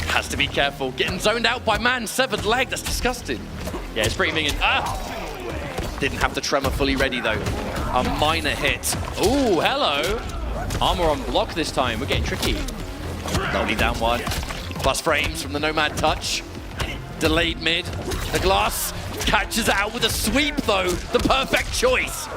Has to be careful. Getting zoned out by man, severed leg. That's disgusting. Yeah, it's pretty minging. Didn't have the tremor fully ready, though. A minor hit. Ooh, hello. Armor on block this time. We're getting tricky. Only down 1. Plus frames from the Nomad touch. Delayed mid. The glass catches it out with a sweep, though. The perfect choice.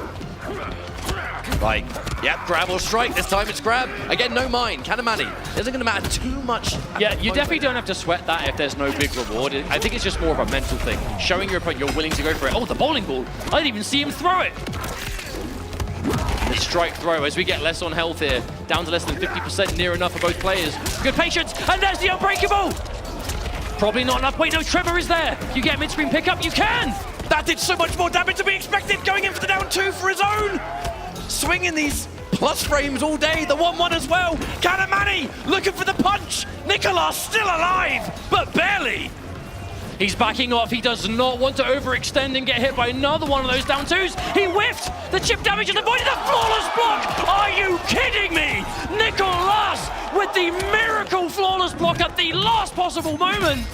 Right. Yep, grab or strike. This time it's grab. Again, no mine. Kanamani. Isn't going to matter too much. Yeah, you definitely don't have to sweat that if there's no big reward. I think it's just more of a mental thing. Showing your opponent you're willing to go for it. Oh, the bowling ball. I didn't even see him throw it. The strike throw as we get less on health here. Down to less than 50%, near enough for both players. Good patience, and there's the unbreakable. Probably not enough. Wait, no, Trevor is there. You get a mid-screen pickup, you can. That did so much more damage than we expected, going in for the down 2 for his own. Swinging these plus frames all day, the 1-1 as well. Kanamani looking for the punch. Nicolas still alive, but barely. He's backing off. He does not want to overextend and get hit by another one of those down 2s. He whiffed. The chip damage and avoided the flawless block. Are you kidding me? Nicolas with the miracle flawless block at the last possible moment.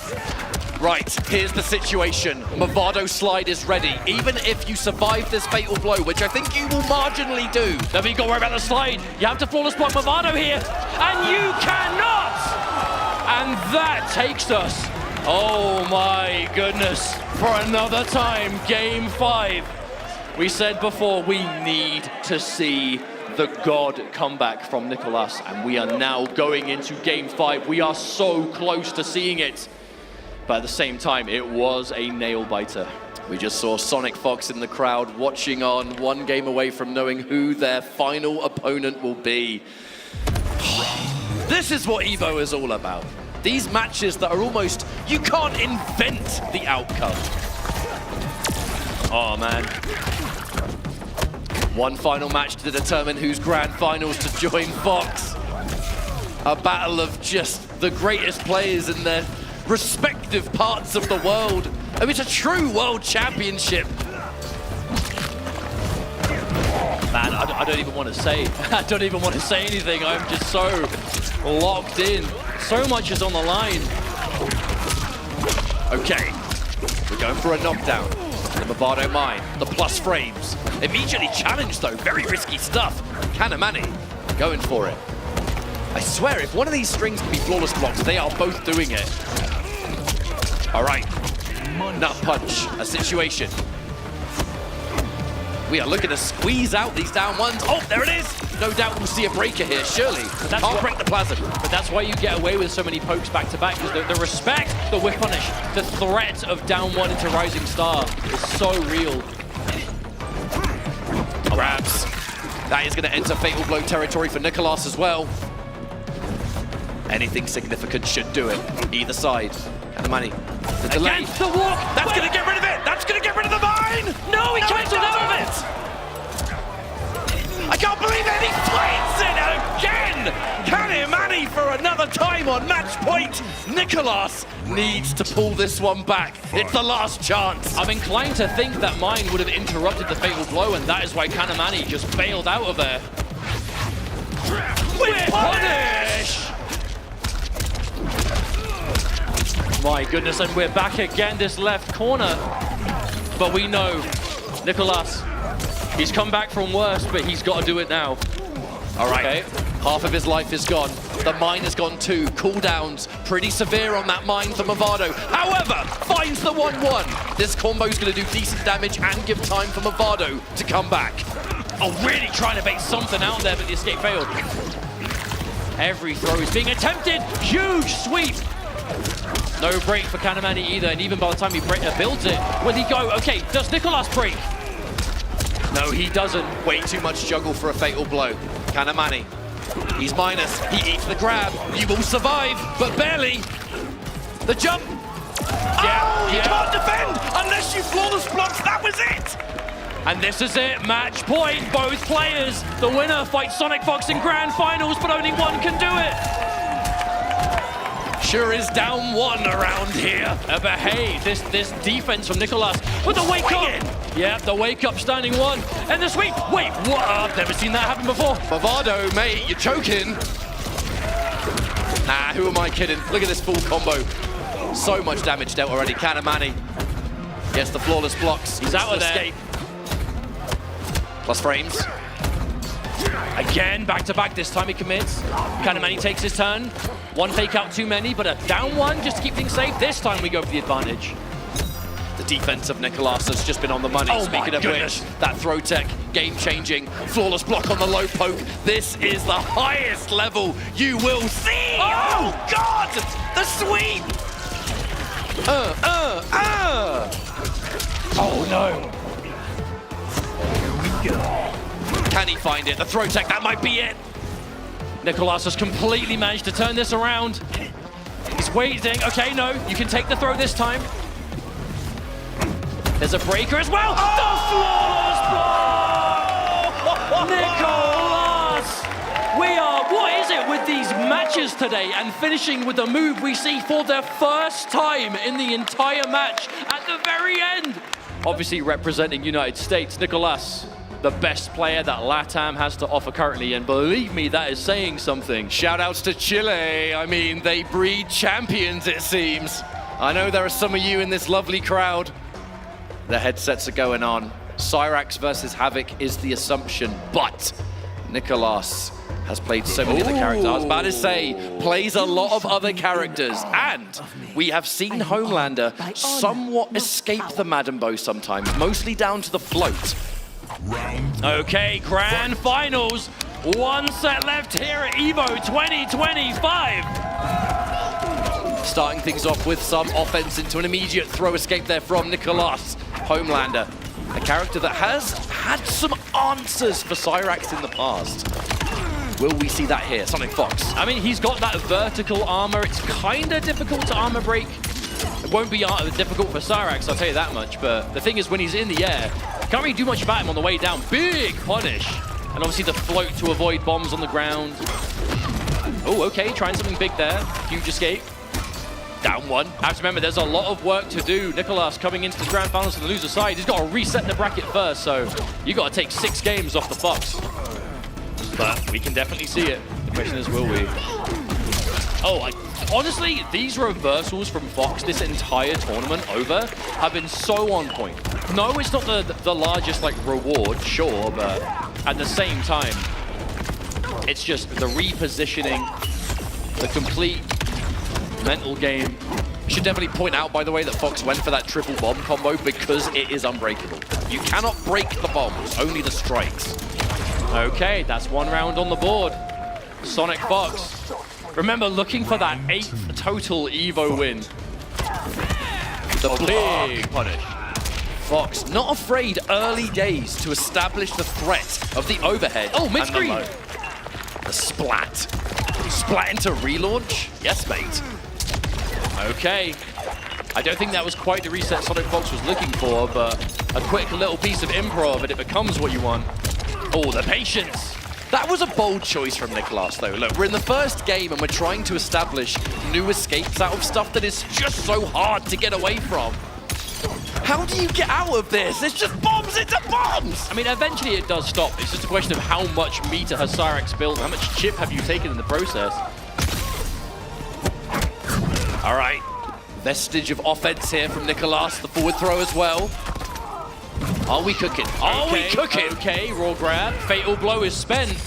Right, here's the situation. Movado slide is ready. Even if you survive this fatal blow, which I think you will marginally do. Never you got to worry about the slide. You have to flawless block Movado here, and you cannot. And that takes us, oh my goodness, for another time, Game 5. We said before, we need to see the God comeback from Nicolas, and we are now going into Game 5. We are so close to seeing it. But at the same time, it was a nail-biter. We just saw Sonic Fox in the crowd watching on, one game away from knowing who their final opponent will be. This is what EVO is all about. These matches that are almost, you can't invent the outcome. Oh, man. One final match to determine who's grand finals to join Fox. A battle of just the greatest players in their respective parts of the world. I mean, it's a true world championship. Man, I don't even want to say. I don't even want to say anything. I'm just so locked in. So much is on the line. Okay, we're going for a knockdown. The Movado mine, the plus frames. Immediately challenged though, very risky stuff. Kanamani going for it. I swear, if one of these strings can be flawless blocks, they are both doing it. All right, nut punch, a situation. We are looking to squeeze out these down ones. Oh, there it is. No doubt we'll see a breaker here, surely. Can't break the plasm. But that's why you get away with so many pokes back to back, because the respect, the whip punish, the threat of down one into Rising Star is so real. Grabs. That is going to enter Fatal Blow territory for Nicolas as well. Anything significant should do it, either side. And the money. The delay. Against the walk. That's going to get rid of it. That's going to get rid of the mine. No, he cancelled out of it. I can't believe it. He flames it again. Kanimani for another time on match point. Nicolas Needs to pull this one back. It's the last chance. I'm inclined to think that mine would have interrupted the Fatal Blow, and that is why Kanimani just bailed out of there. With punish. My goodness, and we're back again, this left corner. But we know Nicolas, he's come back from worse, but he's got to do it now. All right, Okay. half of his life is gone. The mine has gone too. Cooldowns pretty severe on that mine for Movado. However, finds the 1-1. This combo's going to do decent damage and give time for Movado to come back. Oh, really trying to bait something out there, but the escape failed. Every throw is being attempted. Huge sweep. No break for Kanimani either, and even by the time he builds it, will he go? Okay, does Nicolas break? No, he doesn't. Way too much juggle for a Fatal Blow. Kanimani, he's minus. He eats the grab. You will survive, but barely. The jump. You can't defend unless you flawless blocks. That was it. And this is it, match point, both players. The winner fights Sonic Fox in grand finals, but only one can do it. Sure is down one around here. But hey, this defense from Nicolas with the wake up. Yeah, the wake up standing one. And the sweep. Wait, what? I've never seen that happen before. Movado, mate, you're choking. Nah, who am I kidding? Look at this full combo. So much damage dealt already. Kanimani gets the flawless blocks. He's out of there. Escape. Plus frames. Again, back to back, this time he commits. Kanimani takes his turn. One fake out too many, but a down one just to keep things safe. This time we go for the advantage. The defense of Nicolas has just been on the money. Oh, Speaking my of goodness. which, that throw tech, game-changing, flawless block on the low poke. This is the highest level you will see. Oh God! The sweep. Oh no. Can he find it? The throw tech, that might be it. Nicolas has completely managed to turn this around. He's waiting. Okay, no, you can take the throw this time. There's a breaker as well. Oh! The flawless block! Nicolas! What is it with these matches today and finishing with a move we see for the first time in the entire match at the very end? Obviously representing United States, Nicolas, the best player that LATAM has to offer currently, and believe me, that is saying something. Shout-outs to Chile. I mean, they breed champions, it seems. I know there are some of you in this lovely crowd. The headsets are going on. Cyrax versus Havoc is the assumption, but Nicolas has played so many other characters. I was about to say, plays a lot of other characters, and we have seen Homelander somewhat escape the Madden Bow sometimes, mostly down to the float. Okay, grand finals. One set left here at EVO 2025. Starting things off with some offense into an immediate throw escape there from Nicolas. Homelander, a character that has had some answers for Cyrax in the past. Will we see that here? Sonic Fox. I mean, he's got that vertical armor. It's kind of difficult to armor break. It won't be difficult for Cyrax, I'll tell you that much. But the thing is, when he's in the air, can't really do much about him on the way down. Big punish. And obviously the float to avoid bombs on the ground. Oh, okay, trying something big there. Huge escape. Down one. I have to remember, there's a lot of work to do. Nicolas coming into the grand finals on the loser side. He's got to reset the bracket first, so you got to take 6 games off the Fox. But we can definitely see it. The question is, will we? Oh, honestly, these reversals from Fox this entire tournament over have been so on point. No, it's not the largest like reward, sure, but at the same time, it's just the repositioning, the complete mental game, Should definitely point out, by the way, that Fox went for that triple bomb combo because it is unbreakable. You cannot break the bombs, only the strikes. Okay, that's 1 round on the board. Sonic Fox. Remember, looking for that 8th total Evo win. The big punish. Fox not afraid early days to establish the threat of the overhead. Oh, mid-screen. The splat. Splat into relaunch? Yes, mate. Okay. I don't think that was quite the reset Sonic Fox was looking for, but a quick little piece of improv and it becomes what you want. Oh, the patience. That was a bold choice from Nicolas, though. Look, we're in the first game and we're trying to establish new escapes out of stuff that is just so hard to get away from. How do you get out of this? It's just bombs into bombs! I mean, eventually it does stop. It's just a question of how much meter has Cyrax built, how much chip have you taken in the process. All right, vestige of offense here from Nicolas, the forward throw as well. Are we cooking? Are we cooking? Okay, raw grab. Fatal blow is spent.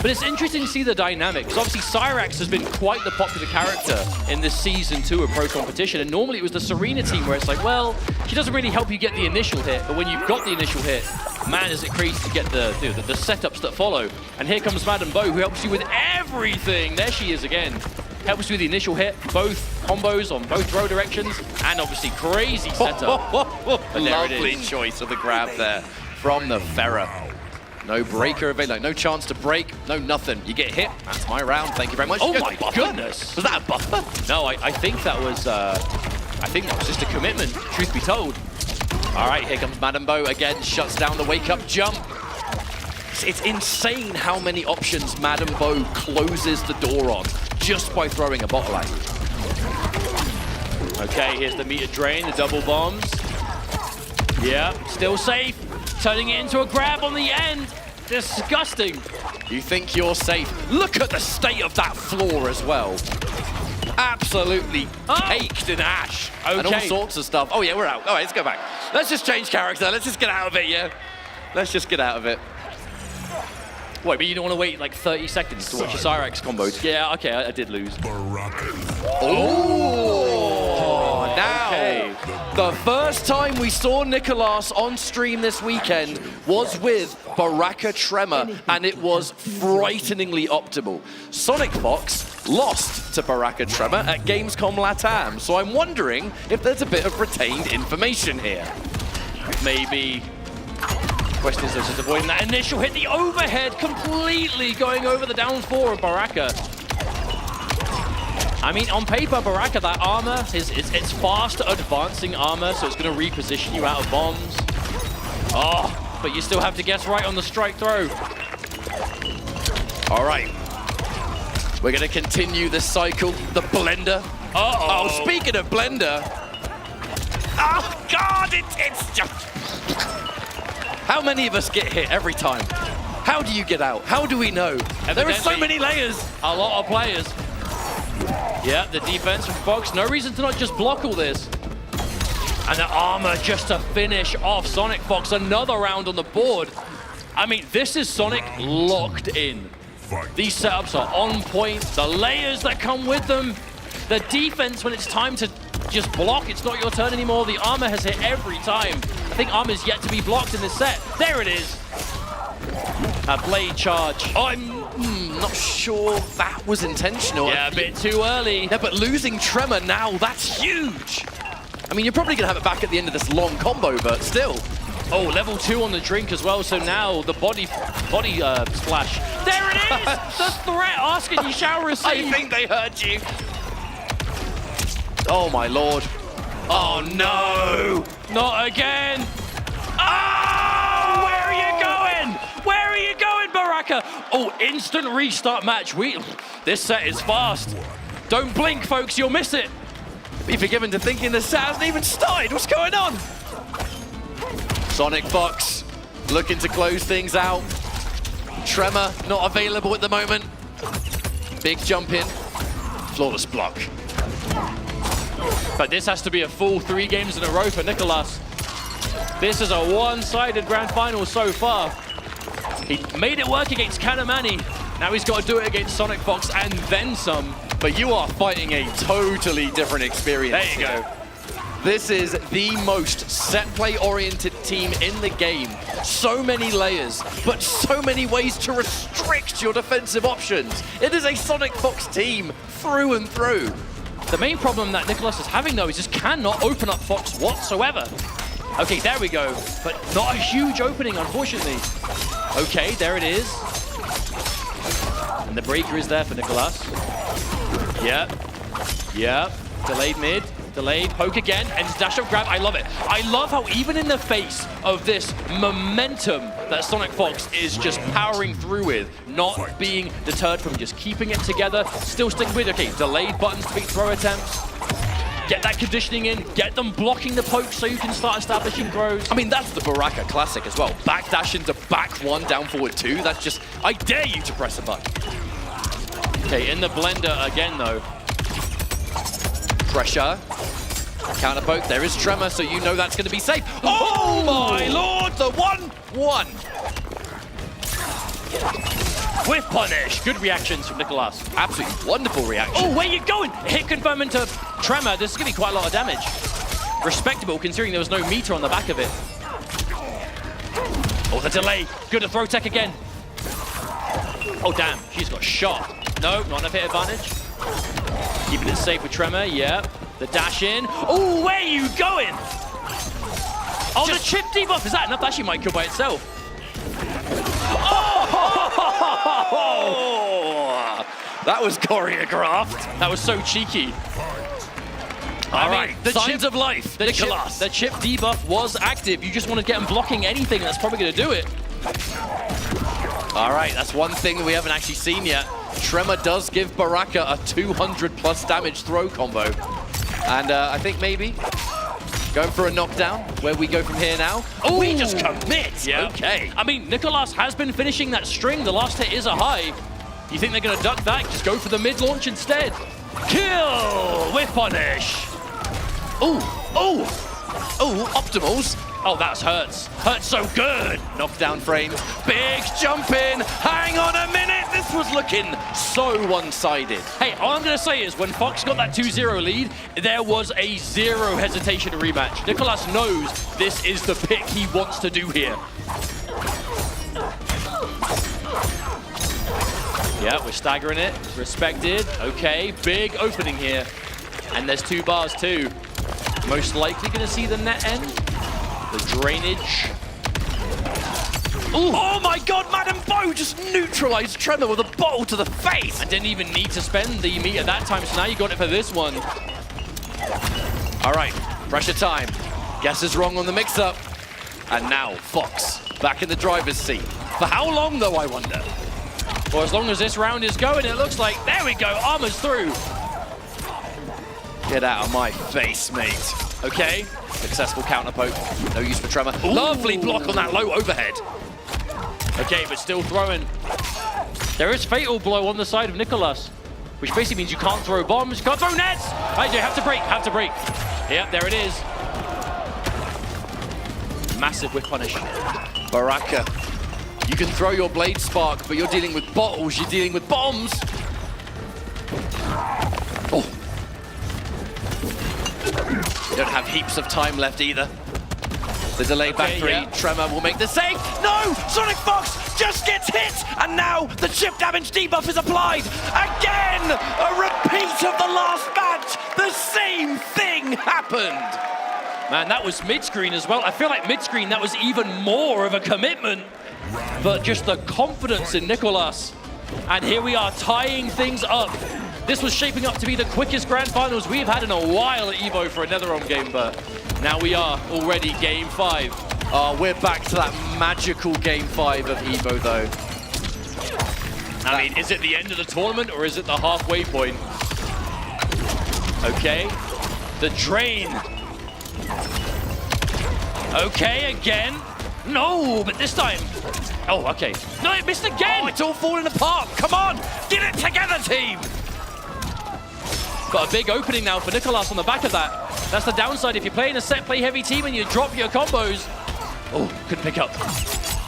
But it's interesting to see the dynamic, because obviously Cyrax has been quite the popular character in this Season 2 of Pro Competition, and normally it was the Serena team where it's like, well, she doesn't really help you get the initial hit, but when you've got the initial hit, man, is it crazy to get the setups that follow. And here comes Madame Bo, who helps you with everything. There she is again. Helps you with the initial hit, both combos on both throw directions, and obviously crazy setup. Lovely choice of the grab there from the Ferrer. No breaker available, no chance to break, no nothing. You get hit, that's my round, thank you very much. Oh my goodness! Was that a buffer? No, I think that was just a commitment, truth be told. All right, here comes Madame Bo again, shuts down the wake-up jump. It's insane how many options Madame Bo closes the door on just by throwing a bottle at you. Okay, here's the meter drain, the double bombs. Yeah, still safe. Turning it into a grab on the end. Disgusting. You think you're safe? Look at the state of that floor as well. Absolutely caked in ash. And all sorts of stuff. Oh yeah, we're out. All right, let's go back. Let's just change character. Let's just get out of it, yeah? Let's just get out of it. Wait, but you don't want to wait like 30 seconds to watch a Cyrax combo? Yeah, okay, I did lose. Oh, now, the first time we saw Nicolas on stream this weekend was with Baraka Tremor, and it was frighteningly optimal. Sonic Fox lost to Baraka Tremor at Gamescom Latam, so I'm wondering if there's a bit of retained information here. Maybe. Question is just avoiding that initial hit, the overhead completely going over the down 4 of Baraka. I mean, on paper, Baraka, that armor, it's fast advancing armor, so it's going to reposition you out of bombs. Oh, but you still have to guess right on the strike throw. All right. We're going to continue this cycle. The blender. Oh, speaking of blender. Oh, God, it's just... How many of us get hit every time? How do you get out? How do we know? There are so many layers. A lot of players. Yeah, the defense from Fox. No reason to not just block all this. And the armor just to finish off Sonic Fox. Another round on the board. I mean, this is Sonic locked in. These setups are on point. The layers that come with them. The defense when it's time to just block. It's not your turn anymore. The armor has hit every time. I think armor's yet to be blocked in this set. There it is. A blade charge. I'm not sure that was intentional. Yeah, a bit too early. Yeah, but losing Tremor now, that's huge. I mean, you're probably going to have it back at the end of this long combo, but still. Oh, level 2 on the drink as well, so now the body splash. There it is! The threat asking you shall receive. I think they heard you. Oh, my lord. Oh, no. Not again. Oh, where are you going? Where are you going, Baraka? Oh, instant restart match. This set is fast. Don't blink, folks, you'll miss it. Be forgiven to thinking the set hasn't even started. What's going on? Sonic Fox looking to close things out. Tremor not available at the moment. Big jump in. Flawless block. But this has to be a full 3 games in a row for Nicolas. This is a one-sided grand final so far. He made it work against Kanamani. Now he's got to do it against Sonic Fox and then some. but you are fighting a totally different experience. There you go. This is the most set play oriented team in the game. So many layers, but so many ways to restrict your defensive options. It is a Sonic Fox team through and through. The main problem that Nicholas is having, though, is just cannot open up Fox whatsoever. Okay, there we go. But not a huge opening, unfortunately. Okay, there it is. And the breaker is there for Nicholas. Yep. Yep. Delayed mid. Delayed, poke again, and dash up grab. I love it. I love how even in the face of this momentum that Sonic Fox is just powering through with, not being deterred from just keeping it together, still sticking with, okay, delayed buttons to beat throw attempts. Get that conditioning in, get them blocking the poke so you can start establishing throws. I mean, that's the Baraka classic as well. Backdash into back one, down forward two. That's just, I dare you to press a button. Okay, in the blender again, though. Pressure. Counter poke. There is Tremor, so you know that's going to be safe. Oh my lord, the 1-1. Whiff punish. Good reactions from Nicholas. Absolutely wonderful reaction. Oh, where you going? Hit confirm into Tremor. This is going to be quite a lot of damage. Respectable, considering there was no meter on the back of it. Oh, the delay. Good to throw tech again. Oh, damn. She's got shot. No, not enough hit advantage. Keeping it safe with Tremor, yeah. The dash in. Oh, where are you going? Oh, the chip debuff. Is that enough? That actually might kill by itself. Oh! That was choreographed. That was so cheeky. All right, the signs of life, Nicholas. The chip debuff was active. You just want to get him blocking anything. That's probably going to do it. All right, that's one thing that we haven't actually seen yet. Tremor does give Baraka a 200+ damage throw combo. And I think maybe going for a knockdown. Where we go from here now? Oh, we just commit. Yeah. Okay. I mean, Nicholas has been finishing that string. The last hit is a high. You think they're going to duck that? Just go for the mid launch instead. Kill with punish. Oh, oh, oh, optimals. Oh, that's hurts. Hurts so good. Knockdown frames. Big jump in. Hang on a minute. This was looking so one-sided. Hey, all I'm going to say is when Fox got that 2-0 lead, there was a zero hesitation to rematch. Nicholas knows this is the pick he wants to do here. Yeah, we're staggering it. Respected. Okay, big opening here. And there's 2 bars too. Most likely going to see the net end. The drainage. Ooh. Oh my god, Madam Bo just neutralized Tremor with a bottle to the face. And didn't even need to spend the meter that time, so now you got it for this one. All right, pressure time. Guess is wrong on the mix-up. And now Fox back in the driver's seat. For how long though, I wonder? Well, as long as this round is going, it looks like, there we go, armor's through. Get out of my face, mate. Okay, successful counter poke. No use for Tremor. Ooh. Lovely block on that low overhead. Okay, but still throwing. There is Fatal Blow on the side of Nicholas, which basically means you can't throw bombs, can't throw nets. I do have to break, Yep, there it is. Massive whip punish. Baraka, you can throw your blade spark, but you're dealing with bottles, you're dealing with bombs. Oh. You don't have heaps of time left either. The delay back 3, yeah. Tremor will make the save. No! Sonic Fox just gets hit! And now the chip damage debuff is applied! Again! A repeat of the last match! The same thing happened! Man, that was mid-screen as well. I feel like mid-screen, that was even more of a commitment. But just the confidence in Nicholas. And here we are tying things up. This was shaping up to be the quickest grand finals we've had in a while at EVO for a NetherRealm game, but now we are already game 5. We're back to that magical game 5 of EVO, though. I mean, is it the end of the tournament or is it the halfway point? Okay, the drain. Okay, again. No, but this time. Oh, okay. No, it missed again. Oh, it's all falling apart. Come on, get it together, team. Got a big opening now for Nicholas on the back of that. That's the downside if you're playing a set play heavy team and you drop your combos. Oh, couldn't pick up.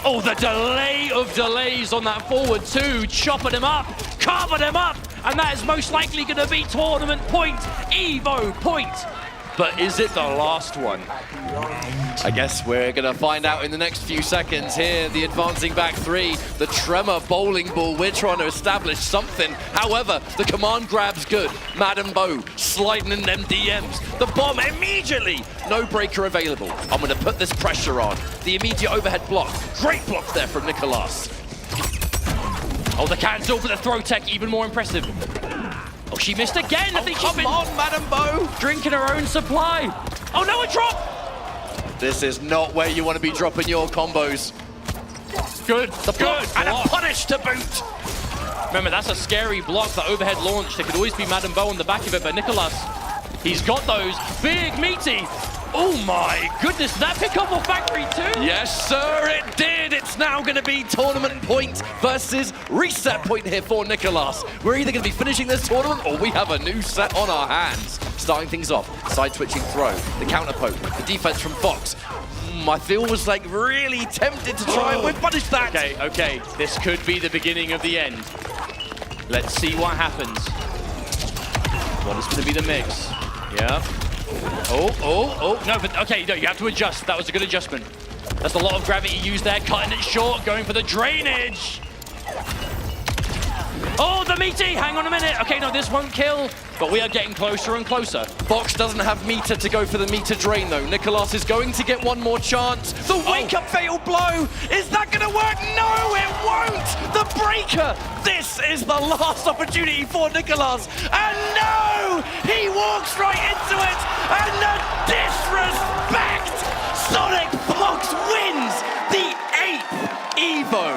Oh, the delay of delays on that forward 2, chopping him up, carving him up, and that is most likely going to be tournament point, Evo point. But is it the last one? I guess we're going to find out in the next few seconds here. The advancing back three, the Tremor bowling ball. We're trying to establish something. However, the command grab's good. Madam Bo sliding in them DMs. The bomb immediately. No breaker available. I'm going to put this pressure on. The immediate overhead block. Great block there from Nicolas. Oh, the cancel for the throw tech, even more impressive. Oh, she missed again. I think she's been on, Madam Bo. drinking her own supply. Oh, no, a drop. This is not where you want to be dropping your combos. Good, good. And a punish to boot. Remember, that's a scary block, the overhead launch. There could always be Madam Bo on the back of it, but Nicolas, he's got those. Big, meaty. Oh my goodness, did that pick up off Factory too? Yes, sir, it did. It's now going to be tournament point versus reset point here for Nicolas. We're either going to be finishing this tournament or we have a new set on our hands. Starting things off, side twitching throw, the counter poke, the defense from Fox. I feel was like really tempted to try and punish that. Okay, this could be the beginning of the end. Let's see what happens. What is going to be the mix? Yeah. Oh, no, but okay, no, you have to adjust. That was a good adjustment. That's a lot of gravity used there, cutting it short, going for the drainage. Oh, the meaty, hang on a minute. Okay, no, this won't kill, but we are getting closer and closer. Fox doesn't have meter to go for the meter drain though. Nicolas is going to get one more chance. The wake up fatal blow. Is that gonna work? No, it won't. The breaker. This is the last opportunity for Nicolas. And no, he walks right into it. And the disrespect. Sonic Fox wins the 8th Evo.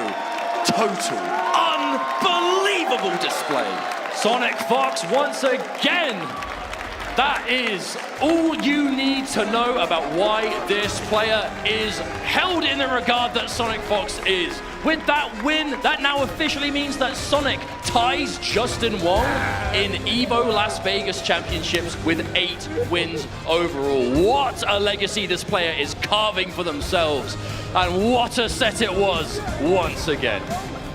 Total unbelievable display. Sonic Fox once again. That is all you need to know about why this player is held in the regard that Sonic Fox is. With that win, that now officially means that Sonic ties Justin Wong in EVO Las Vegas Championships with 8 wins overall. What a legacy this player is carving for themselves. And what a set it was once again.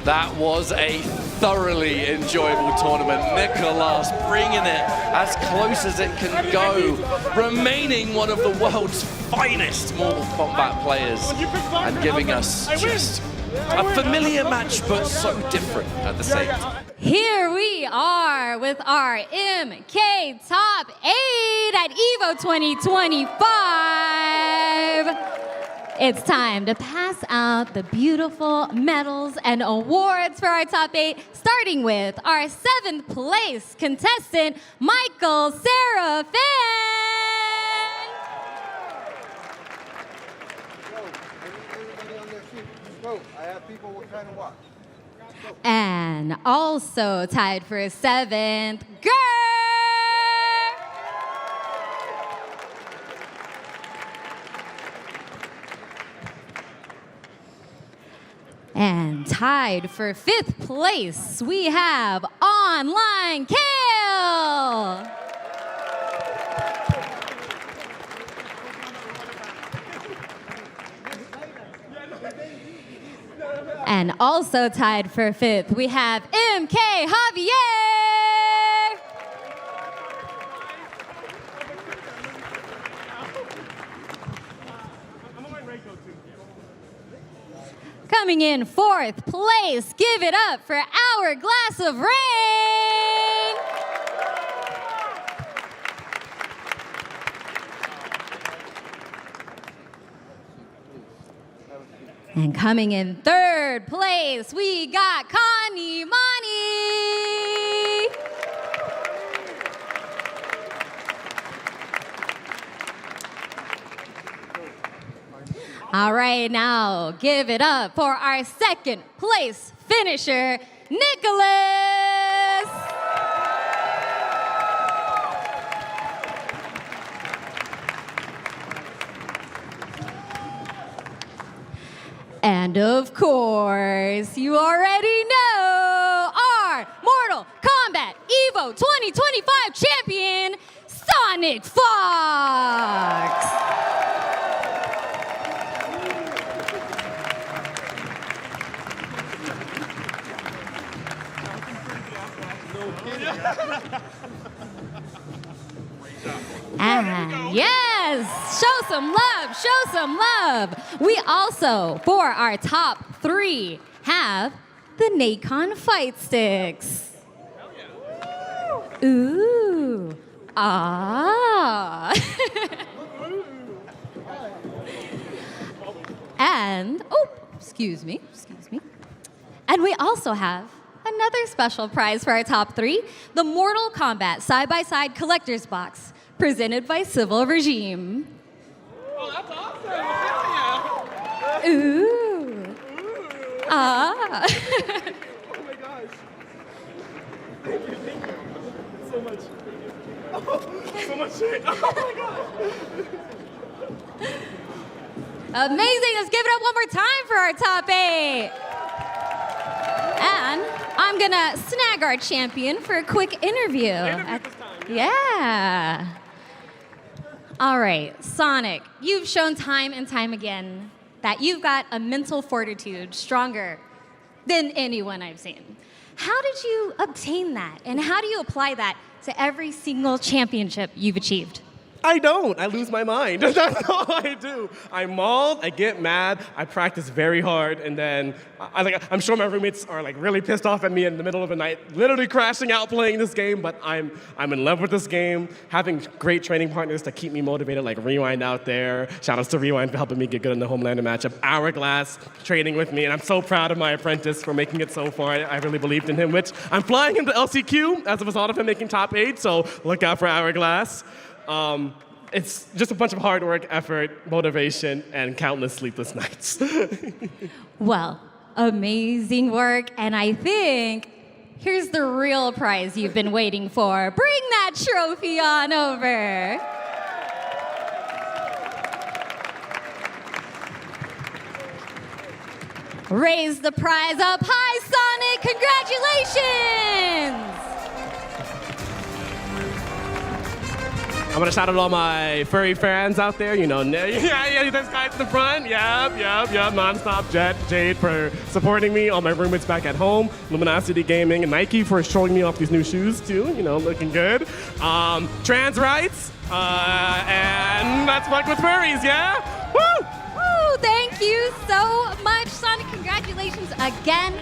That was a thoroughly enjoyable tournament. Nicolas bringing it as close as it can go, remaining one of the world's finest Mortal Kombat players and giving us just a familiar match, but so different at the same time. Here we are with our MK Top 8 at EVO 2025. It's time to pass out the beautiful medals and awards for our top 8, starting with our 7th place contestant, Michael Serafin. Everybody on their feet. Go. I have people trying to watch. And also tied for 7th, Gur. And tied for 5th place, we have Online Kale. And also tied for 5th, we have MK Javier. Coming in 4th place, give it up for Our Glass of Rain. And coming in 3rd place, we got Connie Mani. All right, now give it up for our 2nd place finisher, Nicholas. And of course, you already know our Mortal Kombat EVO 2025 champion, Sonic Fox. And yes, show some love, show some love. We also, for our top 3, have the Nacon Fight Sticks. Ooh. Ah. And, oh, excuse me. And we also have another special prize for our top 3, the Mortal Kombat side-by-side collector's box, presented by Civil Regime. Oh, that's awesome. Ooh. Ah. Oh my gosh. Thank you so much. Oh, so much shit. Oh my gosh. Amazing. Let's give it up one more time for our top 8. And I'm going to snag our champion for a quick interview. Yeah. All right, Sonic, you've shown time and time again that you've got a mental fortitude stronger than anyone I've seen. How did you obtain that? And how do you apply that to every single championship you've achieved? I don't. I lose my mind. That's all I do. I maul, I get mad, I practice very hard, and then I'm sure my roommates are like really pissed off at me in the middle of the night, literally crashing out playing this game, but I'm in love with this game, having great training partners to keep me motivated, like Rewind out there. Shout outs to Rewind for helping me get good in the Homelander matchup. Hourglass training with me, and I'm so proud of my apprentice for making it so far. I really believed in him, which I'm flying him to LCQ as a result of him making top 8, so look out for Hourglass. It's just a bunch of hard work, effort, motivation, and countless sleepless nights. Well, amazing work, and I think here's the real prize you've been waiting for. Bring that trophy on over. Raise the prize up high, Sonic! Congratulations! I want to shout out all my furry fans out there. You know, yeah, this guy's in the front. Yep. Nonstop, Jet, Jade for supporting me. All my roommates back at home. Luminosity Gaming and Nike for showing me off these new shoes too. You know, looking good. Trans rights. And let's fuck with furries, yeah? Woo! Woo, thank you so much, Sonic. Congratulations again.